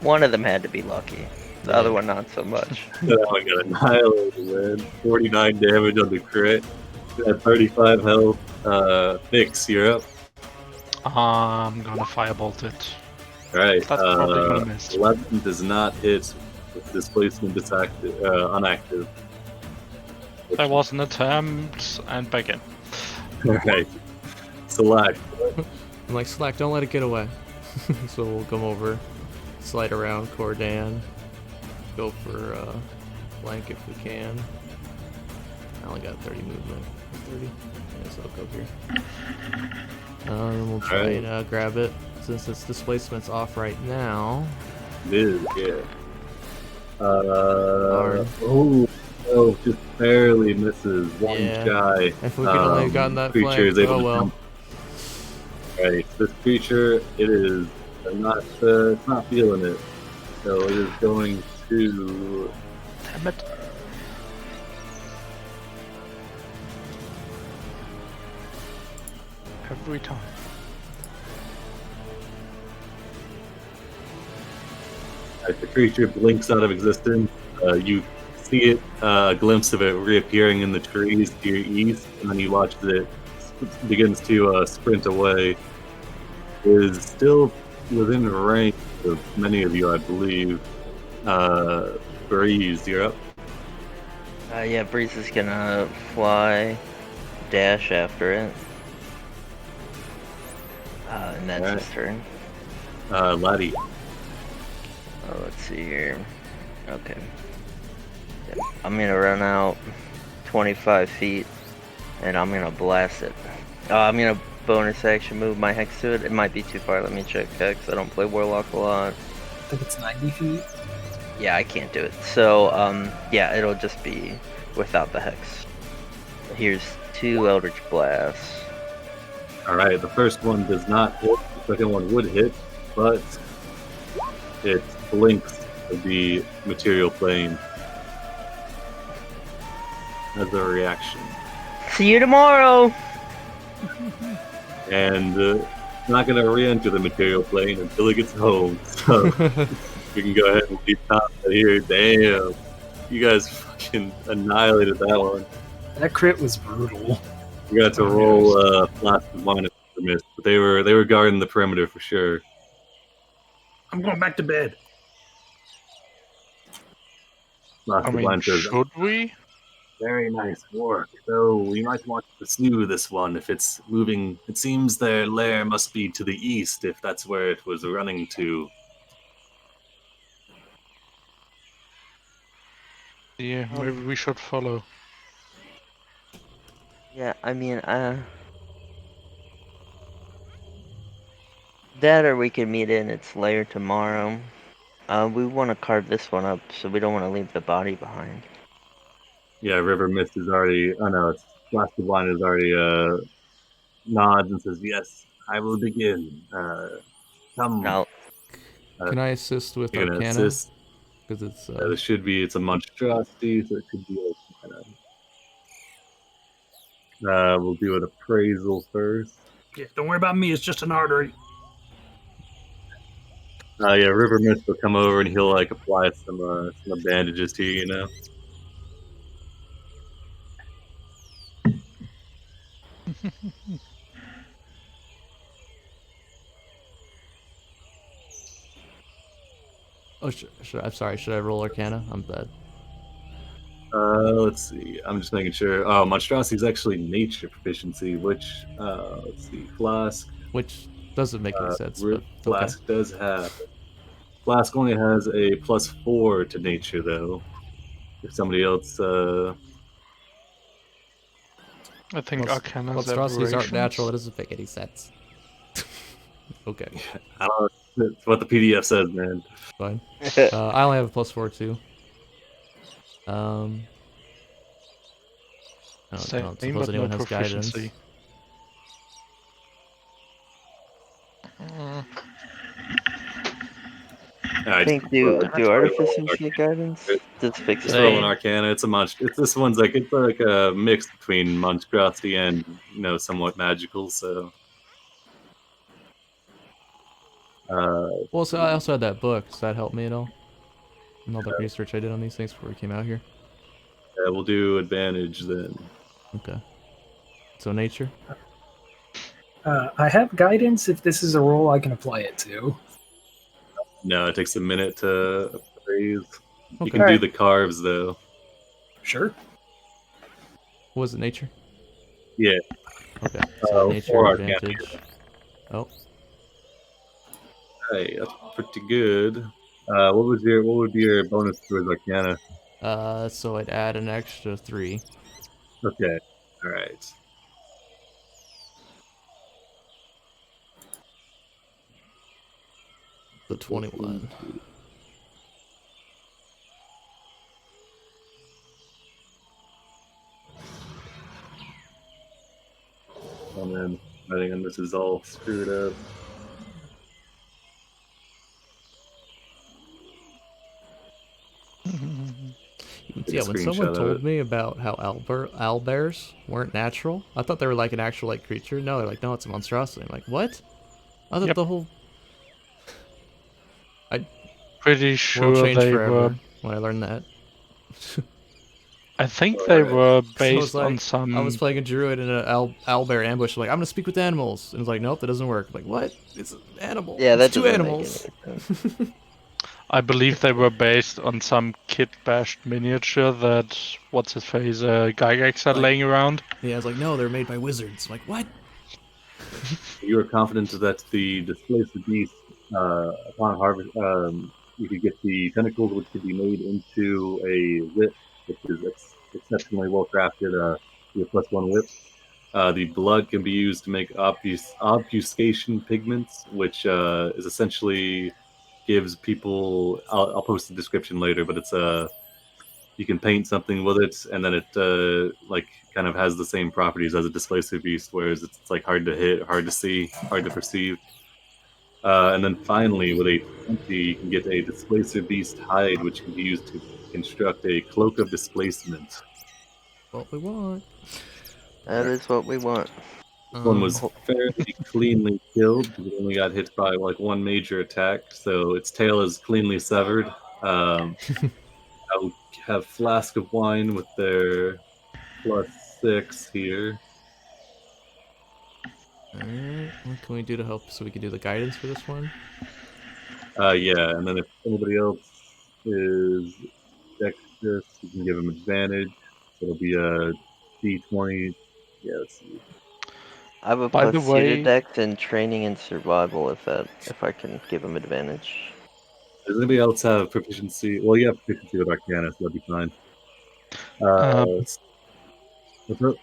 B: One of them had to be lucky. The other one not so much.
A: That one got annihilated, man. 49 damage on the crit. At 35 health. Nix, you're up.
F: I'm gonna firebolt it.
A: Alright,
F: That's probably gonna miss.
A: 11 does not hit with displacement unactive.
F: There was an attempt, and back in.
A: Alright. Select.
D: I'm like, Slack, don't let it get away. So we'll come over, slide around Cordan, go for flank if we can. I only got 30 movement. 30? Yeah, so I'll go here. We'll try and grab it. Since its displacement's off right now.
A: It is, yeah.
D: Darn.
A: Oh, just barely misses. One
D: Yeah.
A: guy.
D: If we could only have gotten that
A: creature
D: flank,
A: is able
D: oh
A: to
D: well.
A: jump. Right, this creature, it is not, it's not feeling it. So it is going to.
F: Damn it. Every time.
A: As the creature blinks out of existence, you see it, a glimpse of it reappearing in the trees to your east, and then you watch as it begins to sprint away. It is still within range of many of you, I believe. Breeze, you're up.
B: Yeah, Breeze is gonna fly, dash after it. And that's
A: Alright.
B: his turn.
A: Laddie.
B: Oh, let's see here. Okay. Yeah, I'm gonna run out 25 feet, and I'm gonna blast it. I'm gonna bonus action move my hex to it. It might be too far. Let me check hex. I don't play Warlock a lot.
E: I think it's 90 feet.
B: Yeah, I can't do it. So, yeah, it'll just be without the hex. Here's 2 Eldritch Blasts.
A: Alright, the first one does not hit, the second one would hit, but it blinks of the material plane as a reaction.
B: See you tomorrow!
A: And not going to re-enter the material plane until it gets home. So we can go ahead and leave top here. Damn, you guys fucking annihilated that one.
E: That crit was brutal.
A: You got to roll Flask of Wine for miss, but they were guarding the perimeter for sure.
C: I'm going back to bed.
A: Flask
F: I
A: of
F: mean,
A: Wine says,
F: should we?
A: very nice work, though we might want to pursue this one if it's moving. It seems their lair must be to the east if that's where it was running to.
F: Yeah, maybe we should follow.
B: Yeah, I mean, that or we can meet in its lair tomorrow. We want to carve this one up, so we don't want to leave the body behind.
A: Yeah, River Mist is already. Oh no, it's Flask of Wine is already nods and says, "Yes, I will begin. Come."
B: Now,
D: Can I assist with
A: You're gonna
D: Arcana?
A: assist.
D: Because it's
A: This should be. It's a monstrosity, so it could be like we'll do an appraisal first.
C: Yeah, don't worry about me. It's just an artery.
A: Yeah, River Mist will come over and he'll like apply some bandages to you. You know.
D: oh, I'm sorry. Should I roll Arcana? I'm bad.
A: Let's see. I'm just making sure. Oh, monstrosity is actually nature proficiency, which let's see, Flask.
D: Which doesn't make any sense. But
A: Flask does have. Flask only has a +4 to nature, though. If somebody else,
F: I think Arcana's
D: monstrosities aren't
F: aberrations.
D: natural. It doesn't make any sense. Okay,
A: I don't know. It's what the PDF says, man.
D: fine. I only have a +4 too. I don't
F: Same,
D: suppose
F: but
D: anyone
F: no
D: has guidance.
F: proficiency.
B: I think do artificers get guidance? Just fix
A: Just
B: it.
A: roll an Arcana. It's a this one's like it's like a mix between monstrosity and somewhat magical. So.
D: Well, so I also had that book. Does that help me at all? And all the research I did on these things before we came out here.
A: Yeah, we'll do advantage then.
D: Okay. So nature.
E: I have guidance. If this is a roll, I can apply it to.
A: No, it takes a minute to appraise. You
D: Okay.
A: can do the carves though.
E: Sure.
D: What was it, nature?
A: Yeah.
D: Okay. So nature
A: 4 Arcana.
D: advantage. Oh.
A: Hey, that's pretty good. What would be your bonus towards Arcana?
D: So I'd add an extra 3.
A: Okay. All right.
D: So 21.
A: Oh man, I think this is all screwed up.
D: Yeah, when someone told me about how owlbears weren't natural, I thought they were like an actual like creature. No, they're like, no, it's a monstrosity. I'm like, what? I thought the whole...
F: pretty
D: World
F: sure
D: changed
F: they
D: forever
F: were.
D: when I learned that.
F: I think they were
D: So
F: based
D: it's like,
F: on some.
D: I was playing a druid in an owlbear ambush. I'm like, I'm gonna speak with animals, and it's like, nope, that doesn't work. I'm like, what? It's an animal.
B: Yeah,
D: It's
B: that
D: two
B: doesn't make
D: animals.
B: any sense.
F: I believe they were based on some kit bashed miniature that what's his face Gygax had
D: Like-
F: laying around.
D: Yeah, I was like, no, they're made by wizards. I'm like, what?
A: You are confident that the displacer beast, upon harvest, you could get the tentacles, which could be made into a whip, which is exceptionally well crafted. Be a +1 whip. The blood can be used to make obfuscation pigments, which is essentially gives people. I'll post the description later, but it's you can paint something with it, and then it like kind of has the same properties as a displacer beast, whereas it's like hard to hit, hard to see, hard to perceive. And then finally, with a 20, you can get a displacer beast hide, which can be used to construct a cloak of displacement.
D: What we want.
B: That is what we want.
A: This one was
B: Oh.
A: fairly cleanly killed because it only got hit by like one major attack, so its tail is cleanly severed. I'll have Flask of Wine with their +6 here.
D: Alright, what can we do to help so we can do the guidance for this one?
A: Yeah, and then if anybody else is dexterous, you can give them advantage. It'll be a D20. Yeah, let's see.
B: I have a
F: By the
B: +2 to
F: way-
B: dex and training and survival if I can give him advantage.
A: Does anybody else have proficiency? Well, you have proficiency with Arcana, so that'd be fine. What's up?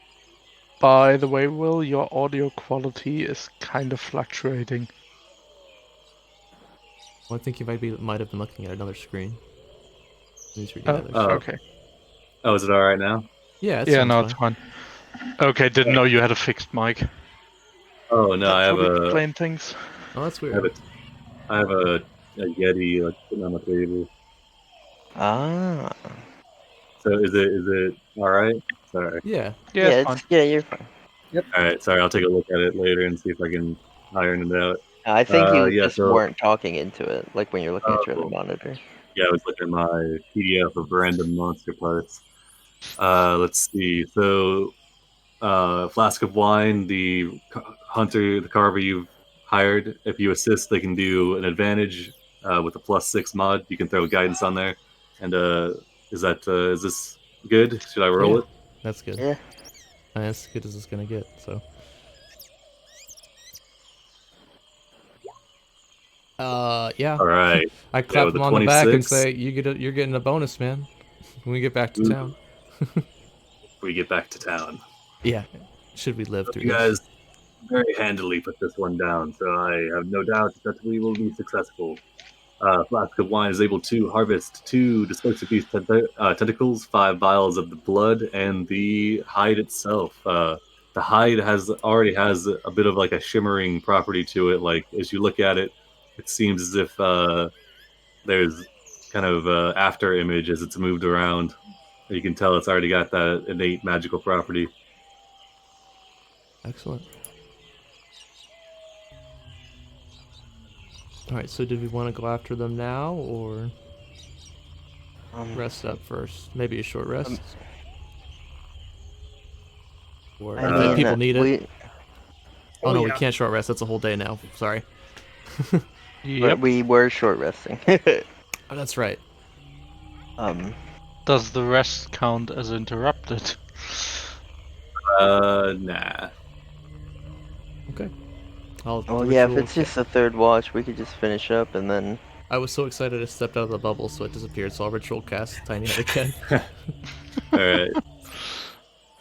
F: By the way, Will, your audio quality is kind of fluctuating.
D: Well, I think you might have been looking at another screen. He's reading others.
F: Okay.
A: Oh, is it all right now?
D: Yeah, it
F: Yeah,
D: sounds
F: no,
D: fine.
F: it's fine. Okay, didn't know you had a fixed mic.
A: Oh no,
F: That would explain things.
D: Oh, that's
A: I have
D: weird.
A: a Yeti like sitting on the table.
B: Ah.
A: So is it all right? Sorry.
D: Yeah.
F: Yeah, it's fine.
B: You're fine.
A: All right. Sorry. I'll take a look at it later and see if I can iron it out.
B: I think you
A: yeah,
B: just
A: so-
B: weren't talking into it, like when you're looking at your other
A: Oh.
B: monitor.
A: Yeah, I was looking at my PDF of random monster parts. Let's see. So, Flask of Wine, the hunter, the carver you've hired, if you assist, they can do an advantage with a +6 mod. You can throw guidance on there. And is this good? Should I roll
D: Yeah.
A: it?
D: That's good.
B: Yeah.
D: As good as it's gonna get, so. Yeah.
A: All right.
D: I clap
A: with
D: him
A: a
D: on the back and
A: 26.
D: say, you're getting a bonus, man. When we get back to
A: Ooh.
D: town.
A: We get back to town.
D: Yeah. Should we live through
A: You
D: this?
A: guys very handily put this one down, so I have no doubt that we will be successful. Flask of Wine is able to harvest 2 displacer beast tentacles, 5 vials of the blood, and the hide itself. The hide already has a bit of like a shimmering property to it. Like as you look at it, it seems as if there's kind of after image as it's moved around. You can tell it's already got that innate magical property.
D: Excellent. Alright, so did we want to go after them now, or rest up first? Maybe a short rest? Or
B: I
D: if
B: mean,
D: people need it? Oh no, we
C: yeah.
D: can't short rest. That's a whole day now. Sorry.
F: Yep.
B: We were short resting.
D: Oh, that's right.
F: Does the rest count as interrupted?
A: Nah.
D: Okay. I'll
B: Well, yeah, if
D: ritual-
B: it's just the third watch, we could just finish up and then.
D: I was so excited I stepped out of the bubble, so it disappeared. So I'll ritual cast Tiny Head again.
A: All right.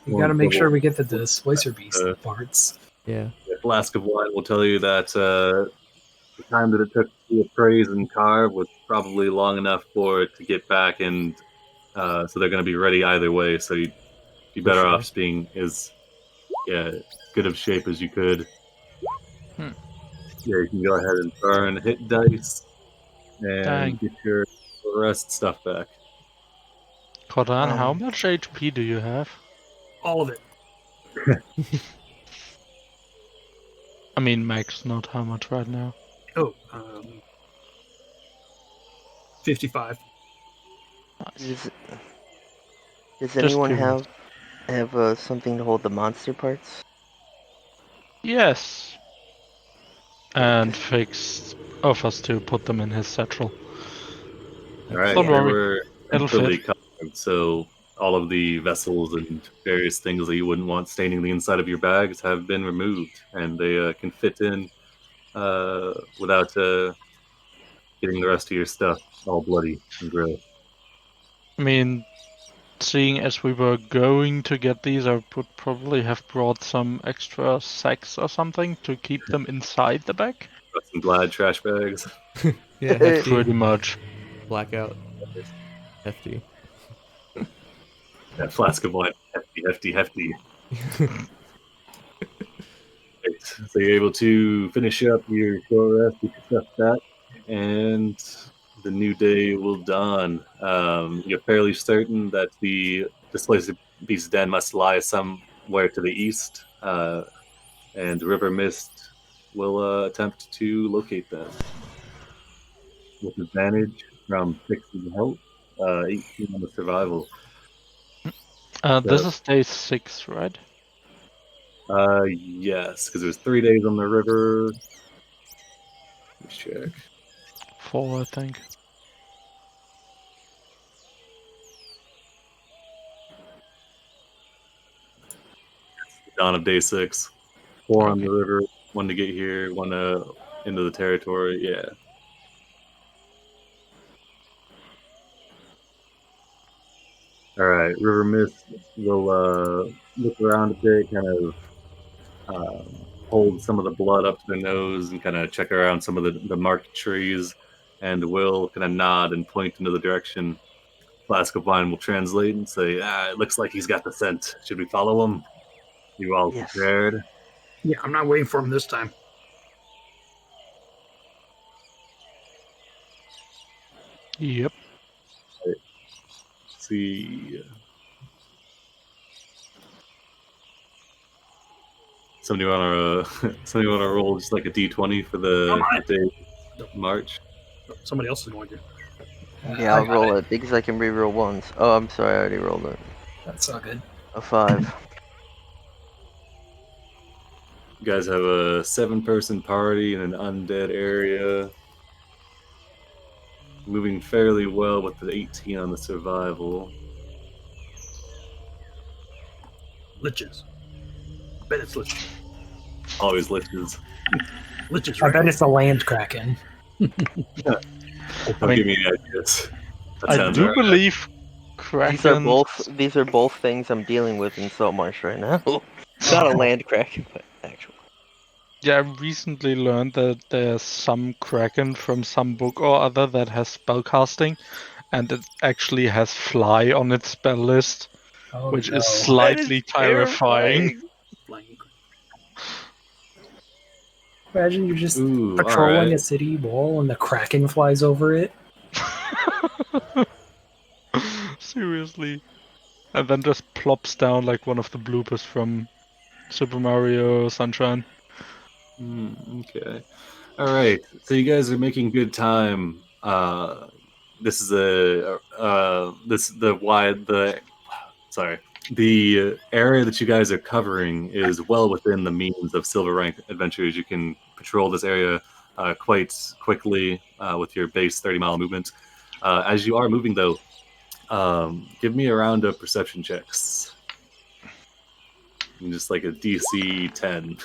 E: We gotta make sure we get the displacer beast parts.
D: Yeah.
A: The Flask of Wine will tell you that the time that it took to appraise and carve was probably long enough for it to get back, and so they're going to be ready either way. So you'd be better off just being as good of shape as you could. Yeah, you can go ahead and burn hit dice and
F: Dang.
A: get your rest stuff back.
F: Kodan, how much HP do you have?
E: All of it.
F: I mean, max, not how much right now.
E: Oh,
C: 55.
F: Nice.
B: Does anyone
F: curious.
B: have something to hold the monster parts?
F: Yes. And Fix offers to put them in his satchel.
A: All right,
F: Don't
A: they
F: worry,
A: were
F: it'll
A: fully
F: fit.
A: covered, so all of the vessels and various things that you wouldn't want staining the inside of your bags have been removed, and they can fit in without getting the rest of your stuff all bloody and gross.
F: I mean, seeing as we were going to get these, I would probably have brought some extra sacks or something to keep them inside the bag.
A: Got some Glad trash bags.
D: Yeah, hefty.
F: Pretty much.
D: Blackout. Hefty.
A: That flask of wine, hefty, hefty, hefty. Right. So you're able to finish up your short rest, get your stuff back, and the new day will dawn. You're fairly certain that the displaced beast den must lie somewhere to the east, and River Mist will attempt to locate them with advantage from 6 health, 18 on the survival.
F: This is day 6, right?
A: Yes, because it was 3 days on the river. Let's check.
F: 4, I think.
A: Dawn of day 6. 4 on
F: Okay.
A: the river, 1 to get here, 1 into the territory. Yeah. All right, River Mist will look around a bit, kind of hold some of the blood up to their nose and kind of check around some of the marked trees, and will kind of nod and point into the direction. Flask of wine will translate and say, it looks like he's got the scent. Should we follow him? You all
B: Yes.
A: prepared?
C: Yeah, I'm not waiting for him this time.
F: Yep.
A: Let's see. Somebody want to roll just like a d20 for the day march?
C: Somebody else is going to.
B: Yeah, I'll roll it because I can reroll ones. Oh, I'm sorry, I already rolled it.
E: That's all good.
B: A 5.
A: You guys have a 7-person party in an undead area. Moving fairly well with the 18 on the survival.
C: Liches. I bet it's liches.
A: Always liches.
C: Liches,
E: I
C: right?
E: bet it's a land kraken.
A: Don't give me any ideas. That
F: I
A: sounds
F: do
A: right.
F: believe
B: These are
F: Krakens.
B: These are both things I'm dealing with in Saltmarsh right now. Not a land kraken, but actual.
F: Yeah, I recently learned that there's some Kraken from some book or other that has spellcasting, and it actually has fly on its spell list,
E: Oh,
F: which
E: no.
F: is slightly terrifying.
C: Flying.
E: Imagine you're just
A: Ooh,
E: patrolling
A: alright.
E: a city wall and the kraken flies over it.
F: Seriously. And then just plops down like one of the bloopers from Super Mario Sunshine.
A: Okay. Alright. So you guys are making good time. This is the area that you guys are covering is well within the means of silver rank adventurers. You can patrol this area quite quickly with your base 30-mile movement. As you are moving, though, give me a round of perception checks. And just like a DC 10.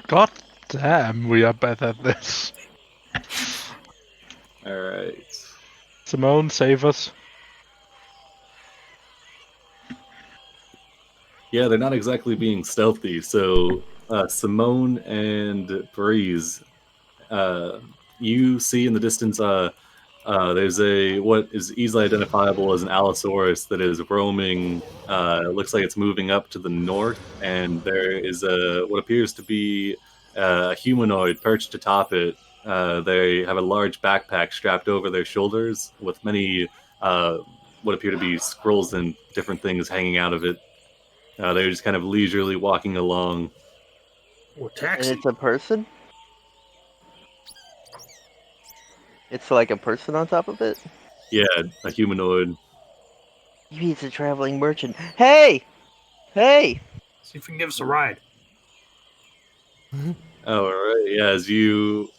F: God damn, we are better at this.
A: Alright.
F: Simone, save us.
A: Yeah, they're not exactly being stealthy. So, Simone and Breeze, you see in the distance, there's what is easily identifiable as an Allosaurus that is roaming. It looks like it's moving up to the north, and there is what appears to be a humanoid perched atop it. They have a large backpack strapped over their shoulders with many what appear to be scrolls and different things hanging out of it. They're just kind of leisurely walking along.
C: Or
B: And
C: taxi.
B: it's a person? It's like a person on top of it?
A: Yeah, a humanoid.
B: Maybe it's a traveling merchant. Hey! Hey!
C: See if you can give us a ride.
A: Oh, right. Yeah, as you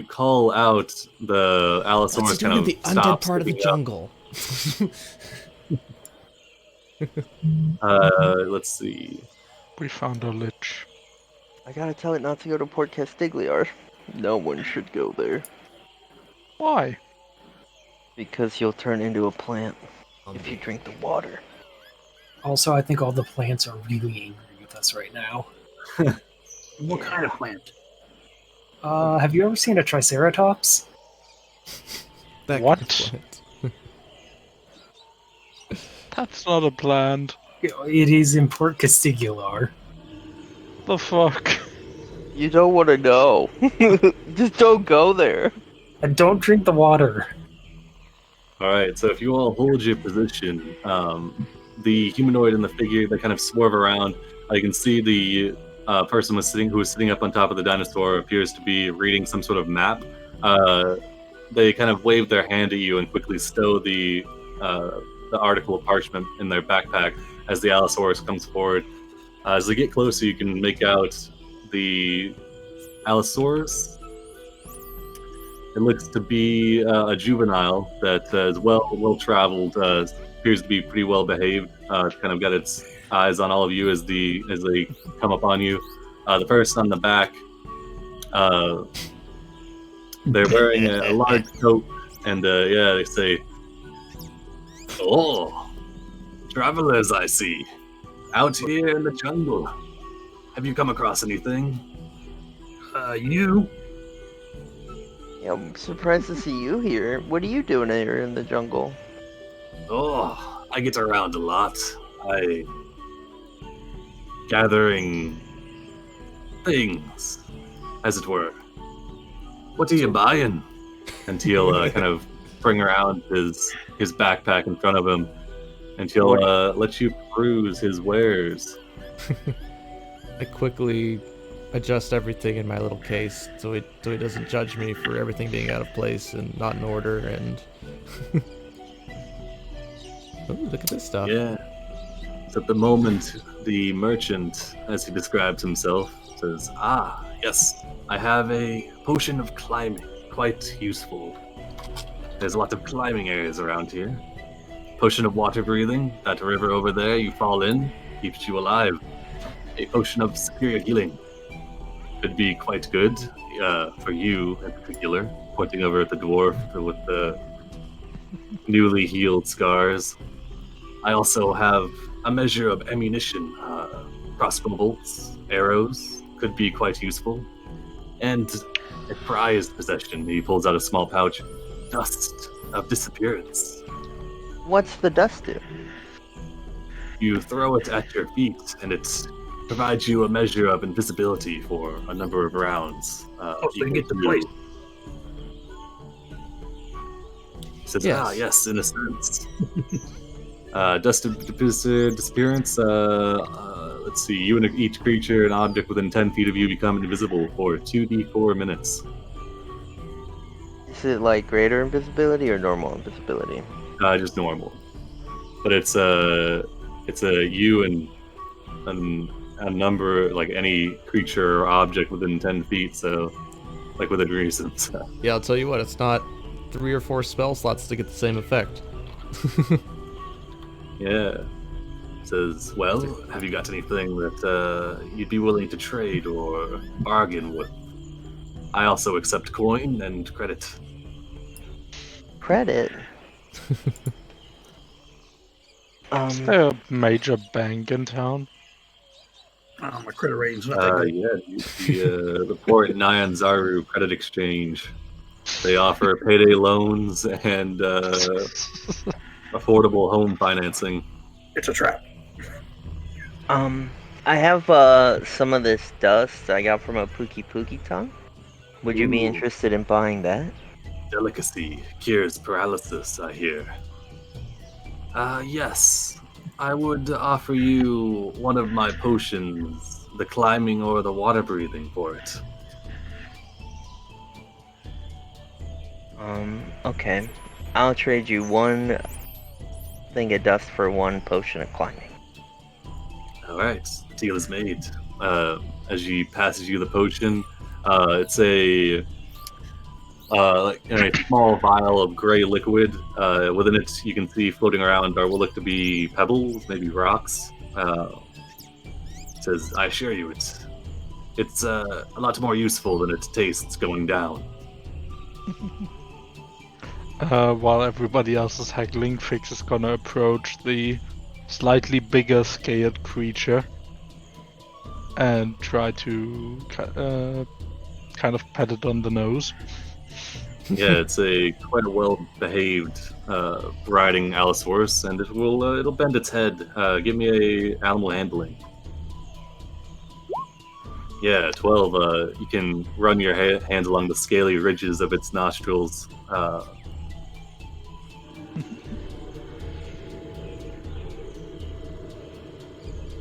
A: call out, the
D: What's he
A: Allosaurus
D: doing
A: kind
D: in
A: of
D: the undead
A: stops.
D: part of the
A: looking up.
D: jungle?
A: Let's see.
F: We found a lich.
B: I gotta tell it not to go to Port Castigliar. No one should go there.
F: Why?
B: Because you'll turn into a plant if you drink the water.
E: Also, I think all the plants are really angry with us right now.
C: What kind of plant?
E: Have you ever seen a Triceratops?
D: That
F: What?
D: kind of plant.
F: That's not a plant.
E: It is in Port Castigliar.
F: The fuck?
B: You don't want to know. Just don't go there.
E: And don't drink the water.
A: All right, so if you all hold your position, the humanoid and the figure that kind of swerve around, you can see the person who was sitting up on top of the dinosaur appears to be reading some sort of map. They kind of wave their hand at you and quickly stow the article of parchment in their backpack as the Allosaurus comes forward. As they get closer, you can make out the Allosaurus. It looks to be a juvenile that is well traveled. Appears to be pretty well behaved. Kind of got its eyes on all of you as they come up on you. The person on the back, they're wearing a large coat, and they say, "Oh, travelers, I see, out here in the jungle. Have you come across anything?"
C: You?
B: Yeah, I'm surprised to see you here. What are you doing here in the jungle?
A: Oh, I get around a lot. I gathering things, as it were. What are you buying? And he'll kind of bring around his backpack in front of him, and he'll let you peruse his wares.
D: I quickly adjust everything in my little case so he doesn't judge me for everything being out of place and not in order. And ooh, look at this stuff.
A: Yeah. So at the moment, the merchant, as he describes himself, says, "Ah, yes, I have a potion of climbing, quite useful. There's a lot of climbing areas around here. Potion of water breathing, that river over there you fall in, keeps you alive. A potion of superior healing. Could be quite good for you in particular," pointing over at the dwarf with the newly healed scars. "I also have a measure of ammunition, crossbow bolts, arrows, could be quite useful. And a prized possession." He pulls out a small pouch. "Dust of disappearance.
B: What's the dust do?
A: You throw it at your feet, and it provides you a measure of invisibility for a number of rounds.
C: So you get to play.
A: He says,
D: Yes.
A: "Ah, yes, in a sense." Dust of disappearance. Let's see. You and each creature and object within 10 feet of you become invisible for 2d4 minutes.
B: Is it like greater invisibility or normal invisibility?
A: Just normal. But it's a you and a number, like any creature or object within 10 feet. So, like within reason. So.
D: Yeah, I'll tell you what, it's not 3 or 4 spell slots to get the same effect.
A: Yeah. Says, "Well, have you got anything that you'd be willing to trade or bargain with? I also accept coin and credit."
B: Credit?
F: Is there a major bank in town?
C: Oh, my credit rating's not that good.
A: Yeah, the port Nyan Zaru Credit Exchange. They offer payday loans and affordable home financing.
C: It's a trap.
B: I have some of this dust I got from a Pookie tongue. Would you be
A: Ooh.
B: interested in buying that?
A: Delicacy cures paralysis, I hear. Yes. I would offer you one of my potions, the climbing or the water breathing for it.
B: Okay. I'll trade you one thing of dust for one potion of climbing.
A: All right, deal is made. As she passes you the potion, it's a like in a small vial of gray liquid. Within it, you can see floating around are what look to be pebbles, maybe rocks. It says, "I assure you, it's a lot more useful than it tastes going down."
F: While everybody else is haggling, Fix is gonna approach the slightly bigger scaled creature and try to kind of pat it on the nose.
A: Yeah, it's a quite a well-behaved riding Allosaurus, and it'll bend its head. Give me a animal handling. Yeah, 12. You can run your hands along the scaly ridges of its nostrils.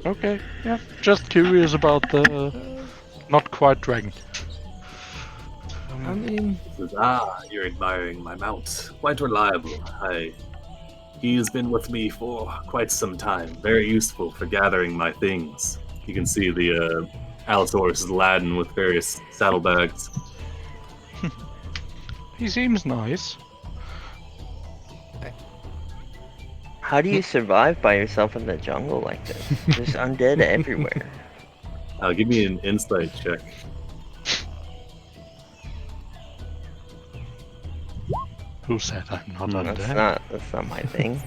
F: Okay, yeah. Just curious about the not quite dragon.
D: I mean,
A: Says, you're admiring my mount. Quite reliable. He's been with me for quite some time. Very useful for gathering my things. You can see the Allosaurus is laden with various saddlebags.
F: He seems nice.
B: How do you survive by yourself in the jungle like this? There's undead everywhere.
A: Give me an insight check.
F: Who said I'm not undead?
B: That's not my thing.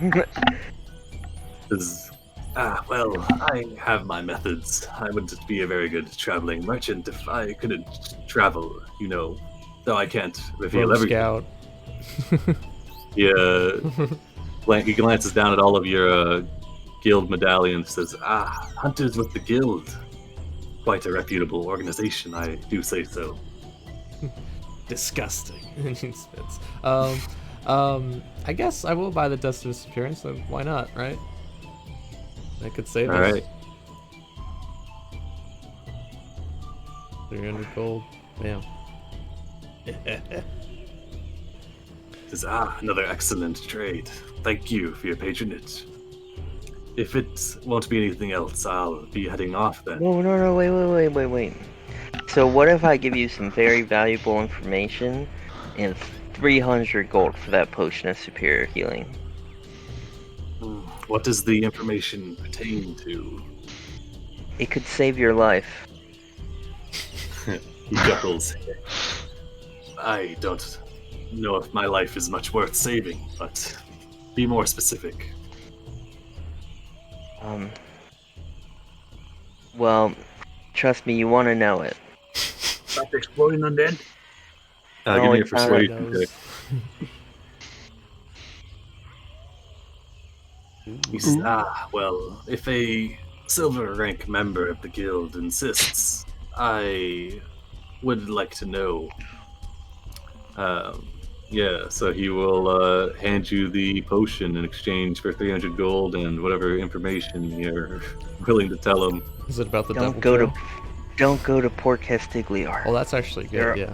A: Says, well, I have my methods. I would be a very good traveling merchant if I couldn't travel, though I can't reveal
D: Rogue
A: everything.
D: Scout.
A: He glances down at all of your guild medallions, says, Hunters with the Guild. Quite a reputable organization, I do say so.
G: Disgusting.
D: And he spits. I guess I will buy the Dust of Disappearance, so why not, right? That could save us.
A: Alright.
D: 300 gold. Bam.
A: Says, another excellent trade. Thank you for your patronage. If it won't be anything else, I'll be heading off then.
B: No, wait. So what if I give you some very valuable information and 300 gold for that potion of superior healing?
A: What does the information pertain to?
B: It could save your life.
A: He chuckles. I don't know if my life is much worth saving, but be more specific.
B: Well, trust me, you want to know it.
C: Stop exploding undead.
A: Give me a
B: it's not
A: persuasion
D: those.
A: check. He says, well, if a silver rank member of the guild insists, I would like to know. So he will hand you the potion in exchange for 300 gold and whatever information you're willing to tell him.
D: Is it about the
B: Don't
D: devil
B: go
D: trail?
B: Don't go to Port Castigliar.
D: Oh, that's actually good, yeah.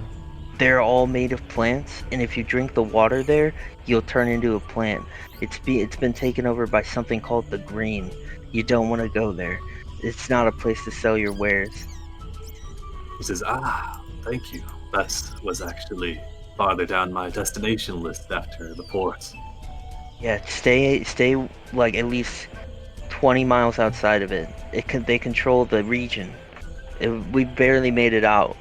B: They're all made of plants, and if you drink the water there, you'll turn into a plant. It's been taken over by something called the Green. You don't want to go there. It's not a place to sell your wares.
A: He says, thank you. That was actually farther down my destination list after the port.
B: Yeah, stay like at least 20 miles outside of it. They control the region. We barely made it out,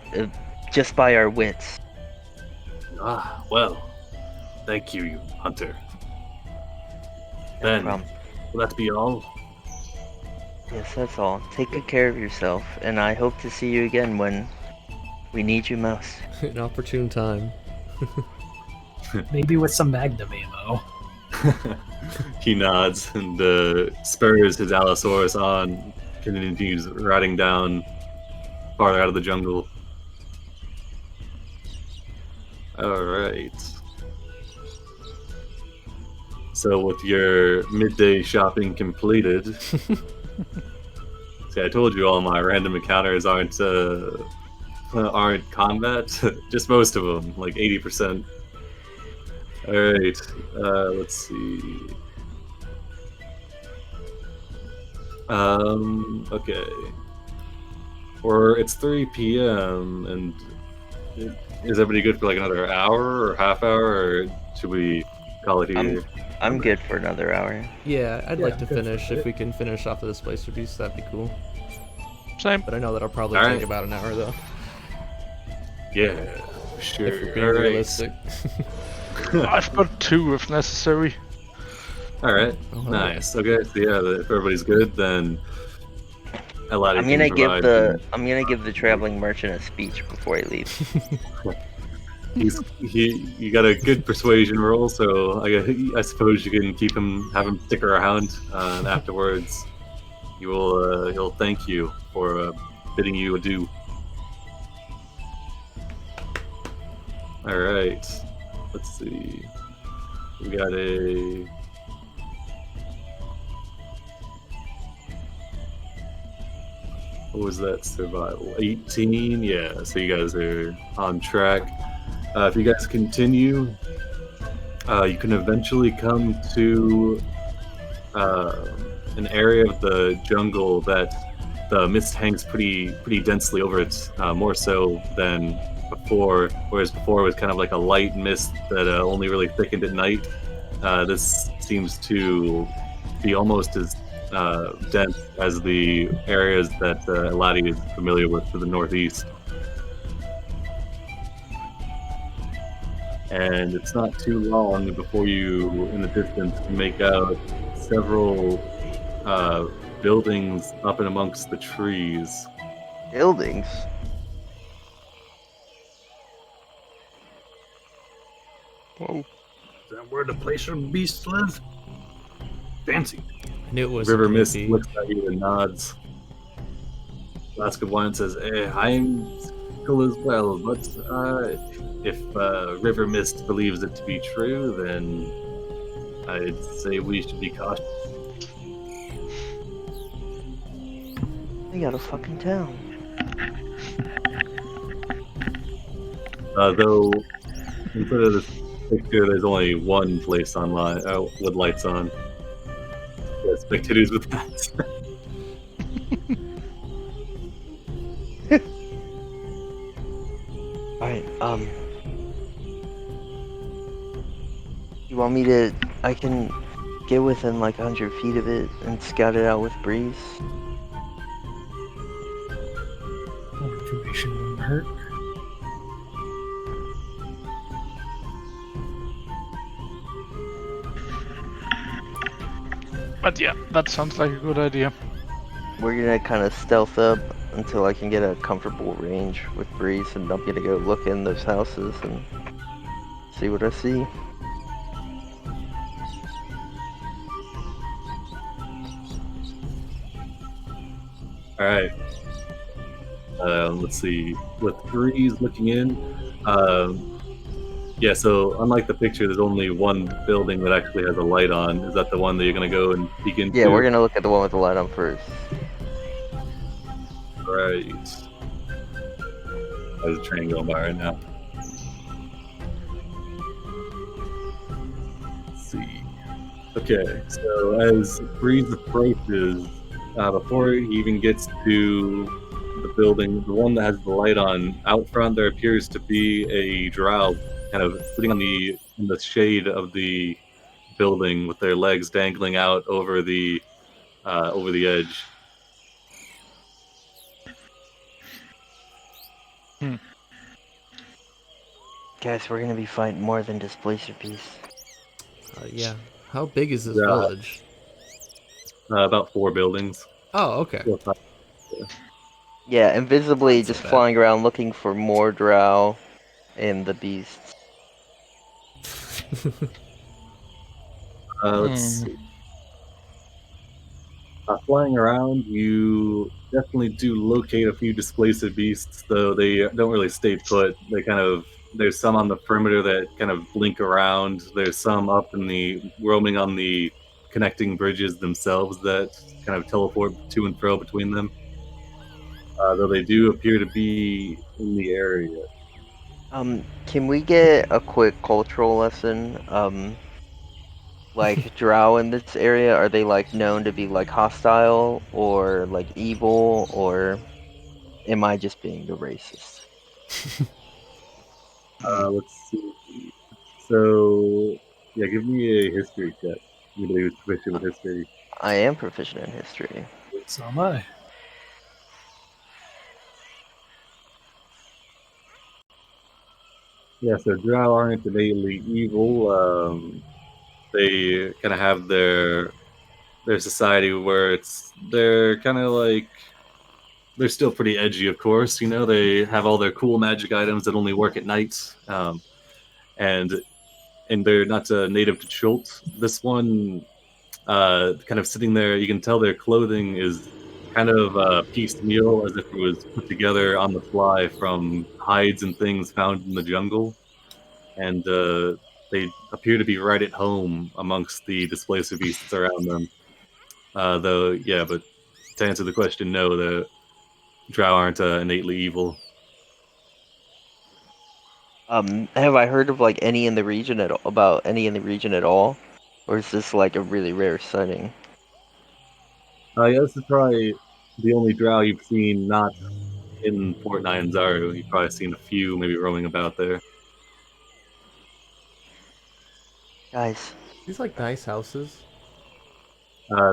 B: just by our wits.
A: Well, thank you, Hunter.
B: No
A: Then,
B: problem.
A: will that be all?
B: Yes, that's all. Take good care of yourself, and I hope to see you again when we need you most.
D: An opportune time.
E: Maybe with some Magnum ammo.
A: He nods and spurs his Allosaurus on, continues riding down farther out of the jungle. Alright. So with your midday shopping completed, see, I told you all my random encounters aren't combat. Just most of them, like 80%. All right. Let's see. Okay. Or it's 3 p.m. and is everybody good for like another hour or half hour, or should we call it here?
B: I'm good for another hour.
D: Yeah, I'd
E: Yeah,
D: like to
E: good for
D: finish.
E: it.
D: If we can finish off the displacer piece, that'd be cool.
F: Same.
D: But I know that'll probably
A: All
D: take
A: right.
D: about an hour though.
A: Yeah, sure.
D: If we're being
A: All right.
D: realistic.
F: I've got 2 if necessary.
A: All right.
D: Oh, hell
A: Nice. Okay. So yeah, if everybody's good, then Eladi
B: I'm
A: can
B: gonna give
A: provide
B: the traveling merchant a speech before I leave.
A: you got a good persuasion roll, so I suppose you can have him stick around, and afterwards he'll thank you for bidding you adieu. All right, let's see. We got a. What was that survival? 18? Yeah, so you guys are on track. If you guys continue, you can eventually come to an area of the jungle that the mist hangs pretty densely over it, more so than before. Whereas before it was kind of like a light mist that only really thickened at night. This seems to be almost as dense as the areas that Eladi is familiar with to the northeast. And it's not too long before you, in the distance, can make out several buildings up and amongst the trees.
B: Buildings.
F: Whoa.
C: Is that where the placer beasts live? Fancy.
D: I knew it was
A: River Mist
D: creepy.
A: looks at you and nods. Flask of Wine says, I'm skeptical as well, but if River Mist believes it to be true, then I'd say we should be cautious.
B: They got a fucking town.
A: Though, instead of this picture, there's only one place online with lights on. Yeah, spectators with that.
B: Alright, you want me to... I can get within like 100 feet of it and scout it out with Breeze?
E: More information won't hurt.
F: But yeah, that sounds like a good idea.
B: We're gonna kind of stealth up until I can get a comfortable range with Breeze, and I'm gonna go look in those houses and see what I see.
A: All right. Let's see. With Breeze looking in, yeah. So unlike the picture, there's only one building that actually has a light on. Is that the one that you're gonna go and peek into?
B: Yeah, we're gonna look at the one with the light on first.
A: Right. There's a train going by right now. Let's see. Okay, so as Breeze approaches, before he even gets to the building, the one that has the light on, out front there appears to be a drow kind of sitting in the shade of the building with their legs dangling out over the edge.
B: Guys, we're gonna be fighting more than Displacer Beasts.
D: Yeah. How big is this
A: Yeah.
D: village?
A: About 4 buildings.
D: Oh, okay.
A: 4 or 5.
B: Yeah, invisibly
D: Not so
B: just
D: bad.
B: flying around looking for more drow and the beasts.
A: Let's see. Flying around, you definitely do locate a few displaced beasts, though they don't really stay put. There's some on the perimeter that kind of blink around. There's some roaming on the connecting bridges themselves that kind of teleport to and fro between them. Though they do appear to be in the area.
B: Can we get a quick cultural lesson? Like drow in this area, are they like known to be like hostile or like evil, or am I just being the racist?
A: Let's see. So, yeah, give me a history check. Anybody who's proficient with history.
B: I am proficient in history.
E: So am I.
A: Yeah, so drow aren't innately evil. They kind of have their society where they're kind of like they're still pretty edgy, of course. You know, they have all their cool magic items that only work at night, and they're not native to Chult. This one, kind of sitting there, you can tell their clothing is kind of piecemeal, as if it was put together on the fly from hides and things found in the jungle, and they appear to be right at home amongst the displacer beasts around them. Though, yeah, but to answer the question, no, the drow aren't innately evil.
B: Have I heard of like any in the region about any in the region at all, or is this like a really rare sighting?
A: Yeah, this is probably the only drow you've seen not in Fort Nyanzaru. You've probably seen a few maybe roaming about there.
B: Guys,
D: These like nice houses.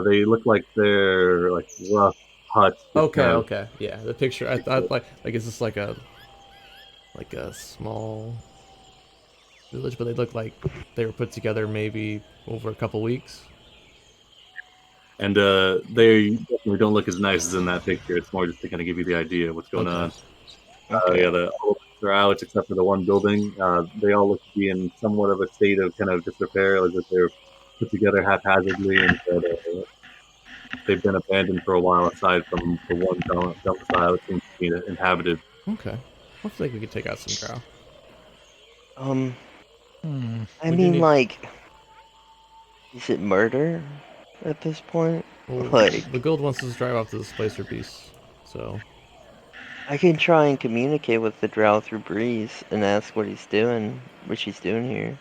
A: They look like they're like rough huts with
D: Okay,
A: kind of
D: okay, yeah. The picture, I thought like is this like a small village, but they look like they were put together maybe over a couple weeks.
A: and they definitely don't look as nice as in that picture. It's more just to kind of give you the idea of what's going
D: Okay.
A: on.
B: okay.
A: Yeah, all the are out except for the one building. They all look to be in somewhat of a state of kind of disrepair, as if they're put together haphazardly, and that they've been abandoned for a while. Aside from the one domicile that seems to be inhabited.
D: Okay. I feel like we could take out some drow.
F: Hmm.
B: I
D: We do
B: mean,
D: need.
B: like, is it murder at this point?
D: Well,
B: Like,
D: the guild wants us to drive off the displacer beast, so
B: I can try and communicate with the drow through Breeze and ask what she's doing here.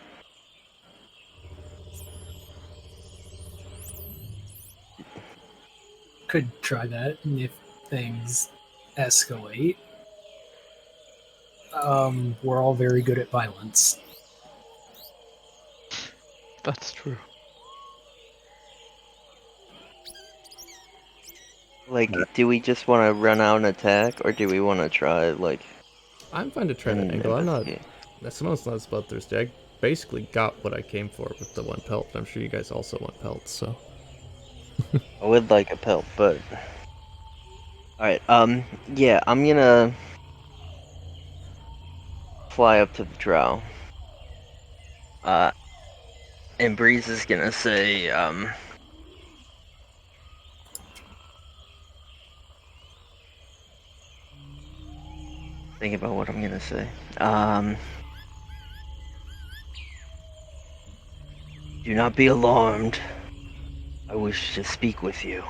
E: Could try that if things escalate. We're all very good at violence.
F: That's true.
B: Like, do we just want to run out and attack, or do we want to try, like,
D: I'm fine to try that
B: and
D: angle. I'm not.
B: investigate?
D: Someone's not bloodthirsty. I basically got what I came for with the one pelt. I'm sure you guys also want pelts, so.
B: I would like a pelt, but... Alright, yeah, I'm gonna... fly up to the drow. And Breeze is gonna say, think about what I'm gonna say. Do not be alarmed. I wish to speak with you.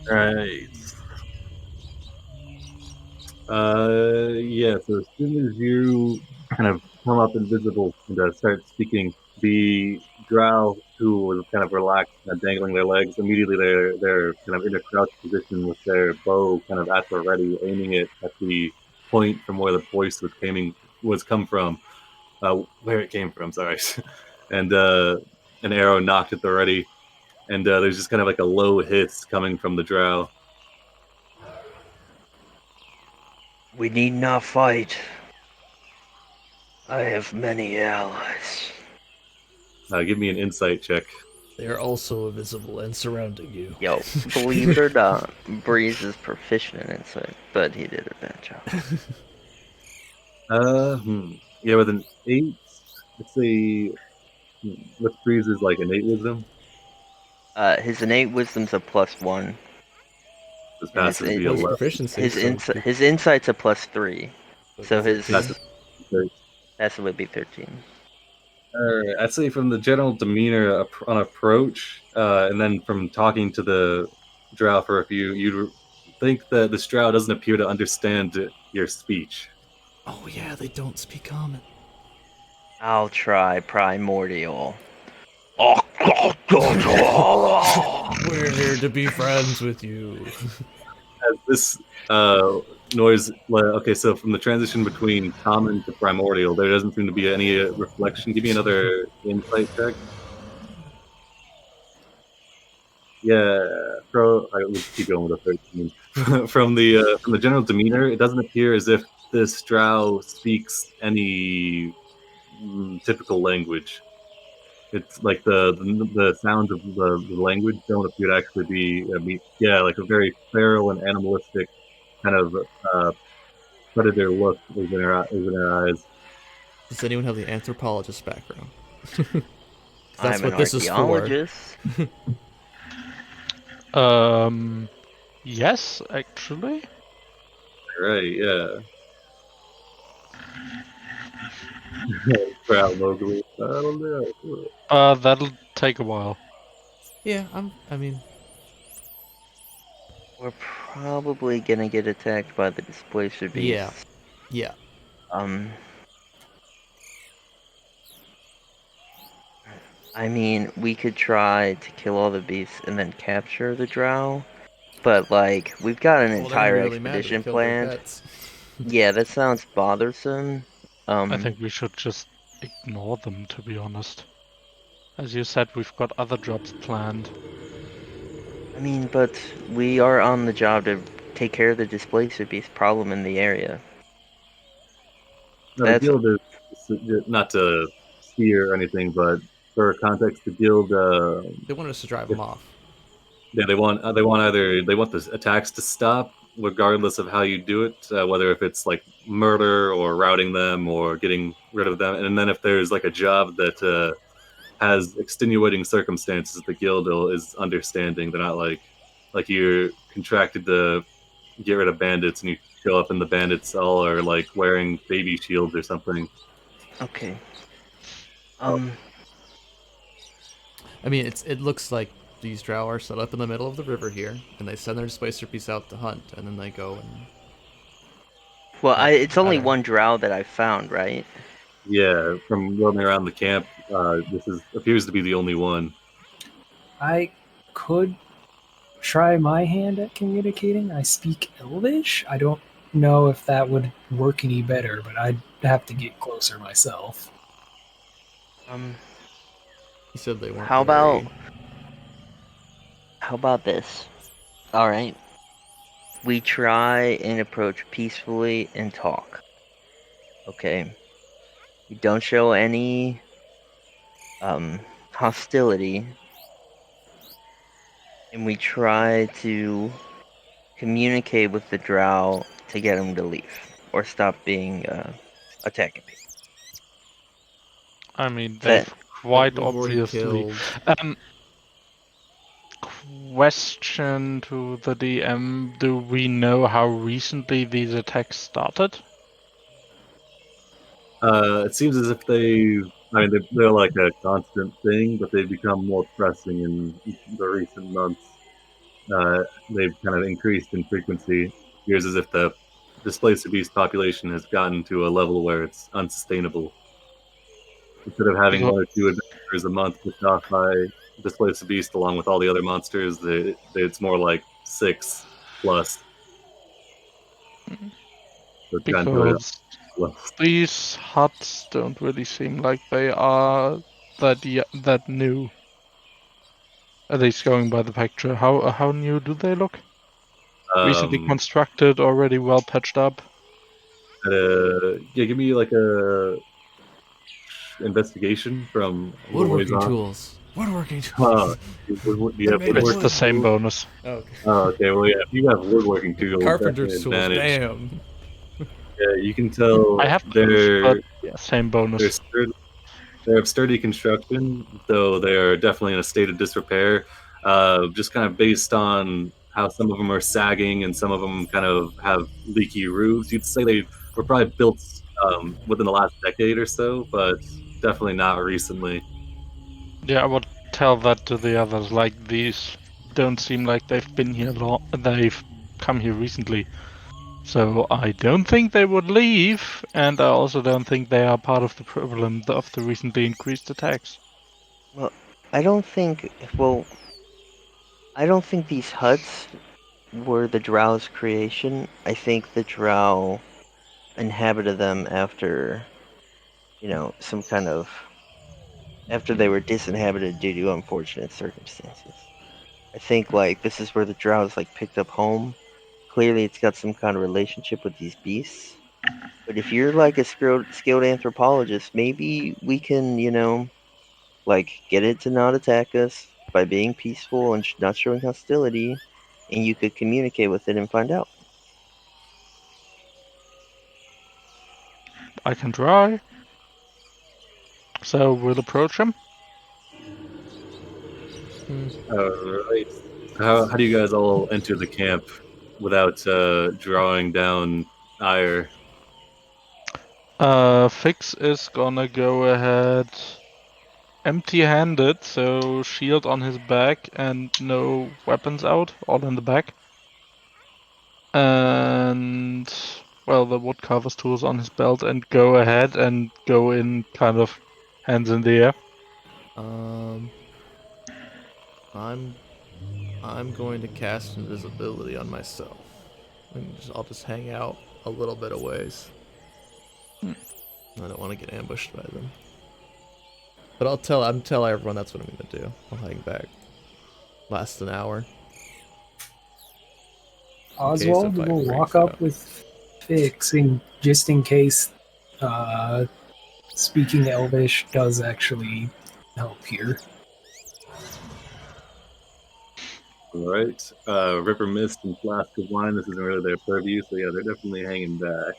A: Right. Yeah, so as soon as you kind of come up invisible and start speaking, the drow who was kind of relaxed and dangling their legs, immediately they're kind of in a crouched position with their bow kind of at the ready, aiming it at the point from where the voice was come from, where it came from, sorry. And an arrow knocked at the ready, and there's just kind of like a low hiss coming from the drow.
B: We need not fight. I have many allies.
A: Give me an insight check.
D: They are also invisible and surrounding you.
B: Yo, believe it or not, Breeze is proficient in insight, but he did a bad job.
A: Yeah, with an 8, let's say, what's Breeze's like, innate wisdom?
B: His innate wisdom's a +1.
A: His
B: And his
A: passive would be
B: in-
D: What's
A: 11.
D: proficiency?
B: His insight's a +3, so his
D: 13.
B: passive would be 13.
A: I'd say from the general demeanor on approach, and then from talking to the drow for a few, you'd think that the Drow doesn't appear to understand your speech.
D: Oh yeah, they don't speak common.
B: I'll try primordial.
D: We're here to be friends with you.
A: As this noise, okay, so from the transition between common to primordial, there doesn't seem to be any reflection. Give me another insight check. Yeah, let's keep going with a 13. From the general demeanor, it doesn't appear as if this Drow speaks any typical language. It's like the sounds of the language don't appear to actually be, like a very feral and animalistic kind of predator look is in her eyes.
D: Does anyone have the anthropologist background?
B: I'm an archaeologist.
F: Yes, actually.
A: Right, yeah. Proud locally. I don't know.
F: That'll take a while.
D: Yeah, I mean,
B: We're probably gonna get attacked by the displacer beasts.
D: yeah.
B: I mean, we could try to kill all the beasts and then capture the Drow, but like, we've got an entire expedition planned. Yeah, that sounds bothersome.
F: I think we should just ignore them, to be honest. As you said, we've got other jobs planned.
B: I mean, but we are on the job to take care of the displacer beast problem in the area.
A: No, the guild is not to steer or anything, but for context, the guild
D: they want us to drive them off.
A: Yeah, they want the attacks to stop, regardless of how you do it, whether if it's like murder or routing them or getting rid of them, and then if there's like a job that has extenuating circumstances, the guild is understanding. They're not like you're contracted to get rid of bandits and you show up and the bandits all are like wearing baby shields or something.
B: Okay.
D: I mean, it looks like these Drow are set up in the middle of the river here, and they send their displacer beasts out to hunt, and then they go and...
B: Well, it's only one Drow that I found, right?
A: Yeah, from roaming around the camp, appears to be the only one.
E: I could try my hand at communicating. I speak Elvish. I don't know if that would work any better, but I'd have to get closer myself.
D: He said they weren't.
B: How about this? All right. We try and approach peacefully and talk. Okay. We don't show any hostility. And we try to communicate with the Drow to get them to leave or stop being attacking people.
F: I mean, they've quite obviously. Question to the DM: do we know how recently these attacks started?
A: It seems as if they're like a constant thing, but they've become more pressing in the recent months. They've kind of increased in frequency. It appears as if the displacer beast population has gotten to a level where it's unsustainable. Instead of having 1 or 2 adventures a month picked off by displacer beast along with all the other monsters, it's more like 6 plus. So
F: because these huts don't really seem like they are that new. At least going by the picture. How new do they look? Recently constructed, already well patched up.
A: Give me like a investigation from
D: woodworking tools. Woodworking tools.
F: It's the same bonus.
D: Okay.
A: Okay. Well, yeah. If you have woodworking tools,
D: carpenter's tools.
A: Advantage.
D: Damn.
A: Yeah, you can tell.
F: I have those, but same bonus.
A: They're of sturdy construction, though they are definitely in a state of disrepair. Just kind of based on how some of them are sagging and some of them kind of have leaky roofs. You'd say they were probably built within the last decade or so, but definitely not recently.
F: Yeah, I would tell that to the others. Like, these don't seem like they've been here long. They've come here recently. So I don't think they would leave, and I also don't think they are part of the problem of the recently increased attacks.
B: Well, I don't think. Well, I don't think these huts were the Drow's creation. I think the Drow inhabited them after, some kind of after they were disinhabited due to unfortunate circumstances. I think like this is where the Drows like picked up home. Clearly, it's got some kind of relationship with these beasts. But if you're like a skilled anthropologist, maybe we can, like get it to not attack us by being peaceful and not showing hostility, and you could communicate with it and find out.
F: I can try. So we'll approach him.
A: Alright. How do you guys all enter the camp without drawing down ire?
F: Fix is gonna go ahead empty-handed, so shield on his back and no weapons out, all in the back. And, well, the woodcarver's tools on his belt, and go ahead and go in kind of hands in the air.
D: I'm going to cast invisibility on myself, and I'll just hang out a little bit of ways. I don't want to get ambushed by them. But I'll tell everyone that's what I'm gonna do. I'll hang back. Last an hour.
E: Oswald
D: if I
E: will
D: break
E: walk
D: out.
E: up with Fix, and just in case speaking Elvish does actually help here.
A: Alright. Ripper Mist and Flask of Wine, this isn't really their purview, so yeah, they're definitely hanging back.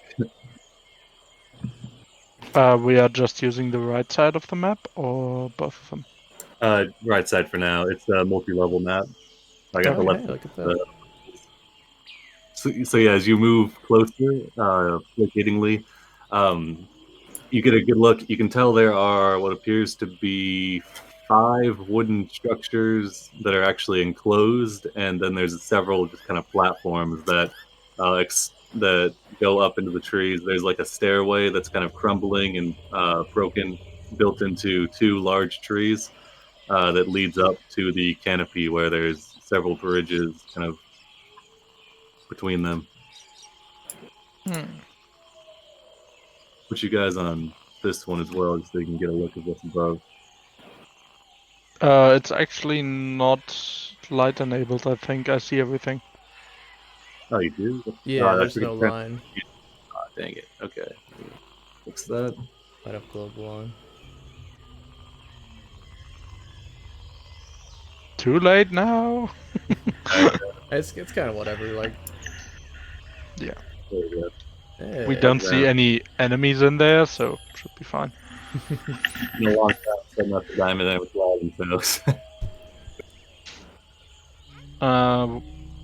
F: We are just using the right side of the map, or both of them?
A: Right side for now. It's a multi-level map. I got the
D: Okay,
A: left.
D: look at that.
A: So yeah, as you move closer, locatingly, you get a good look. You can tell there are what appears to be 5 wooden structures that are actually enclosed, and then there's several just kind of platforms that that go up into the trees. There's like a stairway that's kind of crumbling and broken, built into 2 large trees that leads up to the canopy, where there's several bridges kind of between them. Put you guys on this one as well, just so you can get a look at what's above.
F: It's actually not light enabled, I think. I see everything.
A: Oh, you do?
D: Yeah,
A: I
D: there's
A: forget
D: no
A: to-
D: line.
A: Ah, dang it. Okay. Fix that.
D: Might have global on.
F: Too late now.
D: It's kind of whatever. Like,
F: Yeah.
A: There we go.
D: hey,
F: We don't
A: yeah.
F: see any enemies in there, so should be fine.
A: In a long time, setting up the diamond and with themselves.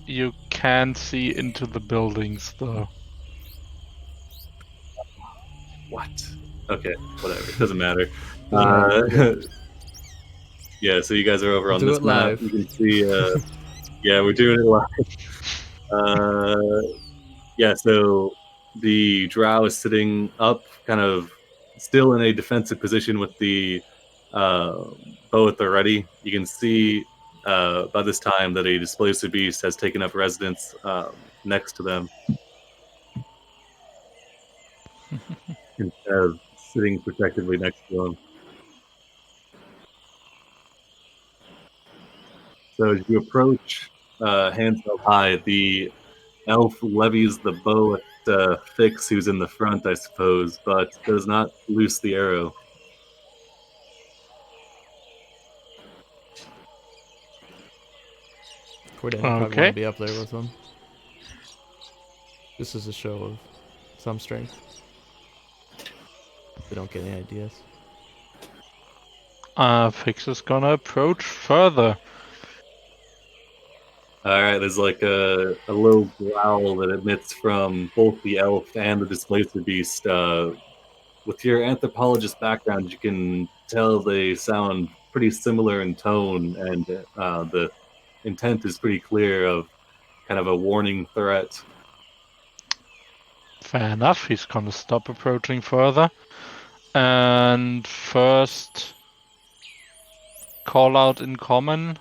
F: You can see into the buildings though.
A: What? Okay, whatever. It doesn't matter.
D: Doesn't
A: Yeah, so you guys are over on
D: Do
A: this
D: it
A: map.
D: live.
A: You can see, yeah, we're doing it live. Yeah, so the drow is sitting up, kind of still in a defensive position with the bow at the ready. You can see by this time that a displacer beast has taken up residence next to them. Instead of sitting protectively next to them. So as you approach, hands held high, the elf levies the bow at Fix, who's in the front, I suppose, but does not loose the arrow.
D: Cordan probably want
F: Okay.
D: to be up there with them. This is a show of some strength. They don't get any ideas.
F: Fix is gonna approach further.
A: Alright, there's like a low growl that emits from both the elf and the displacer beast. With your anthropologist background, you can tell they sound pretty similar in tone, and the intent is pretty clear of kind of a warning threat.
F: Fair enough, he's gonna stop approaching further. And first, call out in common.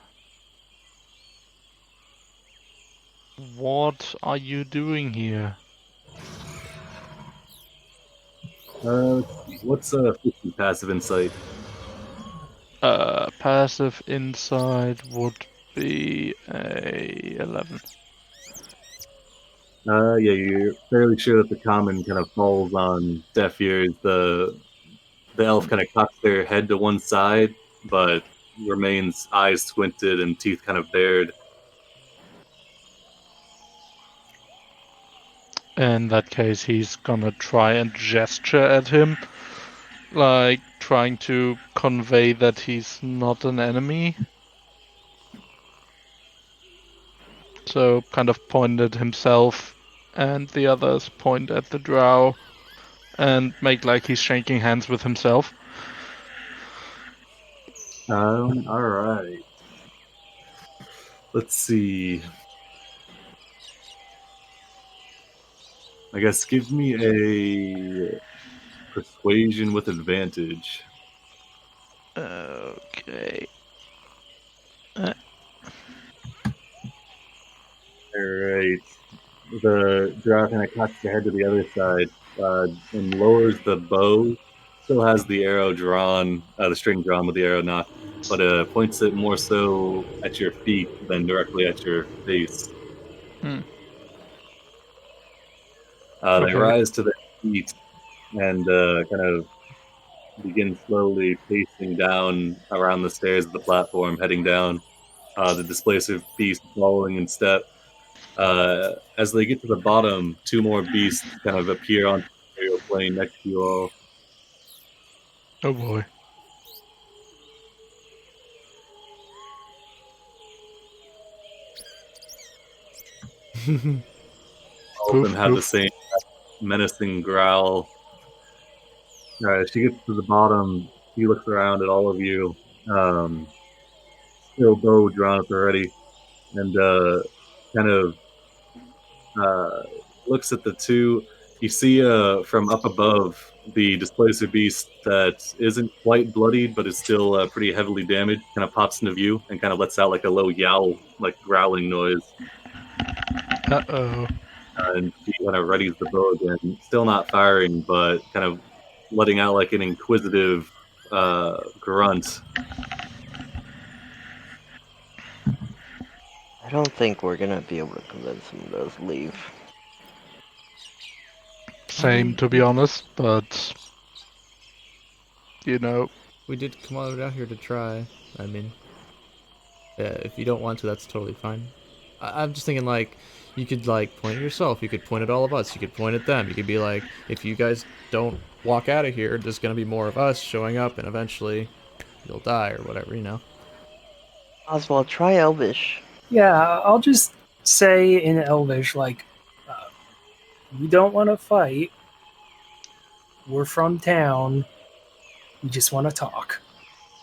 F: What are you doing here?
A: What's a 50 passive insight?
F: Passive insight would be a 11.
A: Yeah, you're fairly sure that the common kind of falls on deaf ears. The elf kind of cocks their head to one side, but remains eyes squinted and teeth kind of bared.
F: In that case, he's gonna try and gesture at him, like trying to convey that he's not an enemy. So kind of point at himself, and the others point at the drow, and make like he's shaking hands with himself.
A: All right. Let's see. I guess give me a persuasion with advantage.
F: Okay.
A: Alright. The drow kind of cocks their head to the other side and lowers the bow. Still has the arrow drawn, the string drawn with the arrow not, but points it more so at your feet than directly at your face. They rise to their feet and kind of begin slowly pacing down around the stairs of the platform, heading down. The displacer beast following in step. As they get to the bottom, two more beasts kind of appear on the aerial plane next to you all.
F: Oh boy.
A: All of them have the same menacing growl. As she gets to the bottom, she looks around at all of you. Still bow drawn up already, and kind of looks at the two. You see from up above the displacer beast that isn't quite bloodied, but is still pretty heavily damaged. Kind of pops into view and kind of lets out like a low yowl, like growling noise.
F: Uh-oh.
A: And she kind of readies the bow again. Still not firing, but kind of letting out like an inquisitive grunt.
B: I don't think we're gonna be able to convince them to leave.
F: Same, to be honest, but you know.
D: We did come out here to try. I mean, yeah, if you don't want to, that's totally fine. I'm just thinking, like, you could, like, point at yourself. You could point at all of us. You could point at them. You could be like, if you guys don't walk out of here, there's going to be more of us showing up, and eventually you'll die or whatever, you know?
B: Oswald, try Elvish.
E: Yeah, I'll just say in Elvish, like, we don't want to fight. We're from town. We just want to talk.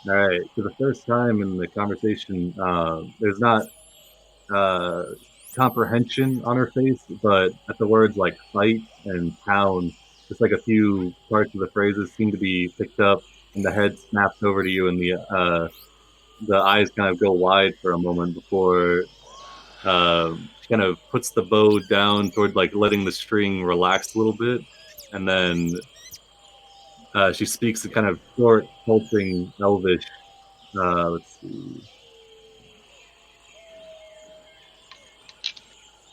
A: All right. For the first time in the conversation, there's not comprehension on her face, but at the words like fight and town, just like a few parts of the phrases seem to be picked up, and the head snaps over to you, and the eyes kind of go wide for a moment before she kind of puts the bow down toward like letting the string relax a little bit, and then she speaks a kind of short, pulsing Elvish. Let's see.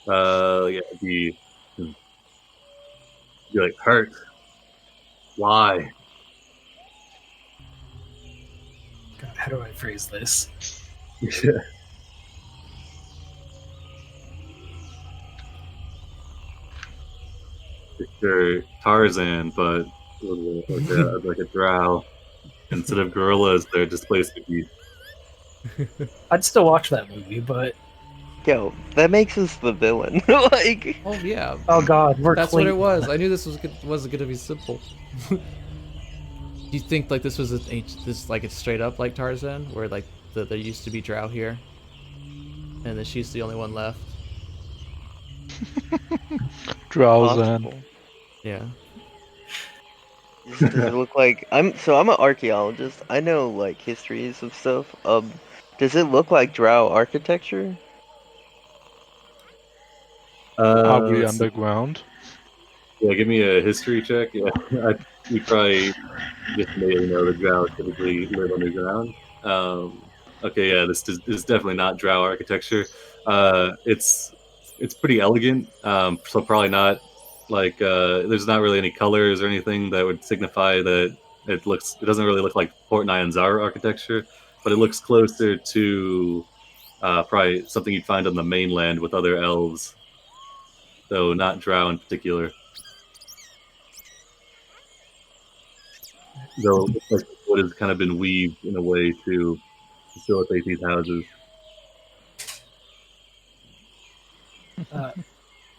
A: Yeah, be like hurt. Why?
E: God, how do I phrase this?
A: Yeah. Picture Tarzan, but like a drow. Instead of gorillas, they're displaced beasts.
E: I'd still watch that movie, but
B: Yo, that makes us the villain. Like,
D: Oh, yeah.
E: oh god, we're
D: That's
E: clean.
D: what it was. I knew this wasn't going to be simple. Do you think, like, this was like, it's straight up like Tarzan, where, like, there used to be drow here, and then she's the only one left?
F: Drowsing.
B: Possible.
D: Yeah.
B: Does it look like I'm an archaeologist. I know like histories of stuff. Does it look like Drow architecture?
F: Are we
A: So,
F: underground?
A: yeah, give me a history check. Yeah, you probably just mainly know the drow typically live underground. Okay, yeah, this is definitely not drow architecture. It's pretty elegant. So probably not like there's not really any colors or anything that would signify that it doesn't really look like Port Nyanzara architecture, but it looks closer to probably something you'd find on the mainland with other elves, though not drow in particular. Though it looks like wood has kind of been weaved in a way to facilitate these houses.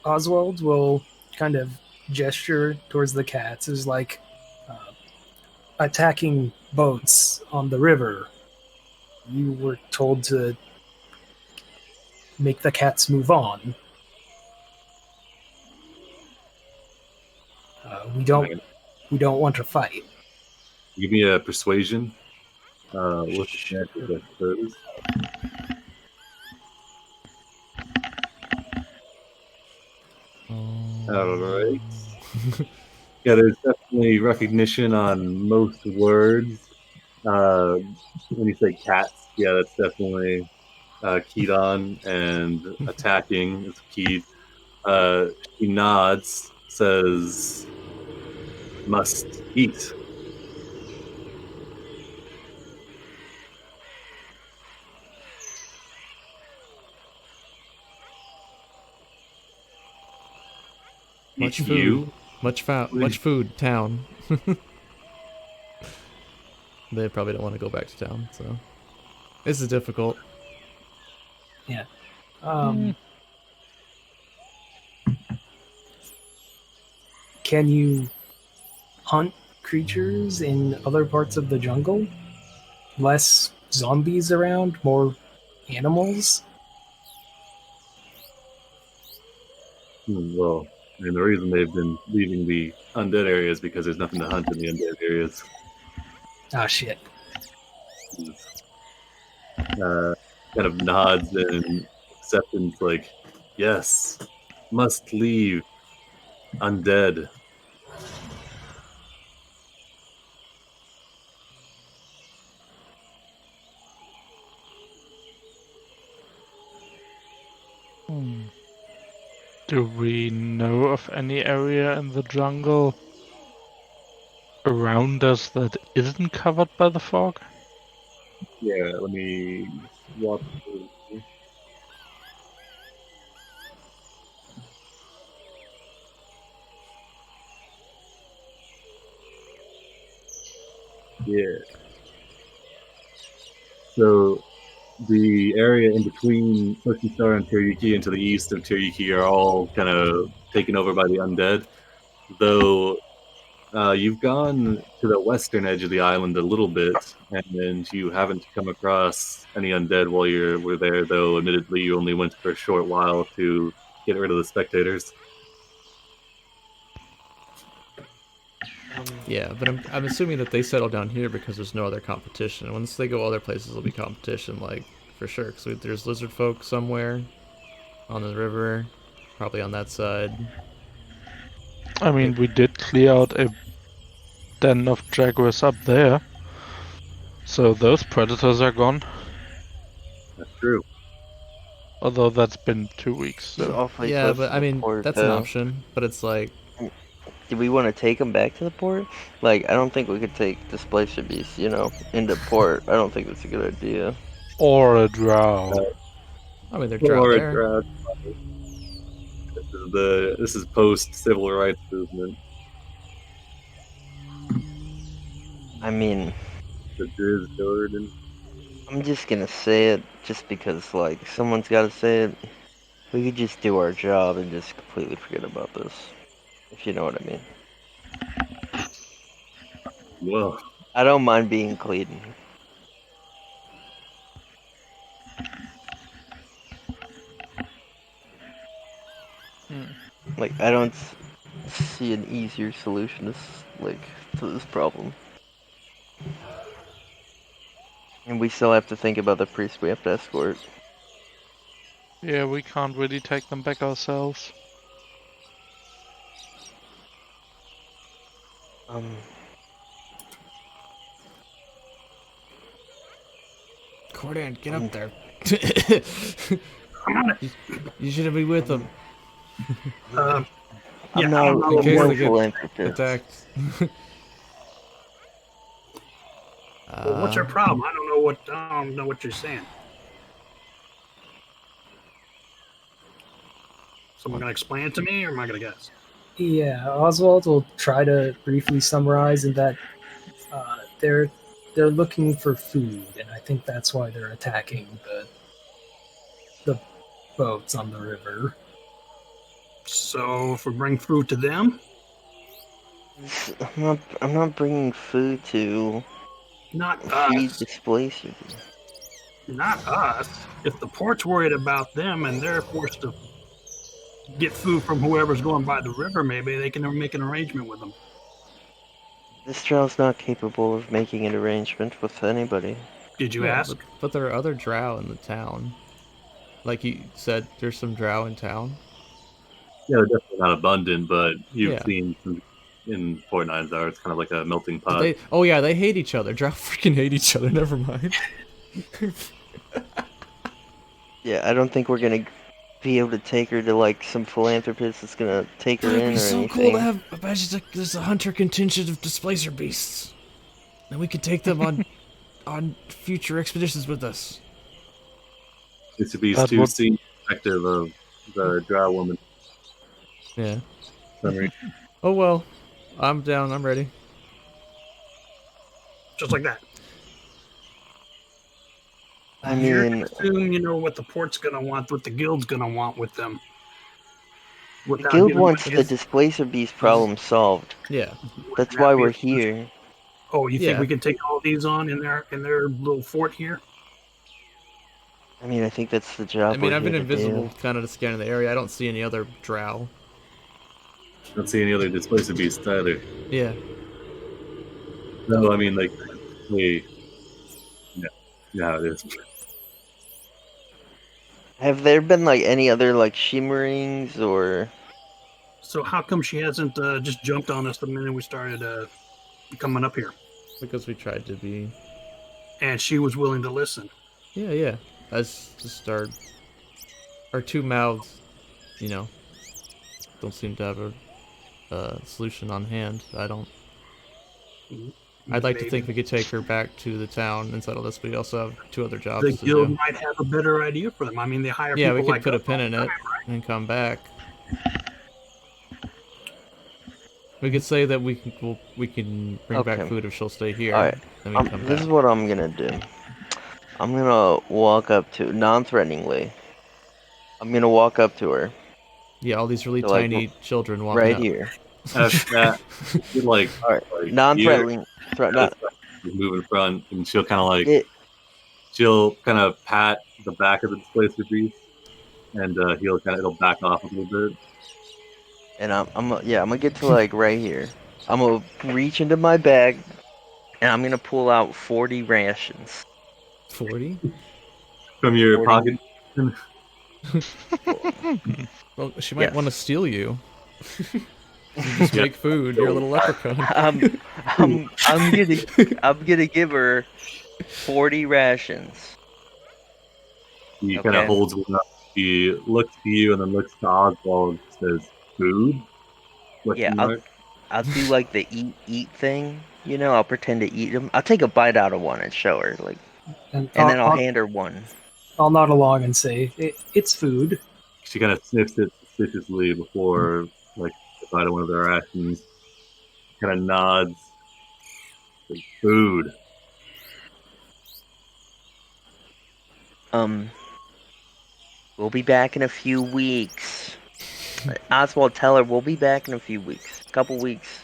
E: Oswald will kind of gesture towards the cats as like attacking boats on the river. You were told to make the cats move on. We don't want to fight.
A: Give me a persuasion. With
E: Sure.
A: advantage, I suppose. All right. Yeah, there's definitely recognition on most words. When you say cats, yeah, that's definitely keyed on, and attacking is keyed. She nods, says, "Must eat."
D: Much food.
A: You?
D: Much food. Town. They probably don't want to go back to town, so this is difficult.
E: Yeah. Can you hunt creatures in other parts of the jungle? Less zombies around, more animals?
A: Well, I mean, the reason they've been leaving the undead areas because there's nothing to hunt in the undead areas.
E: Ah, shit.
A: Kind of nods in acceptance, like, yes, must leave undead.
F: Do we know of any area in the jungle around us that isn't covered by the fog?
A: Yeah, let me walk through. Yeah. So the area in between Oceanstar and Teriyuki and to the east of Teriyuki are all kind of taken over by the undead. Though you've gone to the western edge of the island a little bit, and you haven't come across any undead while were there. Though, admittedly, you only went for a short while to get rid of the spectators.
D: Yeah, but I'm assuming that they settle down here because there's no other competition. Once they go other places, there'll be competition, like for sure. Because there's lizard folk somewhere on the river, probably on that side.
F: I mean, we did clear out a den of jaguars up there, so those predators are gone.
A: That's true.
F: Although that's been 2 weeks,
B: It's
F: so
B: awfully
D: Yeah,
B: close
D: but
B: to
D: I
B: the
D: mean
B: port,
D: that's an
B: though.
D: option. But it's like,
B: Do we want to take them back to the port? Like, I don't think we could take displacer beasts, into port. I don't think that's a good idea.
F: or a drow.
D: I mean they're drow
A: Or
D: there.
A: this is post civil rights movement.
B: I mean,
A: The Driz Jordan.
B: I'm just gonna say it just because, like, someone's gotta say it. We could just do our job and just completely forget about this. If you know what I mean.
A: Well,
B: I don't mind being clean. Like, I don't see an easier solution to this problem. And we still have to think about the priest we have to escort.
F: Yeah, we can't really take them back ourselves.
D: Cordan, get up there.
C: I'm on it.
D: You shouldn't be with them.
C: Yeah,
B: I'm
C: I
B: not
C: don't know
B: a
C: what
D: case
C: more-
D: they get
B: philanthropist.
D: Attacked.
C: well, what's your problem? I don't know what you're saying. Someone gonna explain it to me, or am I gonna guess?
E: Yeah, Oswald will try to briefly summarize in that they're looking for food, and I think that's why they're attacking the boats on the river.
C: So if we bring food to them,
B: I'm not bringing food to
C: not
B: feed
C: us,
B: displacer.
C: not us. If the port's worried about them and they're forced to get food from whoever's going by the river, maybe they can make an arrangement with them.
B: This drow's not capable of making an arrangement with anybody.
C: Did you
D: Yeah,
C: ask?
D: but there are other drow in the town. Like you said, there's some drow in town.
A: Yeah, they're definitely not abundant, but you've
D: Yeah.
A: seen in Fort Nines-Hour, it's kind of like a melting pot.
D: They hate each other. Drow freaking hate each other. Never mind.
B: Yeah, I don't think we're gonna be able to take her to like some philanthropist that's gonna take her in
D: It'd
B: or
D: be so
B: anything.
D: cool to have. Imagine there's a hunter contingent of displacer beasts, and we could take them on future expeditions with us.
A: It's to be
B: That's
A: too
B: what-
A: seen perspective of the drow woman.
D: Yeah.
A: Summary.
D: Oh well, I'm down. I'm ready.
C: Just like that.
B: I
C: You're
B: mean,
C: gonna assume you know what the port's gonna want, what the guild's gonna want with them.
B: the
C: Without
B: guild
C: giving
B: wants
C: much-
B: the displacer beast problem solved.
D: Yeah.
B: That's
C: without
B: why
C: being-
B: we're here.
C: Oh, you think
D: Yeah.
C: we can take all these on in their little fort here?
B: I mean, I think that's the job.
D: I mean,
B: we're
D: I've been
B: here to
D: invisible,
B: do.
D: kind of to scan the area. I don't see any other drow.
A: Don't see any other displacer beasts either.
D: Yeah.
A: No, I mean like yeah, it is.
B: Have there been like any other like shimmerings or?
C: So how come she hasn't just jumped on us the minute we started coming up here?
D: Because we tried to be.
C: And she was willing to listen.
D: Yeah. That's just our two mouths, don't seem to have a solution on hand. I don't. I'd like to
C: Maybe.
D: think we could take her back to the town and settle this, but we also have two other jobs
C: The
D: to
C: guild
D: do.
C: might have a better idea for them. I mean, they hire
D: Yeah,
C: people
D: we could
C: like
D: put a
C: us
D: pin
C: all
D: in
C: the
D: it
C: time, right?
D: and come back. We could say that we can bring back
B: Okay.
D: food if she'll stay here.
B: Alright,
D: Then we can come
B: this
D: back.
B: is what I'm gonna do. I'm gonna walk up to non-threateningly. I'm gonna walk up to her
D: Yeah, all these really
B: So, like,
D: tiny children walking
B: right
D: up.
B: here.
A: Like,
B: Alright,
A: like
B: non-threatening.
A: move in front, and she'll kind of like
B: It,
A: she'll kind of pat the back of the displacer beast, and it'll back off a little bit.
B: and I'm gonna get to like right here. I'm gonna reach into my bag, and I'm gonna pull out 40 rations.
D: 40?
A: From your
B: 40.
A: pocket.
D: Well, she might
B: Yes.
D: want to steal you. You just make food. You're a little leprechaun.
B: I'm gonna give her 40 rations.
A: He kind
B: Okay.
A: of holds one up. He looks to you and then looks to Oswald and says, "Food?"
B: Yeah,
A: Question mark?
B: I'll do like the eat thing. I'll pretend to eat them. I'll take a bite out of one and show her, like,
E: And,
B: and then I'll hand her one.
E: I'll nod along and say, it's food.
A: She kind of sniffs it suspiciously before, like, biting one of their rations. Kind of nods. Says, "Food."
B: We'll be back in a few weeks. Oswald, tell her we'll be back in a few weeks. Couple weeks.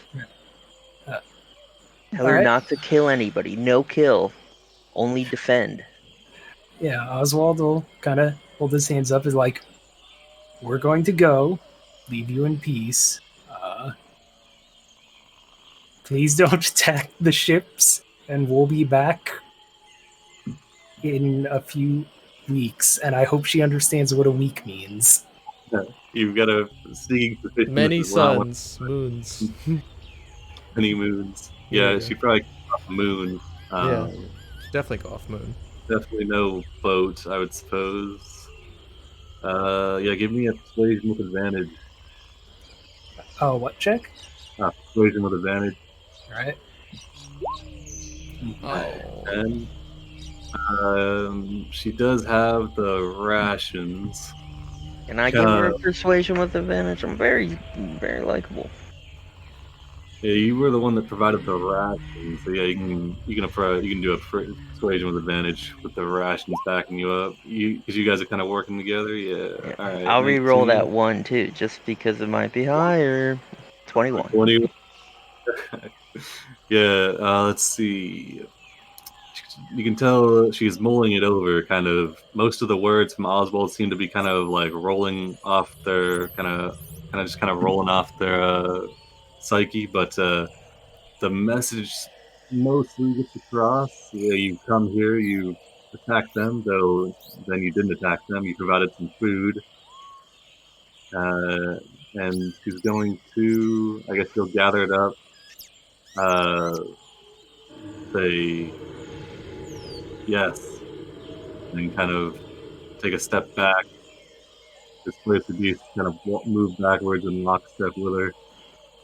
B: Tell her
E: Alright.
B: not to kill anybody. No kill. Only defend.
E: Yeah, Oswald will kind of hold his hands up as like, we're going to go. leave you in peace. Please don't attack the ships, and we'll be back in a few weeks. And I hope she understands what a week means.
A: You've got a seeing sufficient
D: Many
A: as well.
D: suns, moons.
A: Many moons.
D: There
A: Yeah,
D: you
A: she
D: go.
A: probably came off the moon.
D: Yeah. Definitely go off moon.
A: Definitely no boat, I would suppose. Yeah, give me a persuasion with advantage.
E: Oh, what check?
A: Persuasion with advantage.
E: All right.
D: Oh.
A: And she does have the rations.
B: Can I give her a persuasion with advantage? I'm very, very likable.
A: Yeah, you were the one that provided the rations, so yeah, you can do a persuasion with advantage with the rations backing you up. Because you guys are kind of working together. Yeah. All right.
B: I'll re-roll
A: 19,
B: that 1 too, just because it might be higher. 21.
A: 20. Yeah. Let's see. You can tell she's mulling it over. Kind of most of the words from Oswald seem to be kind of like rolling off their kind of rolling off their psyche, but the message mostly gets across. Yeah, you come here, you attack them, though then you didn't attack them. You provided some food, and she's going to, I guess, she'll gather it up. Say yes, and kind of take a step back. Displace the beast, kind of move backwards in lockstep with her.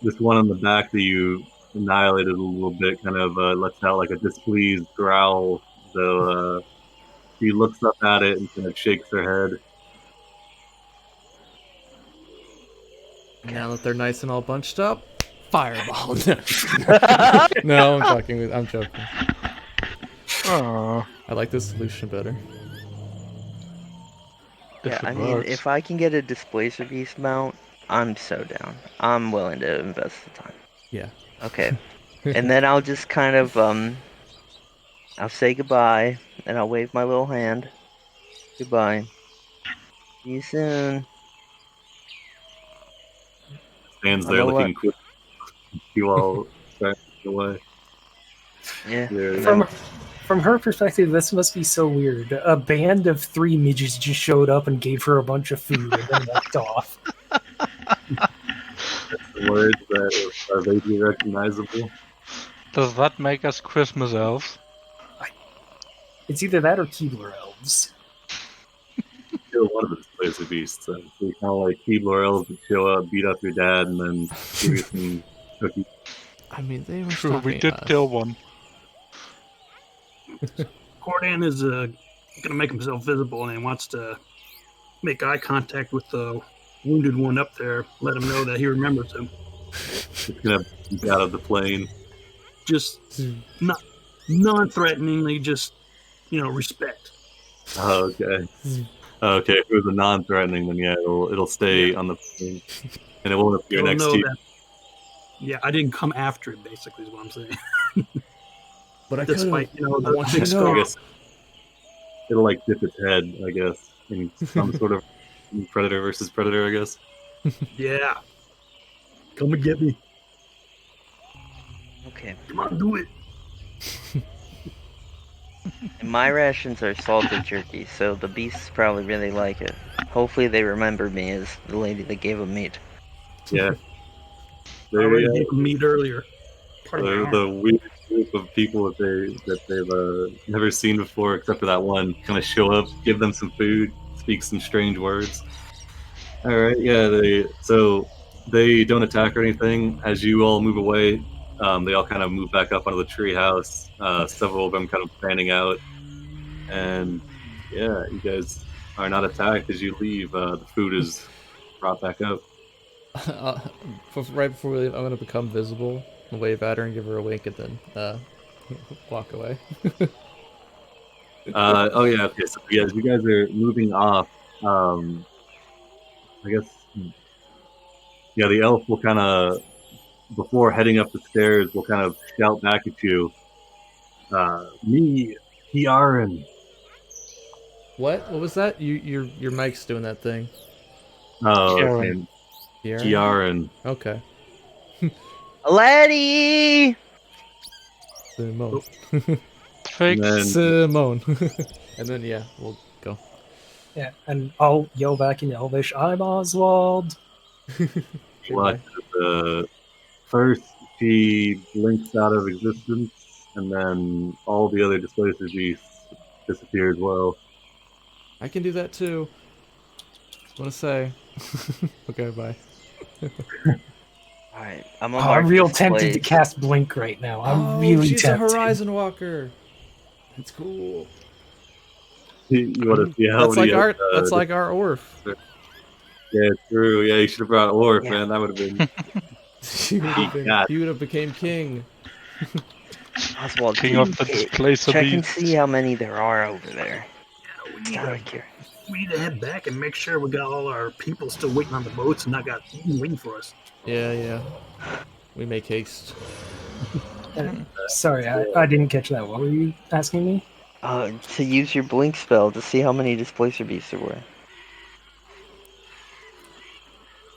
A: This one on the back that you annihilated a little bit kind of lets out like a displeased growl, though she looks up at it and kind of shakes her head.
D: Now that they're nice and all bunched up, fireball. No, I'm joking.
F: Oh,
D: I like this solution better.
B: Yeah, I mean, if I can get a displacer beast mount, I'm so down. I'm willing to invest the time.
D: Yeah.
B: Okay. And then I'll just kind of, I'll say goodbye, and I'll wave my little hand. Goodbye. See you soon.
A: Stands
B: I
A: there
B: know
A: looking quick. You all start away.
B: Yeah.
A: Yeah.
E: From her perspective, this must be so weird. A band of 3 midgets just showed up and gave her a bunch of food and then walked off.
A: The words that are vaguely recognizable.
F: Does that make us Christmas elves?
E: It's either that or Keebler elves.
A: Kill one of the displacer beasts. So you kind of like Keebler elves that show up, beat up your dad, and then give you some cookies.
D: I mean, they were
F: True, we
D: stalking
F: did
D: us.
F: kill one.
C: Cordan is going to make himself visible, and he wants to make eye contact with the wounded one up there. Let him know that he remembers him.
A: Just gonna jump out of the plane.
C: Just not non-threateningly, just respect.
A: Oh, okay. Okay, if it was a non-threatening, then yeah, it'll stay on the plane, and it won't appear
C: He'll
A: next
C: know
A: to you.
C: that. Yeah, I didn't come after it. Basically, is what I'm saying.
D: But I
C: Despite
D: could've- I
C: the
D: want you
C: big
D: to know.
A: I
C: scar.
A: guess it'll like dip its head, I guess, in some sort of predator versus predator, I guess.
C: Yeah. Come and get me.
B: Okay.
C: Come on, do it.
B: And my rations are salted jerky, so the beasts probably really like it. Hopefully they remember me as the lady that gave them meat.
A: Yeah.
C: I already
A: They,
C: gave him meat earlier. Part of my
A: they're
C: arm.
A: the weird group of people that they've never seen before, except for that one. Kind of show up, give them some food, speak some strange words. All right, yeah. They don't attack or anything. As you all move away, they all kind of move back up onto the treehouse. Several of them kind of fanning out, and yeah, you guys are not attacked as you leave. The food is brought back up.
D: Right before we leave, I'm gonna become visible and wave at her and give her a wink, and then walk away.
A: Oh yeah, okay. So yeah, as you guys are moving off, I guess yeah, the elf will kind of before heading up the stairs will kind of shout back at you. Me, Kiaran.
D: What? What was that? Your mic's doing that thing.
A: Oh,
F: Kiaran.
A: okay. Kiaran.
D: Okay.
B: Laddie!
D: Simone.
F: Fix.
A: then-
D: Simone. And then, yeah, we'll go.
E: Yeah, and I'll yell back in Elvish, I'm Oswald.
A: Like first she blinks out of existence, and then all the other displacer beasts disappear as well.
D: I can do that too. What to say? Okay, bye.
B: Alright, I'm
E: Oh,
B: on
E: I'm
B: mark
E: real
B: this
E: tempted to
B: place.
E: cast Blink right now. I'm
D: Oh,
E: really
D: she's
E: tempted.
D: a Horizon Walker. That's cool.
A: You want to see how
D: That's
A: many?
D: like our Orf.
A: Yeah, true. Yeah, you should have brought Orf,
B: Yeah.
A: man. That would have been.
D: He would have became king.
B: Oswald,
F: King of the displacer
B: check and
F: beasts.
B: see how many there are over there.
C: We need,
B: God,
C: to,
B: I'm curious.
C: we need to head back and make sure we got all our people still waiting on the boats and not got waiting for us.
D: Yeah. We make haste.
E: Sorry, I didn't catch that. What were you asking me?
B: To use your blink spell to see how many displacer beasts there were.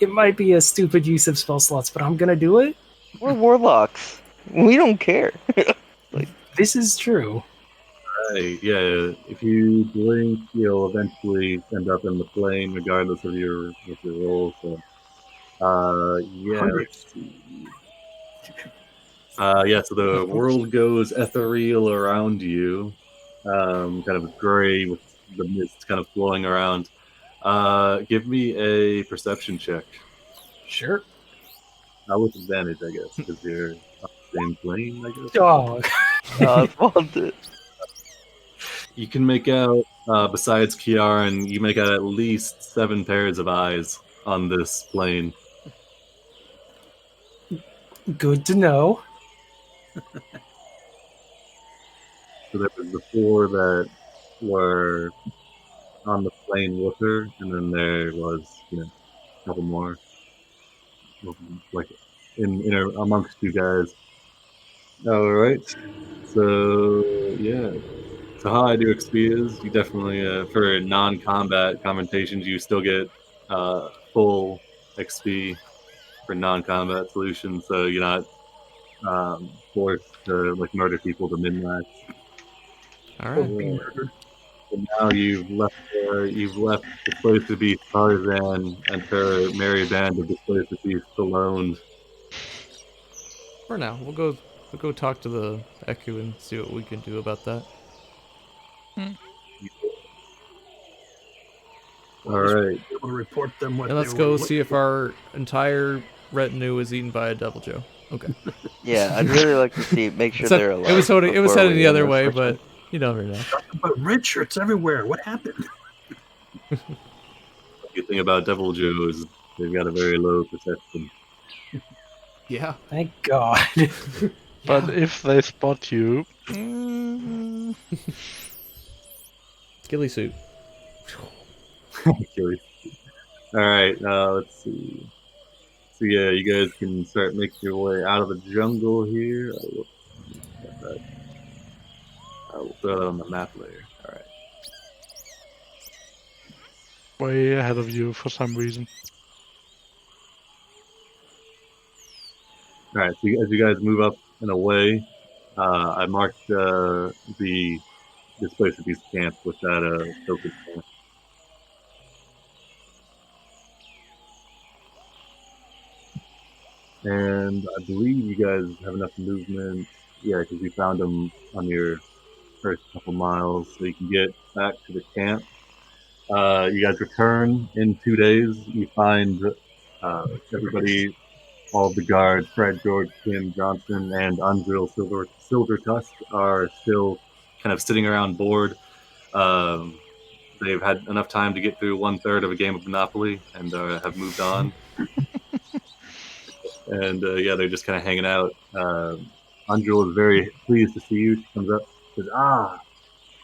E: It might be a stupid use of spell slots, but I'm gonna do it.
B: We're warlocks. We don't care.
E: This is true.
A: Right, yeah, if you blink, you'll eventually end up in the plane, regardless of your roll. So, yeah, let's see. Yeah, so the world goes ethereal around you, kind of gray with the mist kind of flowing around. Give me a perception check.
E: Sure.
A: With advantage, I guess, because you're on the same plane, I guess.
E: Oh,
B: Oswald.
A: You can make out, besides Kiaran, you make out at least 7 pairs of eyes on this plane.
E: good to know.
A: So there was the 4 that were on the plane with her, and then there was, a couple more, like in amongst you guys. All right. So yeah. So how I do XP is you definitely for non-combat commentations you still get full XP for non-combat solutions. So you're not forced to like murder people to min-max.
D: All right.
E: Be murdered.
A: And now you've left Displacer Beast Tarzan and her merry band of Displacer Beasts alone.
D: For now, we'll go talk to the Echo and see what we can do about that.
A: All right.
C: Be able to report them what
D: And let's
C: they
D: go
C: were
D: see if our entire retinue is eaten by a Devil Joe. Okay.
B: Yeah, I'd really like to see. Make sure they're alive.
D: It was
B: before
D: headed
B: we
D: the other
B: end this
D: way,
B: mission.
D: but you never know.
C: But red shirts everywhere. What happened?
A: The good thing about Devil Joe is they've got a very low perception.
D: Yeah.
E: Thank God.
F: But if they spot you,
D: Ghillie suit.
A: All right, let's see. So yeah, you guys can start making your way out of the jungle here. I will throw that on the map later. All right.
F: way ahead of you for some reason.
A: All right. So as you guys move up and away, I marked the Displacer Beast camp with that focus camp. And I believe you guys have enough movement. Yeah, because you found them on your first couple miles, so you can get back to the camp. You guys return in 2 days. You find everybody, all of the guards, Fred, George, Tim, Johnson, and Undrill Silver Tusk are still kind of sitting around board. They've had enough time to get through 1/3 of a game of Monopoly and have moved on. And yeah, they're just kind of hanging out. Undrill is very pleased to see you. She comes up, says,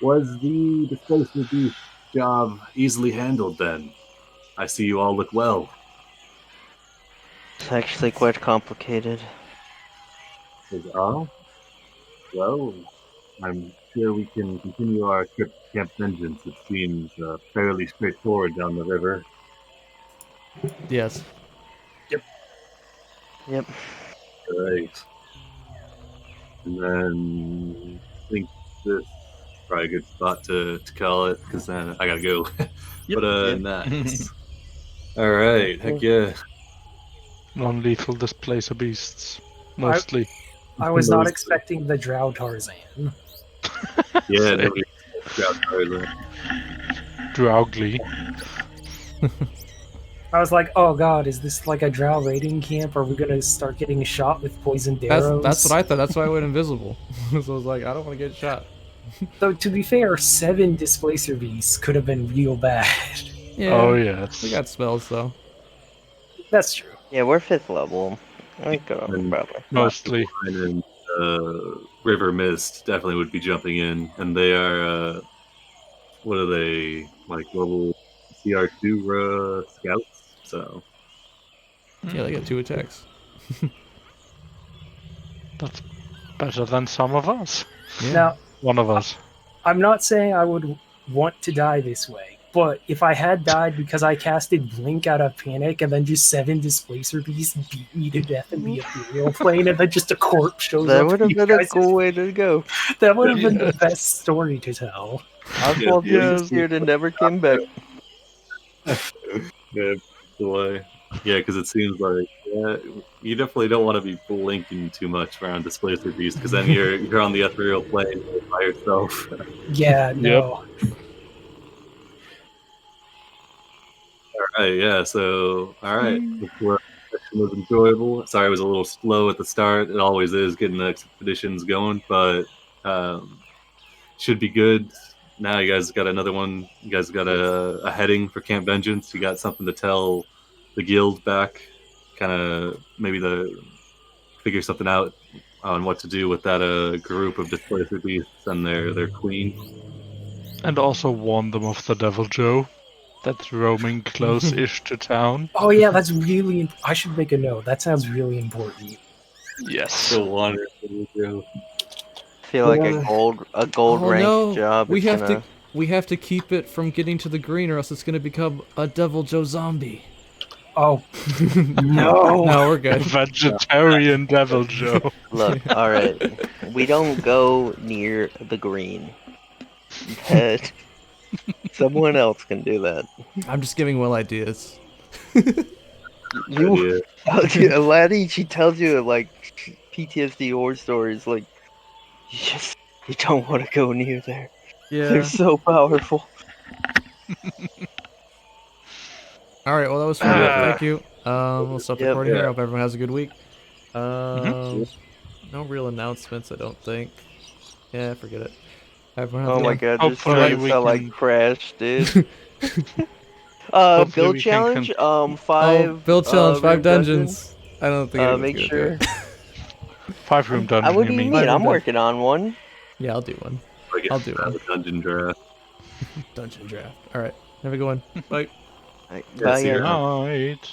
A: was the Displacer Beast job easily handled then? I see you all look well.
B: It's actually quite complicated.
A: Says, well, I'm sure we can continue our trip to Camp Vengeance. It seems fairly straightforward down the river.
D: Yes.
B: Yep.
A: Right. And then I think this is probably a good spot to call it because then I gotta go. But
B: Yep.
A: nice. All right, heck yeah.
F: Non-lethal displacer beasts, mostly.
E: I was not
A: Mostly.
E: expecting the Drow Tarzan.
A: Yeah,
F: Say,
A: nobody grabs Tarzan.
F: Draugly.
E: I was like, oh god, is this like a Drow raiding camp? Are we gonna start getting shot with poisoned arrows?
D: That's what I thought. That's why I went invisible. So I was like, I don't want to get shot.
E: Though, to be fair, 7 displacer beasts could have been real bad.
D: Yeah.
F: Oh yes.
D: We got spells though.
E: That's true.
B: Yeah, we're 5th level. I think
A: And
B: probably.
F: Mostly.
A: And River Mist definitely would be jumping in, and they are what are they like level CR2 scouts? So
D: Yeah, they got 2 attacks.
F: That's better than some of us.
D: Yeah.
E: Now,
F: One of us.
E: I'm not saying I would want to die this way, but if I had died because I casted Blink out of panic and then just 7 displacer beasts beat me to death in the ethereal plane and then just a corpse shows
B: That
E: up,
B: would have
E: you
B: been a
E: guys-
B: cool way to go.
E: that would have been the
F: Yes.
E: best story to tell.
B: Oswald
A: Yeah,
B: was here and never came back.
A: yeah, the way. Yeah, because it seems like you definitely don't want to be blinking too much around Displacer Beast because then you're on the ethereal plane by yourself.
E: Yeah, no.
A: All right, yeah. So, all right, the session was enjoyable. Sorry, it was a little slow at the start. It always is getting the expeditions going, but should be good. Now you guys got another one. You guys got a heading for Camp Vengeance. You got something to tell the guild back. Kind of maybe figure something out on what to do with that group of displacer beasts and their queen.
F: And also warn them of the Devil Joe that's roaming close-ish to town.
E: Oh yeah, that's really. I should make a note. That sounds really important.
F: Yes.
A: So wonderful.
B: I feel like a gold
D: Oh
B: rank
D: no!
B: job.
D: We
B: is
D: have
B: gonna...
D: to. We have to keep it from getting to the green, or else it's gonna become a Devil Joe zombie.
E: Oh no!
D: No, we're good.
F: Vegetarian Devil Joe.
B: Look, alright. We don't go near the green. That... Someone else can do that.
D: I'm just giving Will ideas.
B: You, Laddie, she tells you like PTSD horror stories. Like, you don't want to go near there.
D: Yeah.
B: They're so powerful.
D: All right. Well, that was fun. Thank you. We'll stop
B: Yep.
D: recording here.
A: Yeah.
D: Hope everyone has a good week. No real announcements, I don't think. Yeah, forget it. Everyone have
B: Oh
D: a
B: my
D: good
B: god, this
F: Hopefully
B: doesn't
F: we
B: sound like
F: can-
B: Crash, dude.
F: Hopefully
B: Build
F: we can
B: challenge,
D: Oh,
B: 5
D: build challenge, 5
B: room
D: dungeons. I don't think anyone's
B: Make
D: gonna
B: sure.
D: do it.
F: 5-room dungeon,
B: What do you mean?
D: Five room
B: I'm
D: dun-
B: working on one.
D: Yeah, I'll do one.
A: I'll
D: do
A: a dungeon draft.
D: Dungeon draft. All right. Have a good one. Bye.
B: Bye,
A: Yeah, see you
B: guys.
A: around.
F: Night.